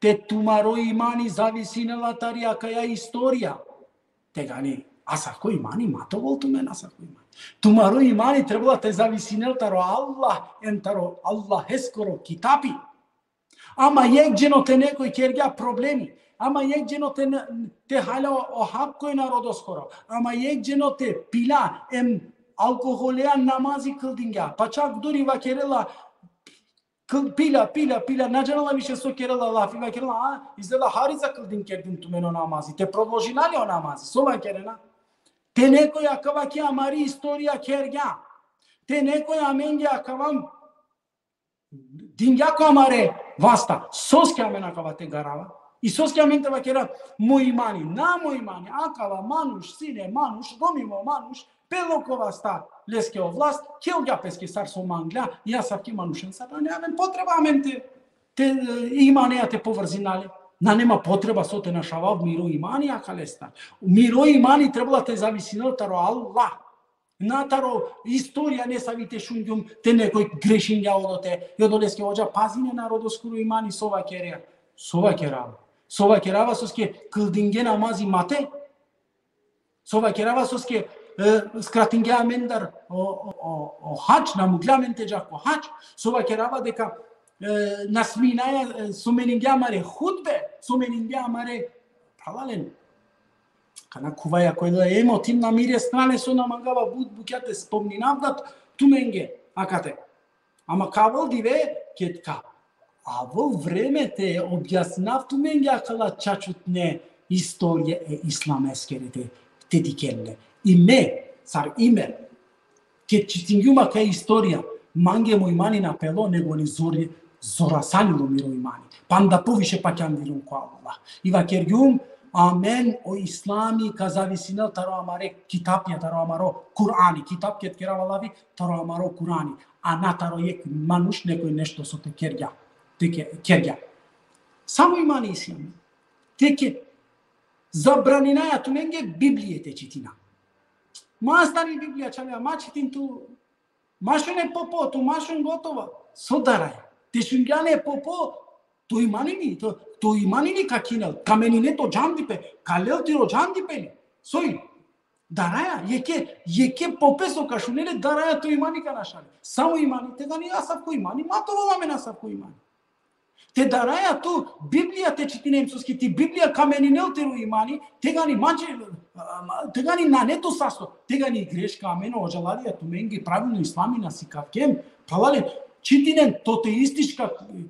те тумаро имани зависинела тария каја историја те гани асако имани мато волту мен асако имани тумаро имани требала те зависинел таро Аллах ентаро Аллах ескоро китапи ама јек джено те некој кергја проблеми Ama yek jeno te hala o hakkoi narodo skoro. Ama yek jeno te pila alkoholea namazi kıldinga. Paçak duri va kerela pila najanala više so kerela lafi va kerela izela hariza kıldin kerdin tumeno namazi. Te proložinali o namazi. Sova kerena. Te nekoj akava ki amari istorija kerga. Te nekoj amenge akavam dinga kamare vasta. Sos ke amena akava te garava. Isus chiaminte va chiara muimani, na muimani, akava manuș, sine manuș, domimo manuș, pe locova sta leske o vlast, kelga peske sar so manglea, ia sa ki manušen sada ne avem potreba mente te imanea te povrzinale. Na nema potreba so te našavav miro imani akalesta. Miro imani trebala te zavisinel taro Allah. Na taro istorija ne savite šungjum te nekoj grešinja odote. Jodoleske ođa pazine narodoskuru imani sova kerea. Sova kerava. Sova kerava soske kıldinge namazi mate. Sova kerava soske skratinge amendar o haç namuglamente jako haç. Sova kerava deka nasminaja sumeninge amare hudbe, sumeninge amare pralalen. Kana kuvaja koja je emotivna mirje strane su namagava bukjate spomninavdat tumenge akate. Ama kaval dive ketka. Avol vreme te objasnav tu menge akala čačutne istorije islameskere te dikelle. Ime, sar ime, ke čitingjuma ka istorija, mange mu imani na pelo nego ni zorasanilo miro imani. Panda poviše pa kjandirum ko Allah. Iva kergjum, amen o islami ka zavisinel taro amare kitapja, taro amaro Kur'ani. Kitap ket keravalavi, taro amaro Kur'ani. A na taro jek manuš nekoj nešto so te kerja. Kerja. Samo imani islam. Teke zabraninaja tu menge Biblije te čitina. Ma stani Biblija čamja, ma čitim tu, mašune popo, tu mašun gotova. Sodaraja. Te šungjane popo, to imanini kakinel, kamenine to džandipe, kalel tiro džandipeli. Soi. Daraja, jeke popeso kašunele, daraja to imani kanašale. Samo imani, te gani asap ko imani, ma to volame asap ko imani. Te daraja tu Biblija te čitinem soski ti Biblija kameninel teru imani, te gani mađe, te gani na neto sasto, te gani greška ameno ođaladija tu mengi pravilno islamina si kavkem, pravale čitinem toteistička,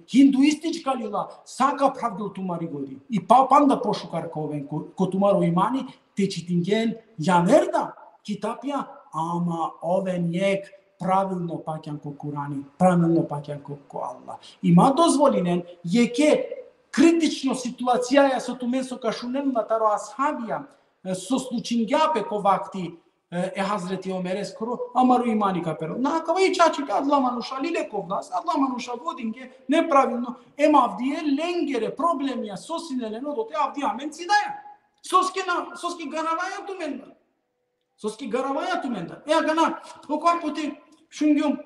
hinduistička lila, saka pravdil tumari gori. I panda pošukar koven, ko tumaro imani, te čitingen javerda, kitapja, ama oven jek, pravilno pakjan ko Kurani, pravilno pakjan ko Allah. Ima dozvolinen, jeke kritično situacija sa tu meso ka shunem na taro ashabia so slučingja pe kovakti e Hazreti Omer skoro amaru imani ka pero na ka vai chachi ka Allah manusha lile kovdas Allah manusha vodinge nepravilno avdije lengere problemia sosinele no dote avdija mencidaya soski garavaya tu menda soski garavaya tu menda gana o korpoti shungyum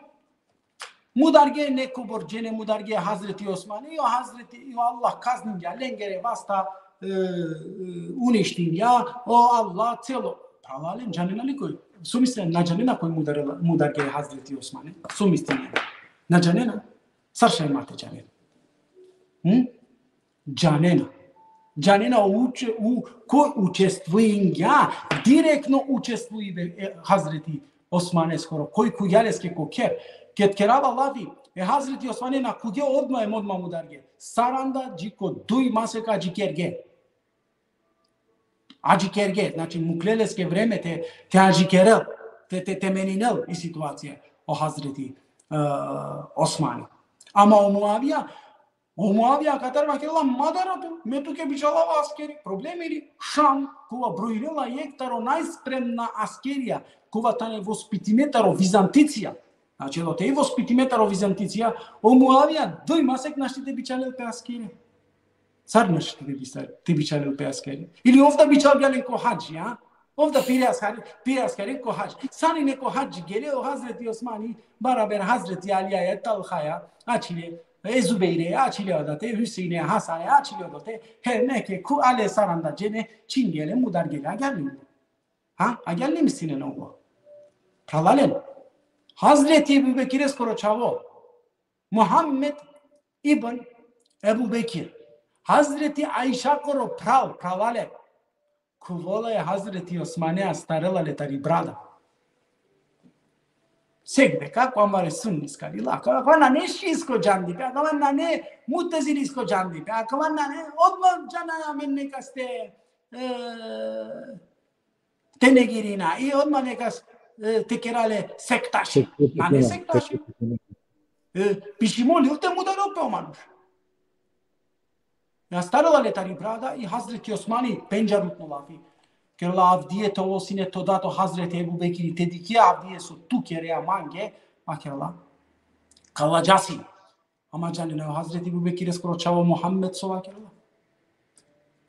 mudarge ne kuborjene mudarge Hazreti Osmani yo Hazreti yo Allah kazninga lengere vasta uništinja o Allah celo pravalem janenali koji sumisle na janena koji mudarge Hazreti Osmani sumisle na janena sarša imate janena ko učestvuje direktno učestvuje Hazreti Osmane skoro koji kujaleske koker Ket kerava lavi e Hazreti Osmane na kuge odma mudarge saranda jiko dui maseka jikerge ajikerge znači mukleleske vreme te ajikerel te meninel i situacija o Hazreti Osmane ama o Muavija katarva kela madaratu metuke bičalava askeri problemi Šam kova brojila jektaro najspremna askerija kova tane vospitimetaro Vizanticija Znači, do tei vospitimetaro Vizanticija, o Muavija, doi masek naštite bičalel pe askere. Car naštite bičalel pe askere. Ili ovda bičal galen ko hađi, ja? Ovda pire askere ko hađi. Sani neko hađi gele o Hazreti Osmani, baraber Hazreti Aliya Talhaya, açile, Zubeyre, açile odate, Hüseyin'e, Hasan'e, açile odate, her neke ku ale saranda cene, çingele mudargele agelli. Ha? Agelli misine nogo? Pravalen. Hazreti Ebu Bekir skoro čavo, Muhammed ibn Ebu Bekir, Hazreti Aisha koro pravale, kuvola je Hazreti Osmane starela letari brada. Segbe, kako amare sunniska lila, kako nane šisko džandipe, kako nane mutezilisko džandipe, kako nane odmah džanaya men neka ste tenegirina i odmah neka tekerale sektaši. Nane sektaši. Pišimoli, te mudaril pe o manuš. Ja starala letari brada i Hazreti Osmani penjarut nolafi. Ker la avdije to osine to dato Hazreti Ebu Bekiri te dike avdije su tu kerea mange, ma ker la kalacasi. Ama canine Hazreti Ebu Bekiri skoro čavo Muhammed sova ker la.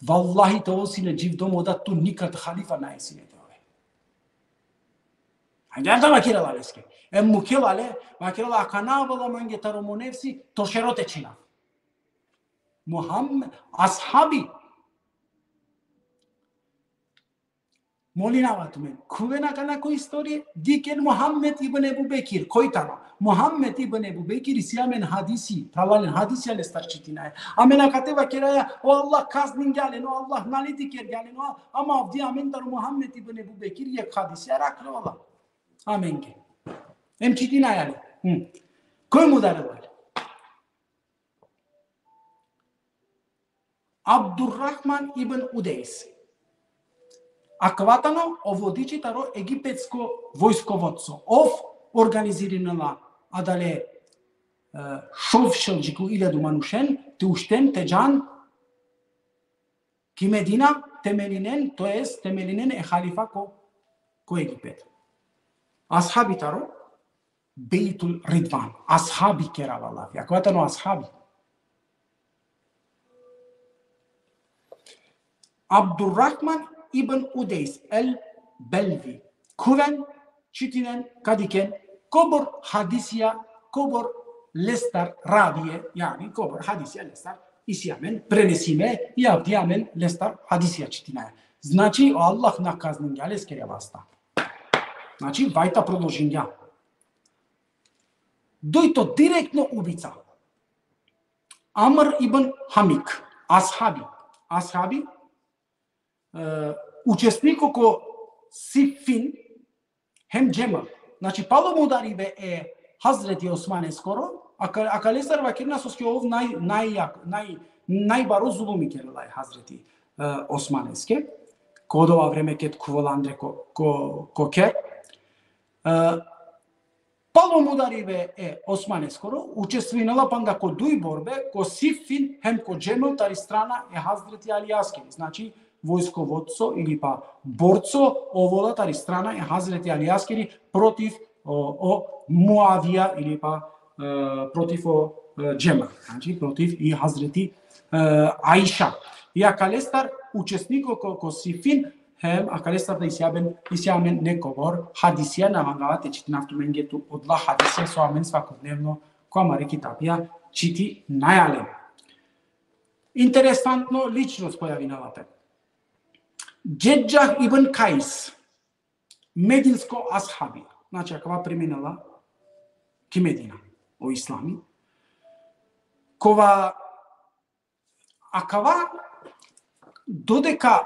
Vallahi to osine civdom oda tu nikad halifa naesine te ove. Hangarda ma kira la leske. Emmu kelale, ma ker la kanavala mange taromonevsi to šerote čina. Muhammed, ashabi, molinava tumen. Kuvena kana ko istorije, diken Muhammed ibn Ebu Bekir, koitano. Muhammed ibn Ebu Bekir isiamen hadisi, pravalen hadisi ale starčitina je. Amena kateva keraja, o Allah kaznin galen, o Allah naliti ker galen, ama avdi amen taru Muhammed ibn Ebu Bekir yek hadisi arakle Allah. Amen ke. Emčitina je ale. Koji mu darovali? Abdurrahman ibn Udejs. Akvatano ovodiči taro egipetsko vojskovodco. Ov organizirana adale šovšeljiku 1000 manušen, te ušten, te džan, ki Medina temelinen, to jest temelinen e halifa ko Egipet. Ashabi taro Beitul Ridvan. Ashabi kerala lafi. Akvatano ashabi. Abdurrahman ibn Udejs el-Belvi. Kuven, čitinen, kadiken, kobor hadisija, kobor lestar ravije, yani kobor hadisija lestar isijamen, prenesime i avdijamen lestar hadisija čitinaje. Znači, Allah nakaznin gale skerja vasta. Znači, vajta продолжinja. Dojto direktno ubica. Amr ibn Hamik, ashabi, učesnik oko Siffin hem Džemal. Znači, palo mu udaribe Hazreti Osmane skoro, a kalesar vakirna soski ov najbaro zulumi kerala je Hazreti Osmaneske, kod ova vreme ket kuvolandre ko ker. Паломудариве е османескоро, учествувала панда ко дуј борбе, ко Сифин, хем ко джемел, тари страна е Хазрети Али Аскери. Значи, војсководцо или па борцо, овола тари страна е Хазрети Али Аскери против Муавија или па против Джемел. Значи, против и Хазрети Аиша. И акалестар учеснико ко Сифин, hem akalestar da isjamen negovor hadisija namagavate čiti naftumengetu od dva hadisija su amen svakodnevno komare kitabija čiti najale. Interesantno ličnost pojavi na vape. Džedžah ibn Kajs, medinsko ashabija, znači akava preminala ki Medina o islami, kova akava dodeka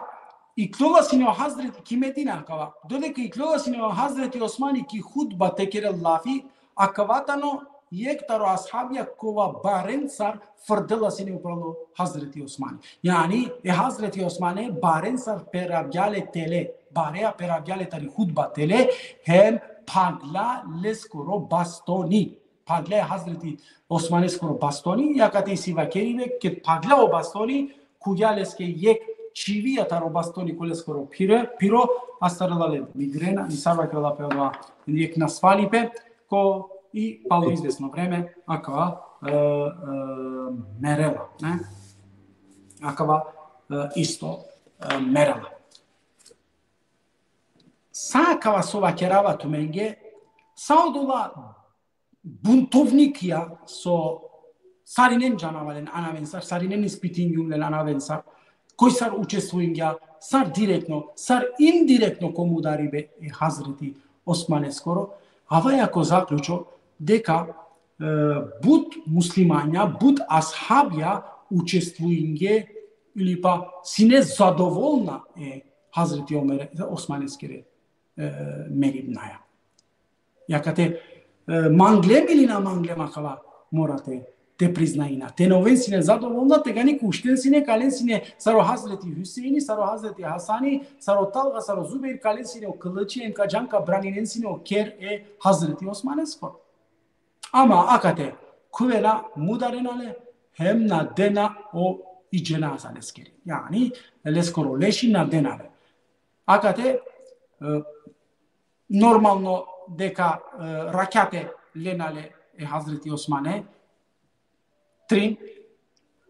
и клогасине Хазрети ки Медина кава додека и клогасине Хазрети Османи ки худба текерел лафи акаватано ектаро асхабија кова баренсар фрделасине управо Хазрети Османи яни е Хазрети Османи баренсар перабјале теле бареа перабјале тари худба теле хем пагла лескоро бастони пагле Хазрети Османи скоро бастони јакате си вакериве ке паглао бастони куѓалеске ек чивија таро бастони коле скоро пиро астарелале мигрена и сарвакрела пева ек на свалипе ко и пало известно време акава мерела не акава исто мерела сакава сова керава туменге саудула бунтовникија со саринен джанавален анавенсар саринен испитињулен анавенсар кој сар учествуинѓа, сар директно, сар индиректно кому ударибе е Хазрети Османе скоро, ава јако заклучо дека буд муслимања, буд асхабја учествуинѓе или па сине задоволна е Хазрети Османе скере мерибнаја. Јакате манглем или на манглем акава морате те признаина. Те новен сине задоволна, тега ни куштен сине, кален сине саро Хазрети Хусейни, саро Хазрети Хасани, саро Талга, саро Зубейр, кален сине о кылычи, енка джанка бранинен сине о кер е Хазрети Османе скоро. Ама акате, кувела мударенале, хем на дена о и дженаза лескери. Яни, лескоро леши на денале. Акате, нормално дека ракјате ленале е Хазрети Османе, Трин,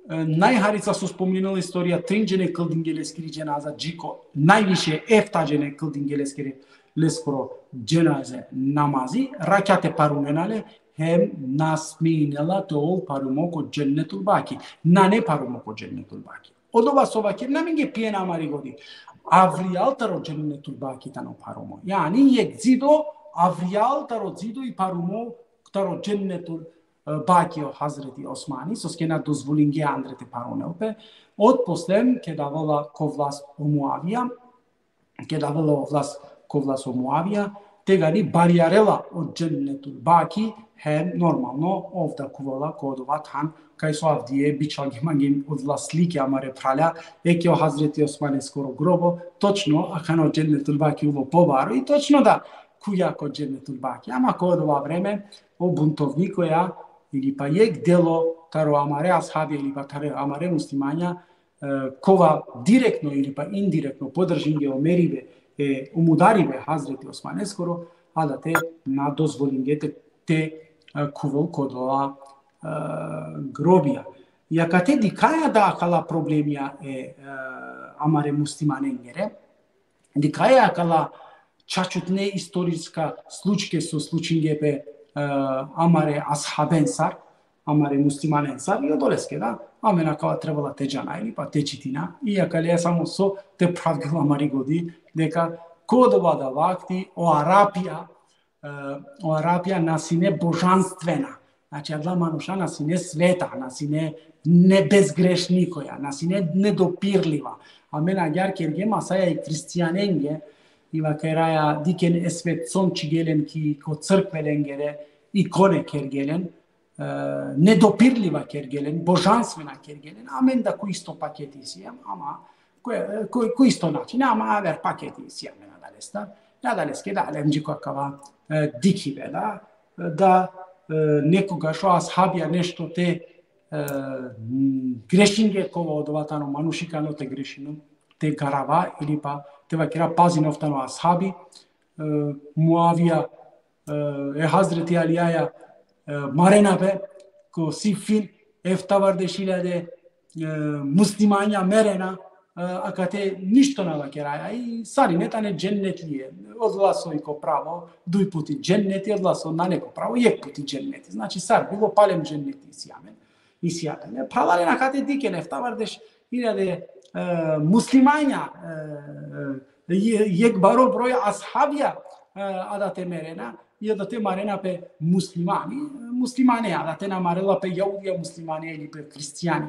најхарица со спомнинала историја, трин джене кылдингелескери дженаза джико, највише ефта джене кылдингелескери лескоро дженазе намази, ракјате паруненале, хем насминела тоол парумо ко дженнетул баки, на не парумо ко дженнетул баки. Од ова соваки, наменге пиена амари годи, авријал таро дженнетул баки тано парумо. Јани ек зидо, авријал таро зидо и парумо таро дженнетул бакио Хазрети Османи, со скена дозволинге андрете паронелпе, од послем ке давала ко власт о Муавија, тега ни баријарела од дженнетул баки, хем нормално овда кувала кодова тан, кај со авдие бичал гемангем од власт лики амаре праля, еке о Хазрети Османи скоро гробо, точно, акано дженнетул баки уво побаро, и точно да, куја ко дженнетул баки, ама кодова време, о бунтовникоја, или па ек дело таро амаре асхаби или па таро амаре муслимања кова директно или па индиректно подржинге омерибе е умударибе Хазрети Османе скоро, а да те на дозволингете те кувол кодова гробија. Јака те дикаја да акала проблемија е амаре муслиманенгере, дикаја акала чачутне историска случке со случингепе амаре асхабенсар, амаре муслиманенсар, и одолеске, да, амен акава требала те джана или па те читина, и јака ли само со те правдила амари годи, дека кодова да вакти о Арапија насине божанствена, значи адла мануша насине света, насине не безгрешникоја, насине недопирлива, амен агјар керге масаја и христијаненге, ива кераја дикен есвет сон чигелен ки ко црквеленгере иконе кергелен, недопирлива кергелен, божанствена кергелен, амен да кој исто пакети сијам, ама кој исто начин, ама авер пакети сијам надалеста, надалеске да лемџи какава дикиве, да, da nekogaš ashabija nešto te grešinge kovo odvatano manušikano te grešinom, te garava ili pa te vakira pazinovtano ashabi, Muavija Hazreti Alijaja Marenabe, ko sifin eftavardeşilerde muslimanja merena, akate ništo na vakiraja i sari netane džennetlije, odlaso i ko pravo, duj puti dženneti, odlaso na neko pravo, jek puti dženneti. Znači sar bilo palem dženneti i sjatane. Pravale na kate diken eftavardeş iljade muslimanja, jek baro broj ashabija adate merena, i da te marena pe muslimane, a da te namarela pe jaudija muslimane ili pe kristijani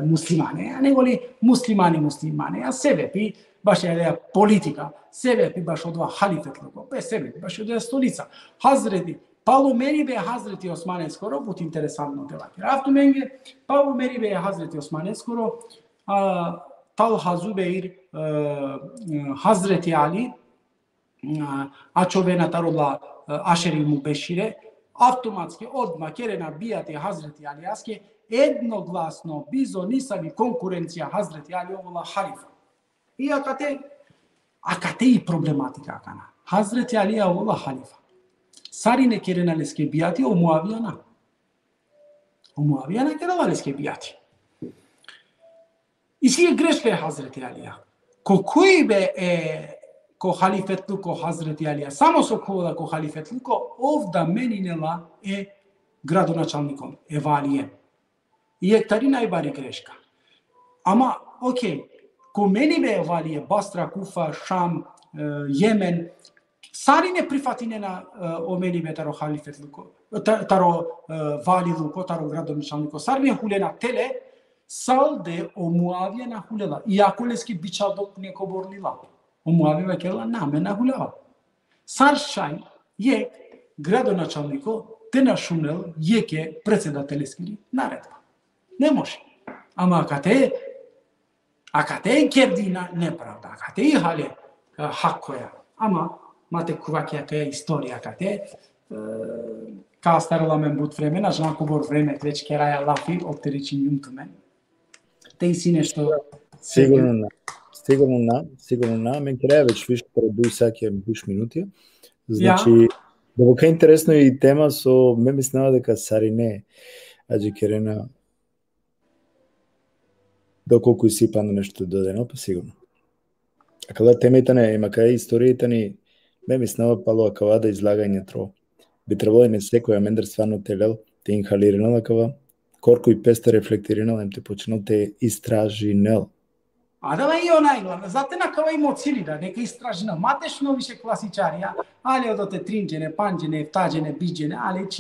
muslimane, a negoli muslimane, a sebepi baš je politika, sebepi baš odva halifetluko, pe sebepi baš odva stolica. Hazreti, Palu meribe Hazreti Osmane skoro, put interesantno te vakir. Aftu menge, Palu meribe Hazreti Osmane skoro, Talha Zubeir, Hazreti Ali, Ačovena tarodla Ašeri Mubešire, automatski odmah kerena bijati Hazreti Alijaske, jednoglasno bizo nisam i konkurencija Hazreti Ali ovola halifa. I akate i problematika kana. Hazreti Alija ovola halifa. Sarine kerena leske bijati o Muavijana. O Muavijana kerela leske bijati. I si je greške Hazreti Alija. Koji be ko halifetluko Hazreti Alija, samo so kovoda ko halifetluko, ovda meninela gradonačalnikom, Valijem. I je tari najbari greška. Ama, ko meni be Valije, Basra, Kufa, Šam, Jemen, sari ne prifatine na o meni be taro halifetluko, taro Valiluko, taro gradonačalniko, sari ne hulena tele, salde o Muavije na hulela. Iako leski bičal dok neko borlila. O Muavije vakela name na huleva. Saršaj je gradonačalniko te našunel jeke predsjedateljski naredba. Ne može. Ama akate kerdina nepravda, akate i hale hakoja. Ama mate kuvakija kaja istorija akate kao starala men bud vremena, žnako bor vreme već keraja lafi opterići njumtumen. Te i si nešto... Sigurno na, men kraja već više preduj sake viš minutija. Znači, doveka interesno i tema so, me mislila дека Sarine, ađe kerena, доколку си пана нешто додено, па сигурно. А кога темата не, има кај историјата ни, ме мислава пало акава да излагање тро. Би требало и не секој амендер стварно телел, те инхалиринал акава, корко и песте рефлектиринал, им те починал те истражинел. A da i ona zato na kao ima cilida, neka istražina, mateš no više klasičarija, ali odote trinđene, panđene, vtađene, biđene, ali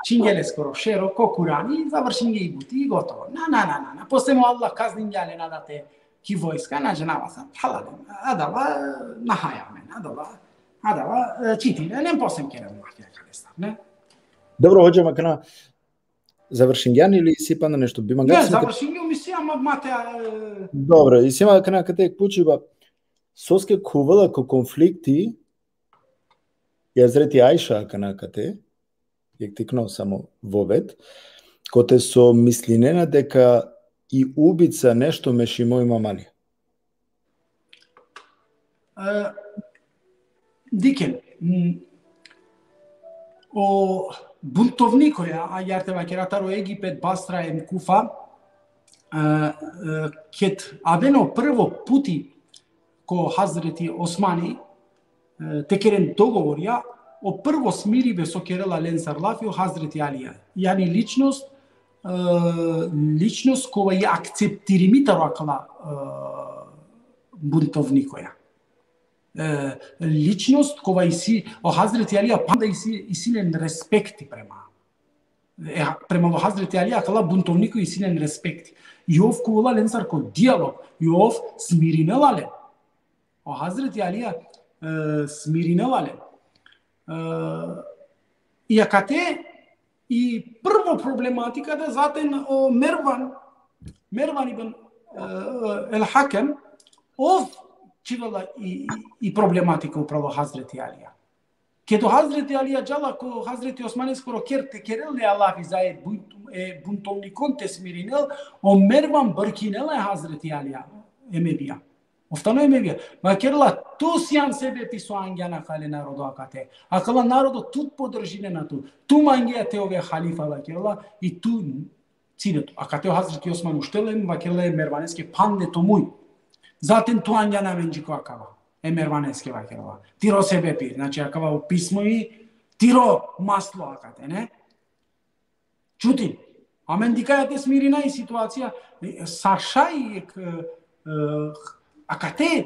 čingele skoro šero, kokurani, završinge i buti i gotovo. Na. Posle Allah kaznim jale nadate ki vojska, nađe navasa, halale, adava nahajamen, adava čitine, nem posem kere mlakija kalestar, ne? Dobro, hođama kana, završingjan ili si pa na nešto? Ne, završingjan mi si, ama mate... Dobro, и сема кана кате почива соске кувала ко конфликти ја зрети Ајша кана кате јек тикнал само вовет коте со мислинена дека и убица нешто мешимо има мали. Дикен о бунтовникоја, а јарте вакератаро Египет, Басра и Куфа, кет абено прво пути ко Hazreti Osmani те керен договорија о прво смирибе со керела ленсар лафио Hazreti Alija. Јани личност која ја акцептиримитаро акала бунтовникоја. Личност која иси о Hazreti Alija панда иси силен респекти према во Hazreti Alija акала бунтовнико и силен респекти. Јов кувала ленсар ко диалог, јов смиринелале. O Hazreti Alija smirinelale. I akate i prvo problematika da zaten o Mervan ibn el-Hakem ov čivala i problematika upravo Hazreti Alija. Che do Hazreti Ali Ajala ko Hazreti Osman skoro kerte kerel le Allah izay buntomni kontes mirinel o mervan barkinel Hazreti Ali emevia. Офтано емевия. Макерла ту сян себе писо ангяна хали народу акате. Акала народу тут подржине на ту. Ту мангия те ове халифа вакерла и ту цинето. Акате Hazreti Osman уштелем вакерла мерванеске панде томуй. Затем ту ангяна венджико акава. Мерванеске вакерла. Тиро себе пир. Значи акава у писмо и тиро масло акате, не? Чути. Амен дикајате смирина и ситуација сашај Акате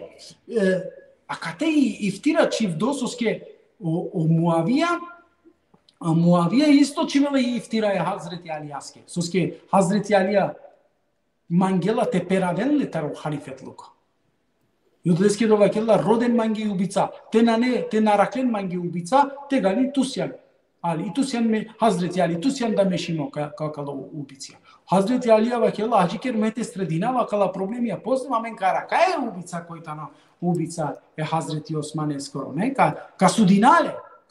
ифтира чивдососке о Муавија исто чивела и ифтира е Hazreti Алијаске. Соске Hazreti Алија мангела те перавен ли таро халифет лука. Јудлеске до вакела роден манги убица. Те нараклен манги убица, те гали тусјан. Ali Tusyan me Hazreti Ali Tusyan da mešimo kakala ubicija. Hazreti Ali vakela ajiker mete sredina vakala problemi a poznava men kara kaj je ubica koji tano ubica je Hazreti Osman skoro ne ka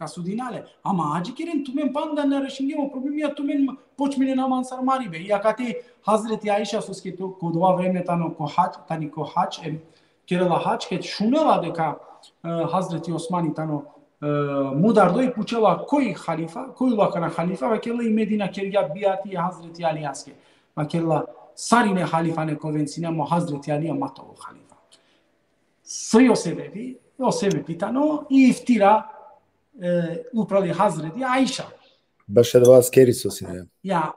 sudinale ama ajikirin tumen panda ne rešingemo problemi a tumen počmine na mansar maribe iakate Hazreti Aisha soske to kodova vreme tano ko hač kerela hač kad šunela deka Hazreti Osmani tano Mudardoi puceva coi khalifa, coi locana khalifa, vakela i Medina kerja biati Hazreti Ali aske. Vakela sarine khalifa ne convenția mo Hazreti Ali mato khalifa. Săi o sebebi tano iftira uprali Hazreti Aisha. Başadava askeri sosine. Ya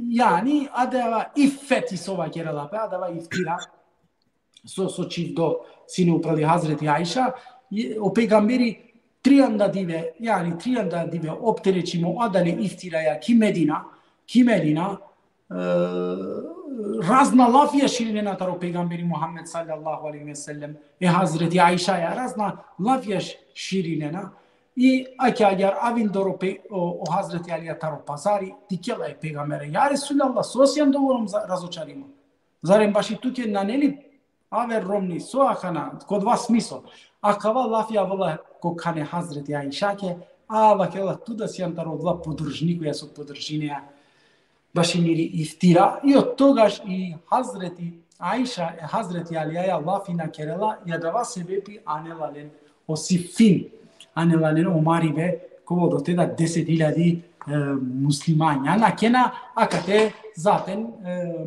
yani adava iffeti sova kerala pe adava iftira. So civdo sine uprali Hazreti Aisha. O pejgamberi tri anda dive opterećimo adale iftiraja ki Medina razna lafija širine na taro pejgamberi Muhammed sallallahu alaihi ve sellem Hazreti Aisha ya razna lafija širine na i agar avin dorope o Hazreti Ali taro pazari dikela je peygambere ya Resulallah sosjan dovorom razočarimo zarem baš i tuke naneli aver romni soahana kod vas smisao Акава лафија вала кокане Hazreti Аишаке, вакела туда си антаро два подржни која со подржинеа баш мири ифтира и од тогаш и Hazreti Аиша и Hazreti Алија лафина керела ја дава себепи анелален осифин анелален омарибе кој до теда 10.000 муслимања на кена акате затен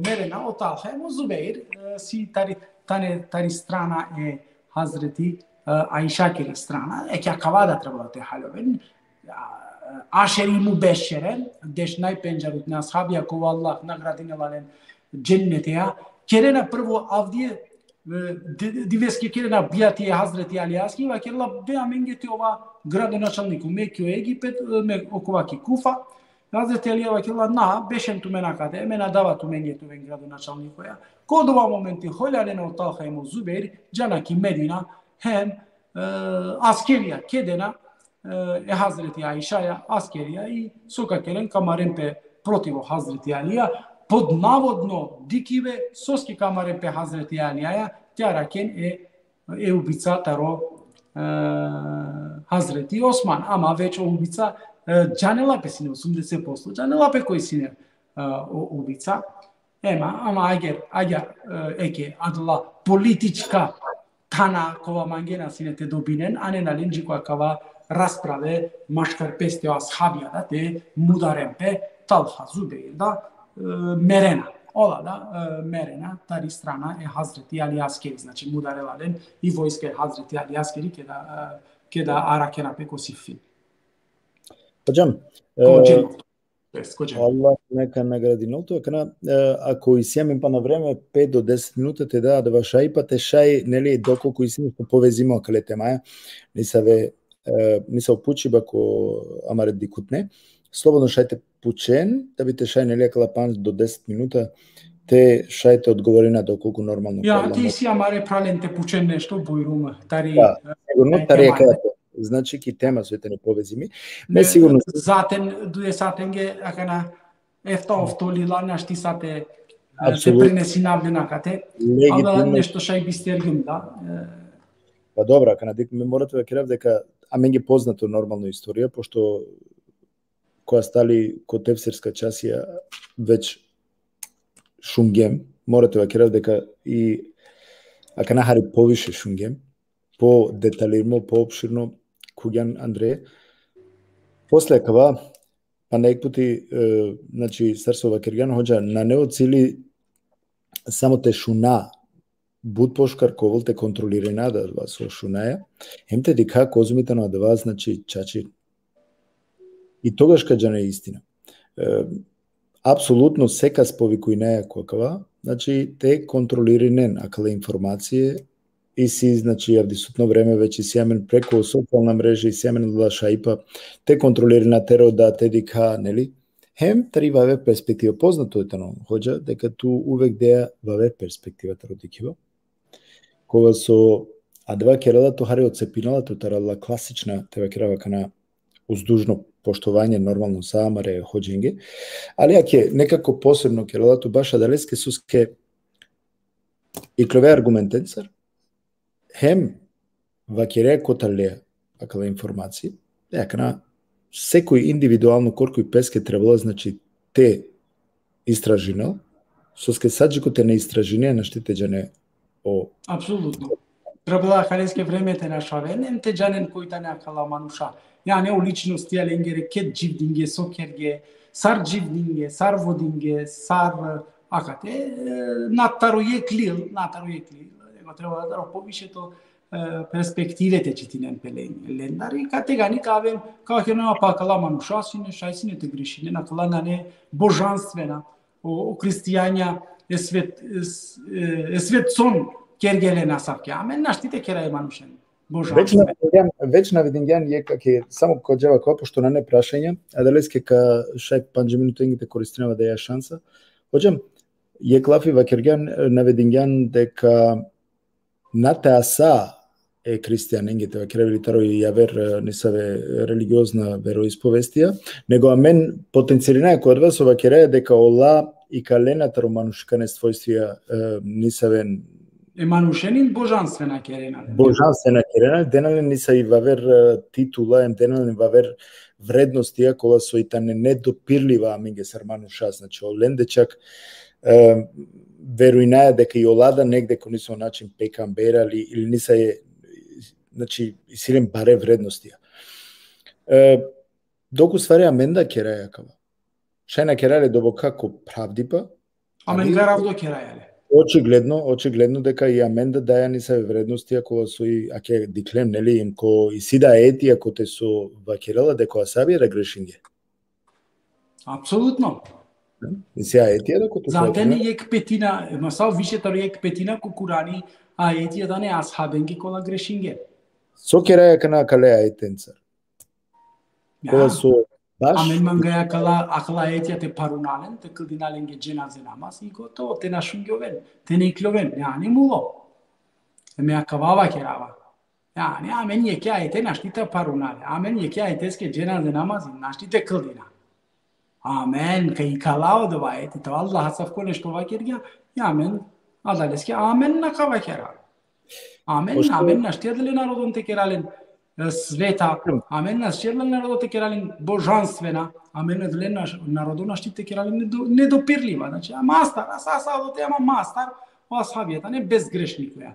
мерена оталхе му Зубеир си тари страна е Hazreti Aisha ke strana e che acabada trebalo te haloven asheri mubashsheren desh najpenjarut na ashabia ko Allah nagradinelalen cennetea kerena prvo avdije diveski kerena biati Hazreti Alijaski va kerla be amengeti ova gradonačelniku Mekiju Egipet okovaki Kufa Hazreti Ali va kerla na beshem tu menakade mena dava tu mengetu ven gradonačelniku ja kod ova momenti holjane na Talha Zubair janaki Medina hem askeria kedena Hazreti Aisha askeria i suka kelen kamaren pe protivo Hazreti Alija pod navodno dikive soski kamaren pe Hazreti Alija tjaraken e ubica taro Hazreti Osman ama već ubica janela pe sine 80% janela pe koji sine ubica ama agar eke adla politička Tana kova mangena sine te dobinen, ane na lenji koja kava rasprave maškar peste o ashabija da te mudarem pe Talha Zubeir da merena. Ola da merena, tari strana je Hazreti Ali Askeri, znači mudarela len i vojske Hazreti Ali Askeri keda arakena pe kosifin. Hocam, Allah neka nagradi nolto, ако изсеме па на време 5 до 10 минути те да ва шај па те шај нели доколку изсеме повезимо кале темаја не се опучи бако амарет дикутне слободно шајте пучен да би те шај нели кала 5 до 10 минута те шајте одговори на доколку нормално ја ти си амаре праленте пучен нешто бујрум тари сигурно тари Значи ки тема свете не повезими. Не сигурно. Затен дуе сатенге акана ефто лила шти сате се пренеси навлена кате. Ала нешто шај бистергум да. Па добра, кана дик ме морате да керев дека a meni je poznato normalno istorija, pošto koja stali kod tefsirska časija već šungem, morate vakirati дека и ако нахари повише шунгем, по деталирно, по обширно, куѓан Андреј, после кава, па некпути, значи, Царство Вакирган хоđа на нео цили само те шуна, буд пошкар ковол те контролирана да вас со шунаја, емте дика козумитано да вас, значи, чачи. И тогаш каѓа не истина. Апсолутно секас повикуј неја кокава, значи, те контролиринен акале информација и си, значи, јавдисутно време веќе си јамен преку социјална мрежа и си јамен да шајпа, те контролирина теро да те дика, нели? Хем треба ве перспектива. Познато е тано хоđа, дека ту увек деја ве перспективата родикива. Кога со адва керала тохари оцепинала, то тарала класична тева керава кана уздужно поштовање нормално самаре хоđенге, али аке некако посебно кералато баш адалеске суске и клове аргументенцар, хем вакере коталеа акала информации, дека секој индивидуално коркој песке требало, значи, те истражинал, соске саджико те не истражине, наштите джане о... Абсолютно. Требала хареске времете на шавенем, те джанен којта не акала мануша. Yani o ličnosti alengere ket jivdinge sokerge sar jivdinge sar vodinge sar akate nataro jeklil nego treba da poviše to perspektive te citinem pe lendari kategani avem kao că noi pa kala manușasine šaisine te greșine na kala nane božanstvena o kristijanja je svet son kergelena savke amen naštite kera je manušen. Веќе наведен е како само којава која пошто на не прашање, а далеске ка шај 5 минути те користинава да ја шанса. Хоđам е клафи вакерген наведен дека на теаса е христијанингите вакерели таро и јавер не саве религиозна вероисповестија, него амен потенцирина код вас вакере дека ола и калената романушкане својствија не савен Emanušenin božanstvena kerena. Božanstvena kerena, денале ни са и вавер титула, денале вавер вредности, кола со и тане недопирлива аминге сармануша, значи олендечак верујнаја дека и олада негде кој нисо начин пекамберали или ни са е, значи, силен баре вредности. Доку ствари аменда кераја кава. Шајна керале добокако правдипа. Амен гаравдо керајале. Очигледно дека и аменда даја ни се вредности ако со и аке диклем нели им ко и сида ети ако те со вакерала дека саби регрешинге. Апсолутно. И се ети ако тоа. Затени ек петина, масал више таро ек петина кукурани а ети да не асхабенги кола грешинге. Со кераја кана калеа етенцар. Кола со Amen mangaia akala etia te parunalen, te câldinalenge genaze namas, i gotovo, te nașungioven, te neicloven, yani mulo. Me acabava kerava. Yani amen e cheia ete naștite parunale, amen e cheia eteske genaze namas, naștite câldina. Amen, că i calao de va ete, te Allah hasaf conești va kergia, amen, adaleske amen nakava kerava. Amen naștia de le narodon te keralen. Sveta, amen nas čerlan narodote keralin božanstvena, amen dle narodona štite keralin nedopirljiva. Znači, a mastar, a sa te ama mastar, o ashabijeta, ne bezgrešnikveja.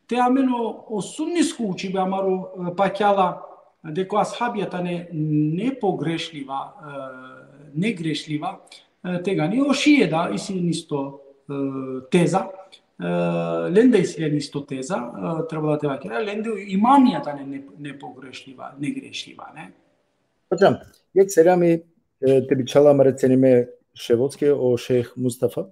Te amen o sunnisku uči be amaru pakeala deko ashabijeta nepogrešljiva, negrešljiva, tega ni o šijeda, isi nisto teza, lende isilian isto teza, treba da te vakera, lende imanijata nepogrešljiva, negrešljiva, ne? Hoćam, jek selami te bičala marecenime ševodske o šeh Mustafa,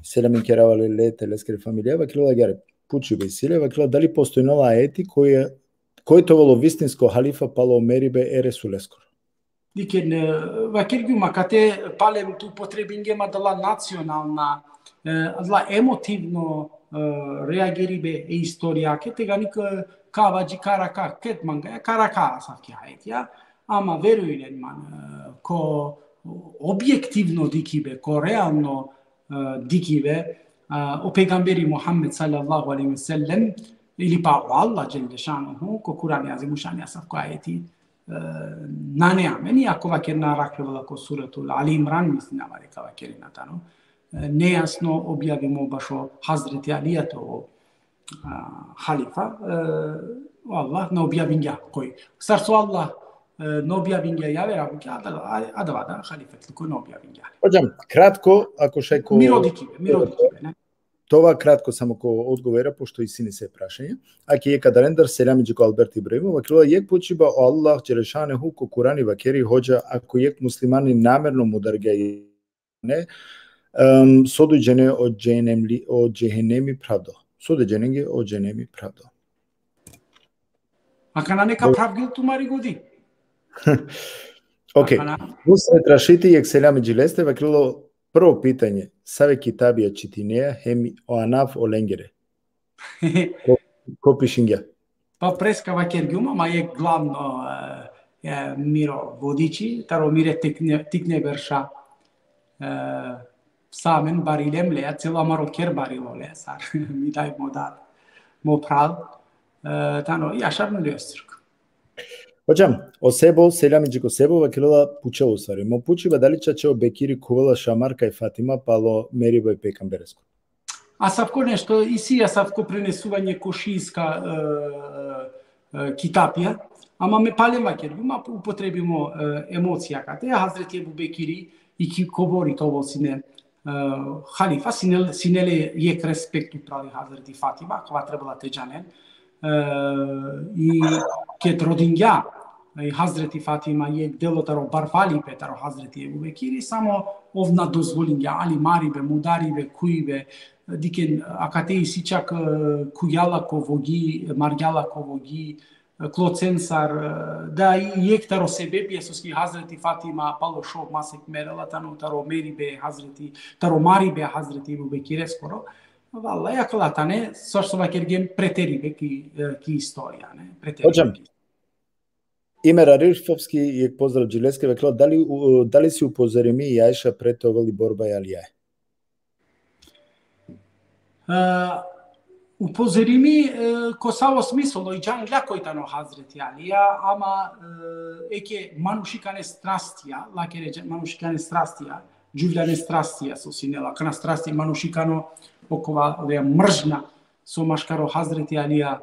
selami keravale le teleskere familija, vakila gare puči vesilje, vakila dali postojnala eti koje to volo vistinsko halifa palo meribe ere suleskoro. Diken, vakirgjuma, kate palem tu potrebingema dala nacionalna la emotivno reageribe e istoria che te ganică kavaji karaka ket manga karaka savkia etia ama veruilen man ko objektivno dikibe ko realno dikibe o pejgamberi Muhammed sallallahu alejhi ve sellem ili pa Allah Jelle Shanuhu, ko Kur'ani Azimushani asaf ko ayeti nane ameni ako vakerna rakrevala ko suratul Ali Imran mislim avare ka vakerina tano nejasno objavimo baš o Hazreti Alija to halifa Allah ne objavim ja koji sarsu Allah ne objavim ja veram ki adavada halifet ko ne objavim ja. Hoćam kratko ako šeko Mirodiki ne. Това кратко само ко одговора, пошто и сини се прашање. Аки е кадалендар селамиџи ко Алберт Ибраимов, вакила ек почиба о Аллах Джелешанеху ко Курани вакери хоџа, ако ек муслимани намерно мударгај не, содуџене од джехенеми правдо. Содуџене од джехенеми правдо. Ака на нека правгил тумари годи. Окей. Усред рашити ек селамиџи лесте, вакило прво питање, саве китабија читинеја хеми оанаф оленгере. Ко пишингја? Па преска вакергјума, ма е главно миро водичи, таро мире тикне верша самен барилем леја, цела маро кер барило леја, сар ми дај модар, мо прал, тано јашарно леостирко. Hoćam, o sebo, seljamiđi ko sebo, vakilala pučevo stvari. Mo pučiva dalića će o Bekiri kuvala Šamarka i Fatima, palo Meribo i Pekamberesko. A savko nešto, i si ja savko prenesuvanje košijska kitapija, ama me palem vakirguma, upotrebimo emocija kate, Hazreti Ebu Bekiri i ki govori ovo sine halifa, sinele jek respektu prali Hazreti Fatima, kva trebala teđanen, i ket rodinja Hazreti Fatima je delo taro barfali pe taro Hazreti Ebu Bekiri samo ovna dozvolinja ali maribe mudaribe kuibe diken akatei sičak kujala ko vogi marjala ko vogi klocensar da je taro sebe pjesoski Hazreti Fatima palo šov masek merela taro meribe Hazreti taro maribe Hazreti Ebu Bekire skoro Valla, jakala tane, sošto vakergem preteribe ki istorija, ne? Hoćam. Ime Rarifovski je pozdrav Džileske, vekla, da li si upozorimi i Ajša pretovali borba i Alijaje? Upozorimi ko savo smislo i džangla koji tano Hazreti Alija, ama eke manušikane strastija, lakere manušikane strastija, džuvljane strastija su sinela, kana strasti manušikano okova ovdje mržnja so maškaro Hazreti Alija,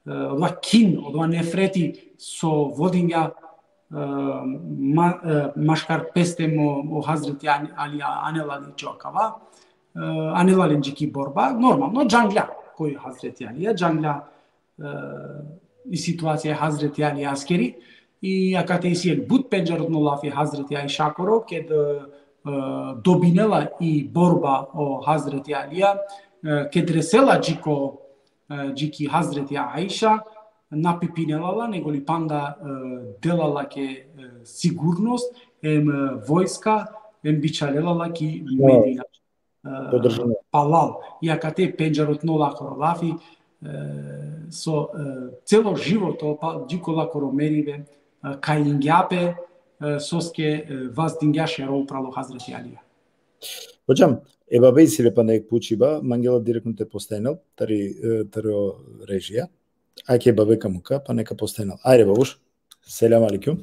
odva kin, odva nefreti so vodinja maškar pestemo o Hazreti Alija anelali čokava, anelali džiki borba, normalno džanglja koji Hazreti Alija, džanglja i situacija Hazreti Alija askeri i akate isijel bud penđarotno lafi Hazreti Alija šakoro, ked dobinela i borba o Hazreti Alija, kad resela džiki Hazreti Aisha, napipinelala, nego li panda delala ke sigurnost, vojska, bičalelala ki Medina. Palal. I akate penđarotno lakoro lafi, so celo životo džiko lakoro merive, ka ingjape, soske vazdingjaše upravo Hazreti Alija. Hoćam, eba bej si lepa nek pučiba, mangela direktno te postenel, taro režija, ake eba veka muka, pa neka postenel. Ajde babuš, selam alikum.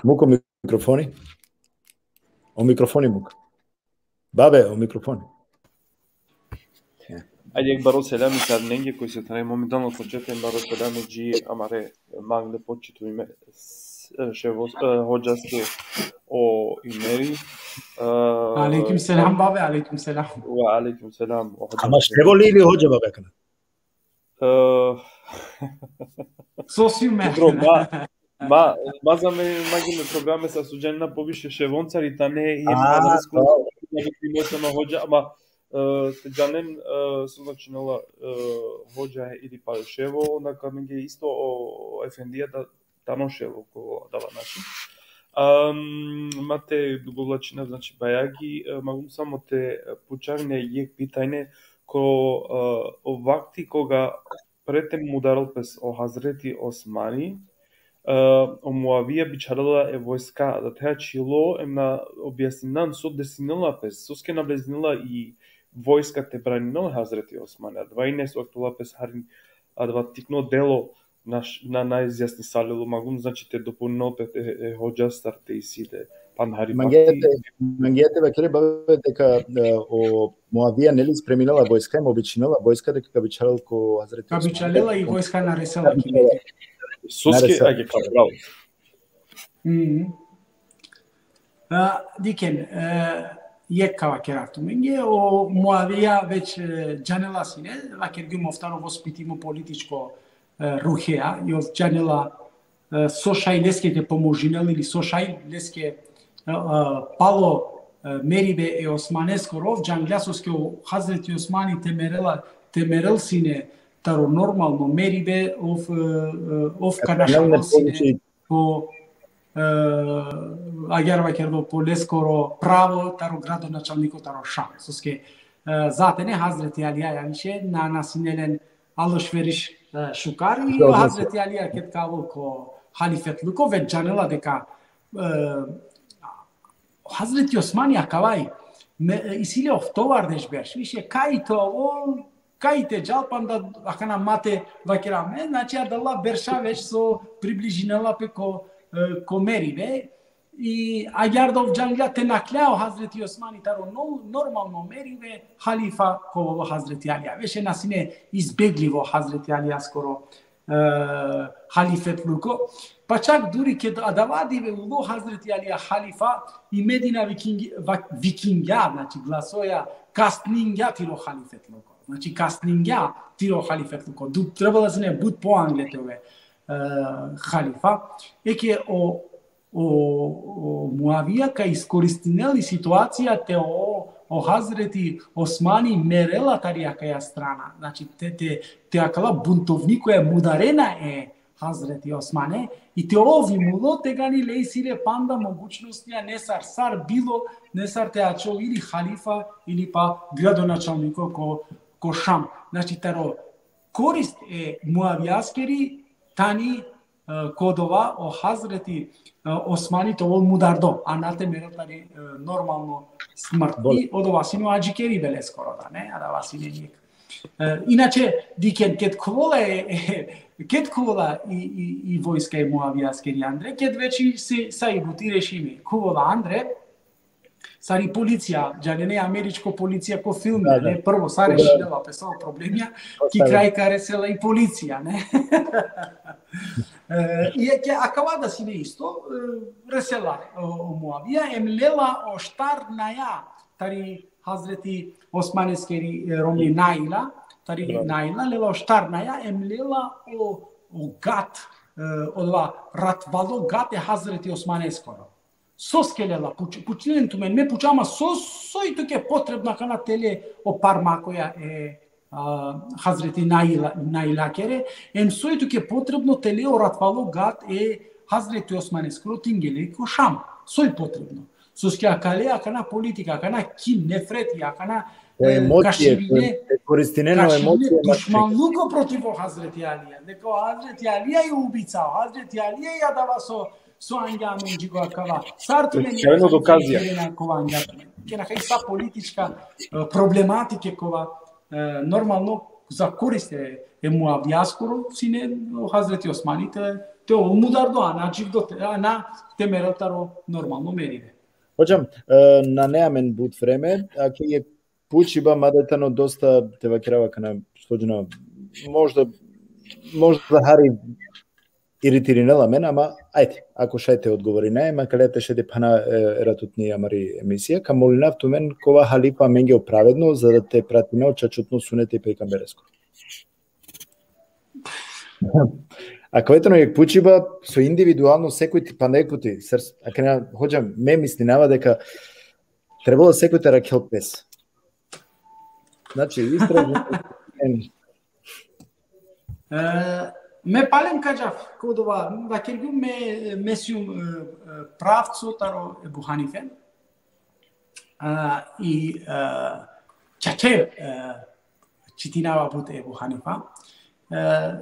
Muko mikrofoni. O mikrofoni muka. Babe, o mikrofoni. Ajde ek baro selam i sarnenge koji se traje momentalno početem baro selam i amare mangle početu ime hođaske o imeri. Alaikum selam babe, alaikum selam. Wa alaikum selam. Ama ševoli ili hođa babekana? Sosjume. Ma za me magime programe sa suđenina poviše ševoncari, ta ne je primosano hođa, ama teđanen su začinala hođa ili pa ševo, onda kad mi je isto o efendija da Tanoševo ko dava naši. Mate dugovlačina, znači bajagi, mogu samo te počarne jek pitanje ko ovakti koga pretem mudaral pes o Hazreti Osmani, o Muavija bičarala vojska, da teja čilo na objasninan so desinila pes, soske nableznila i войската бранинал Хазрети Осман, адва инесу актулапес харин, адва тикно дело на наизјасни салилу магум, значи те допълнил пете ходжастарте и сиде панхари пакти. Мангијате вакере баве дека о Муавија нели спреминала војска и обичинала војска дека кабичалел ко Хазрети Осман. Кабичалела и војска наресела ки. Суске аге кабрал. Дикен Jekava керакту менге о Муавија веќе џанела сине, лакер ги мофтаро воспитимо политичко рухеа и џанела сошај лескете поможинел или сошај леске пало мерибе е османескоров џанглясоске Хазрети Османи темерел сине таро нормално мерибе ов канашал сине по агер вакердо полескоро право таро градоначалнико таро шам соске затене Хазрети Алија јанше на насинелен алошвериш шукар и Хазрети Алија кет кавол ко халифетлуко веќе џанела дека Хазрети Османи акавај исиле офтовардеш беш више кајто кајте џалпанда акана мате вакераме значи адала берша веќе со приближинела пеко комерибе и агардов џангля те накляо Хазрети Османи таро нормално мерибе халифа ко Хазрети Алија веше насине избегливо Хазрети Алија скоро халифетлуко па чак дури ке адавадиве уло Хазрети Алија халифа и Медина викингја значи гласоја кастнингја тиро халифетлуко значи кастнингја тиро халифетлуко требало да се не буд по англетове халифа еке о Муавија ка искористинели ситуацијата о Хазрети Османи мерела таријакаја страна значи те акала бунтовникоја мударена е Хазрети Османе и те ови муло тегани лејсиле панда могучностија несар сар било несар те ачо или халифа или па градоначалнико ко Шам значи таро корист е муавијаскери тани кодова о Хазрети Османи тоа мудардо, а на те мератари нормално смрт. И одова сино аџикери беле скоро да не, а да васине нијек. Иначе дикен кет кувола и војска и муавијаскери Андре, кет веќе са и бути решими. Кувола Андре, сари полиција, џалене америчко полиција ко филм, не прво са решила песо проблемија, ки крај каресела и полиција, не. И ќе акава да си не исто, ресела о Муавија, емлела о штар наја, тари Хазрети Османескери роми наила, тари наила, лела о штар наја, емлела о гат, одва ратвало гат е Хазрети Османескоро. Соскелела, пучилен тумен, ме пучама сој туке потребна кана теле о парма која е Хазрети Наила кере, ем сој туке потребно теле о ратвало гат е Хазрети Османескоро тингеле ко Шам, сој потребно. Соске акале, акана политика, акана кин, нефрети, акана каширине, душманлуко против Хазрети Алија. Дека Хазрети Алија е убица, Хазрети Алија ја дава со ангјамен джиго акава. Сарту не е доказија. Кена кај са политичка проблематика кова нормално за користе е муавијаскоро сине Хазрети Османите те мудардо на дживдо на темеротаро нормално мериде. Hođam, na neamen but vreme, a ki je pučiba madetano dosta te vakirava kana slođena možda hari iritirinela men, ama ajde, ako šajte odgovori ne, ma kalete šede pana eratutni amari emisija, ka molinav tu men kova halipa menge opravedno, za da te pratine očačutno sunete i pejkamberesko. Ако ето ја пучиба со индивидуално секој ти пандекути, ако не хоđам, ме мислинава дека требало секој те ракел пес. Значи, истражно ме палем кажав, кодова, да кергу ме месиум правцо таро Ебу Ханифе и чаче читинава буте Ебу Ханифа.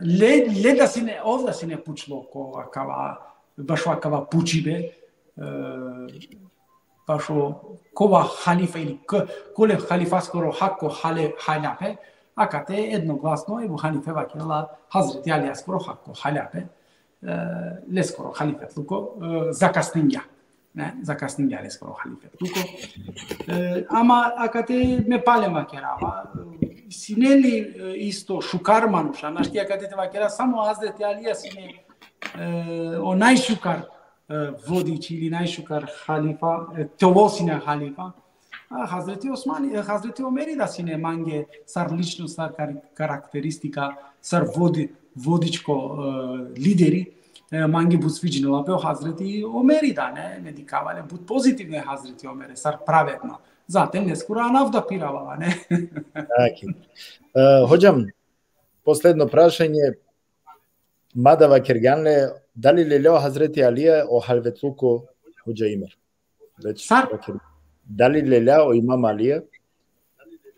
Леда си не овда си не пучло ко акава баш акава пучибе Pașo cova halifa ili cole halifa skoro hakko halape akate jednoglasno Ebu Hanife vakela Hazreti Ali skoro hakko halape leskoro halifetluko zakasninja. Ne, zakasninja leskoro halifetluko. Ama akate me palema kerava sineli isto shukar manusha. Naștia akate te vakela samo Hazreti Ali sine onai shukar vodiči ili najšukar halifa, teovosina halifa, Hazreti Osmani, Hazreti Omeri da sine mange sar lično sar karakteristika sar vodičko lideri mange bud sviđenila pe Hazreti Omeri da ne dikavale bud pozitivne Hazreti Omeri sar pravedno. Zatem ne skura navda piravala ne. Hocam, последно прашање Мадава Кирганле, дали лелео Хазрети Алија о халветлуко хоџа Имер? Дали лелео имам Алија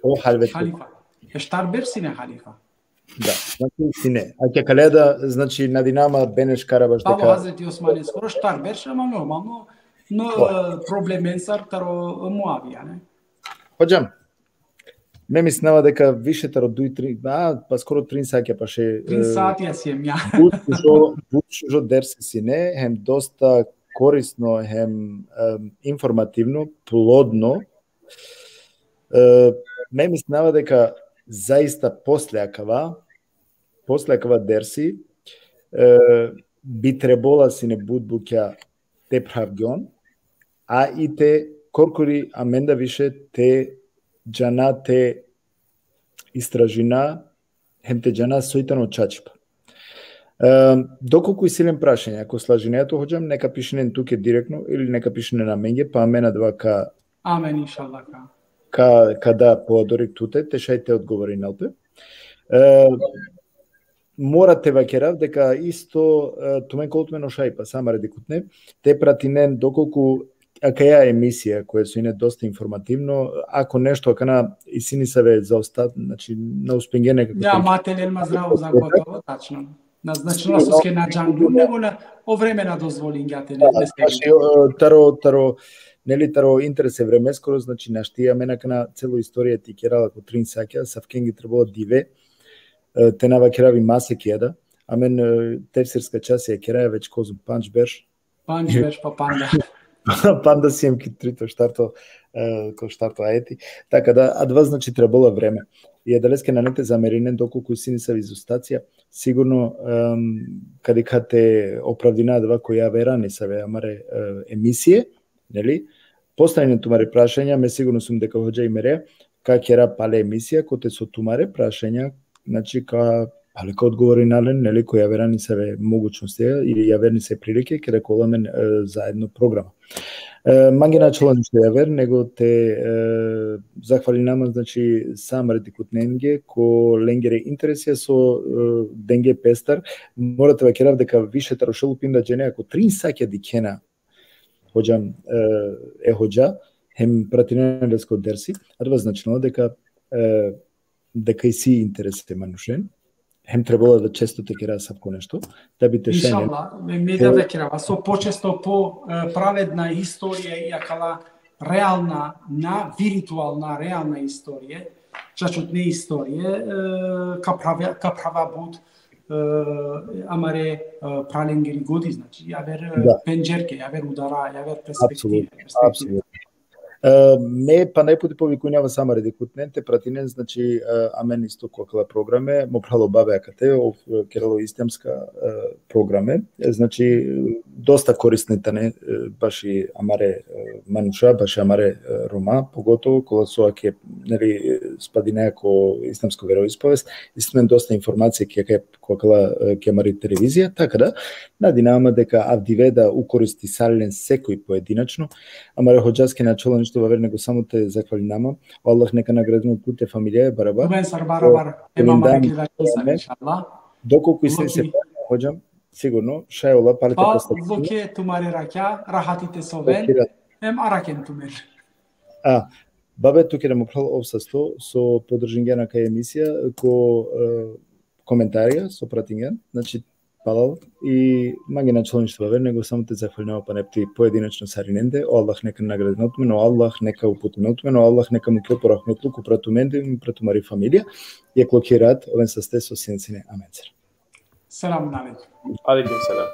о халветлуко? Халифа. Ештар берсине халифа. Да, значи сине. Аќе каледа, значи на Динама Бенеш Карабаш дека. Паво Хазрети Османи скоро штар берше, ама нормално, но проблемен сар таро Муавија, не? Хоџам, ме мислева дека више таро 2-3, па скоро 3 саќа паше. 3 сати ја си ја. Бучужо дерсе сине, хем доста корисно, хем информативно, плодно. Ме мислева дека заиста после акава дерси би требола сине будбуќа те правгон, а и те коркори аменда више те джана те истражина хем те джана сојтано чачипа. Доколку и силен прашање, ако слажинејато хоџам, нека пишенен туке директно или нека пишенен на менге, па амена два ка Амен иншаллах. Када поодорик туте, тешајте одговори налпе. Морате вакерав дека исто тумен колтмен ошајпа, сама редикутне, те пратинен доколку акаја емисија која се ине доста информативно, ако нешто акана и синисаве за остат, значи на успенгене како. Да, мателен ма здраво за готово, тачно. Назначено со ке на джангу, него на овремена дозволињате не таро нели таро интерес е времескоро, значи наштија мене на цело историја ти керала ко 3 саќа, савкенги требало диве, те нава керави масе кеда, а мен тефсирска час ја кераја веќе козум панч берш па панда. Панда си ем ки трито штарто ко штарто аети. Така да, адва значи требало време. И едалеске на нете замеринен доколку синисав изостација, сигурно кадикате оправдина два која верани саве амаре емисија, нели? Поставени тумаре прашања, ме сигурно сум дека хоџа и мере, ка кера пале емисија, коте со тумаре прашања, значи ка палека одговори нален, нели, која верани севе могуćности или ја верни се прилики, ке реколамен заедно програма. Манги начало ништо ја вер, него те захвали нама, значи, сам редикутненге, ко ленгере интересија со денге пестар, морате ва керав дека више тарошелу пинда джене, ако 3 саќа дикена хоџам хоџа, хем пратинен леско дерси, а това значено дека и си интересите манушен, хем требало да често те кера сапко нешто, да би те шене. Иншалла, ме да векерава, со почесто по праведна историја, иакала реална, на виртуална реална историја, чачот не историја, ка права буд, амаре праленгери годи, значи, ја вер пенџерке, ја вер удара, ја вер перспективи. Апсолутно. Ме па најпути повикувањава сама редикутнен, те пратинен, значи, амен исто кокала програме, мо прало бабе акате, керало истемска програме, значи, доста корисните не, баши амаре мануша, баши амаре рома, поготово, кога со аке, нели, спади неако истемско вероисповест, истимен доста информација ке кокала ке амари телевизија, така да, надинама дека авдиве да укористи сален секој поединачно, амаре хоџаске начало што вавер него само те захвали нама. Аллах нека наградимо путе фамилија бараба. Бен сар барабар. Ема реклива иншаллах. Доколку и се хоџам, сигурно шајола палите постапи. Па локе тумари раќа, рахатите совен. Ем аракен тумер. Бабе туке да му прал обсасто со подржинген на кај емисија ко коментарија со пратинген. Значи Палал и маги началничество вер, него само те захвалнува панепти поединечно сариненде, о Аллах нека награден от мен, о Аллах нека упутен от мен, о Аллах нека му ке порахметлуку прату менде и прату мари фамилија, и клокират овен састе со сенцине. Амен. Selamun aleyküm. Aleyküm selam.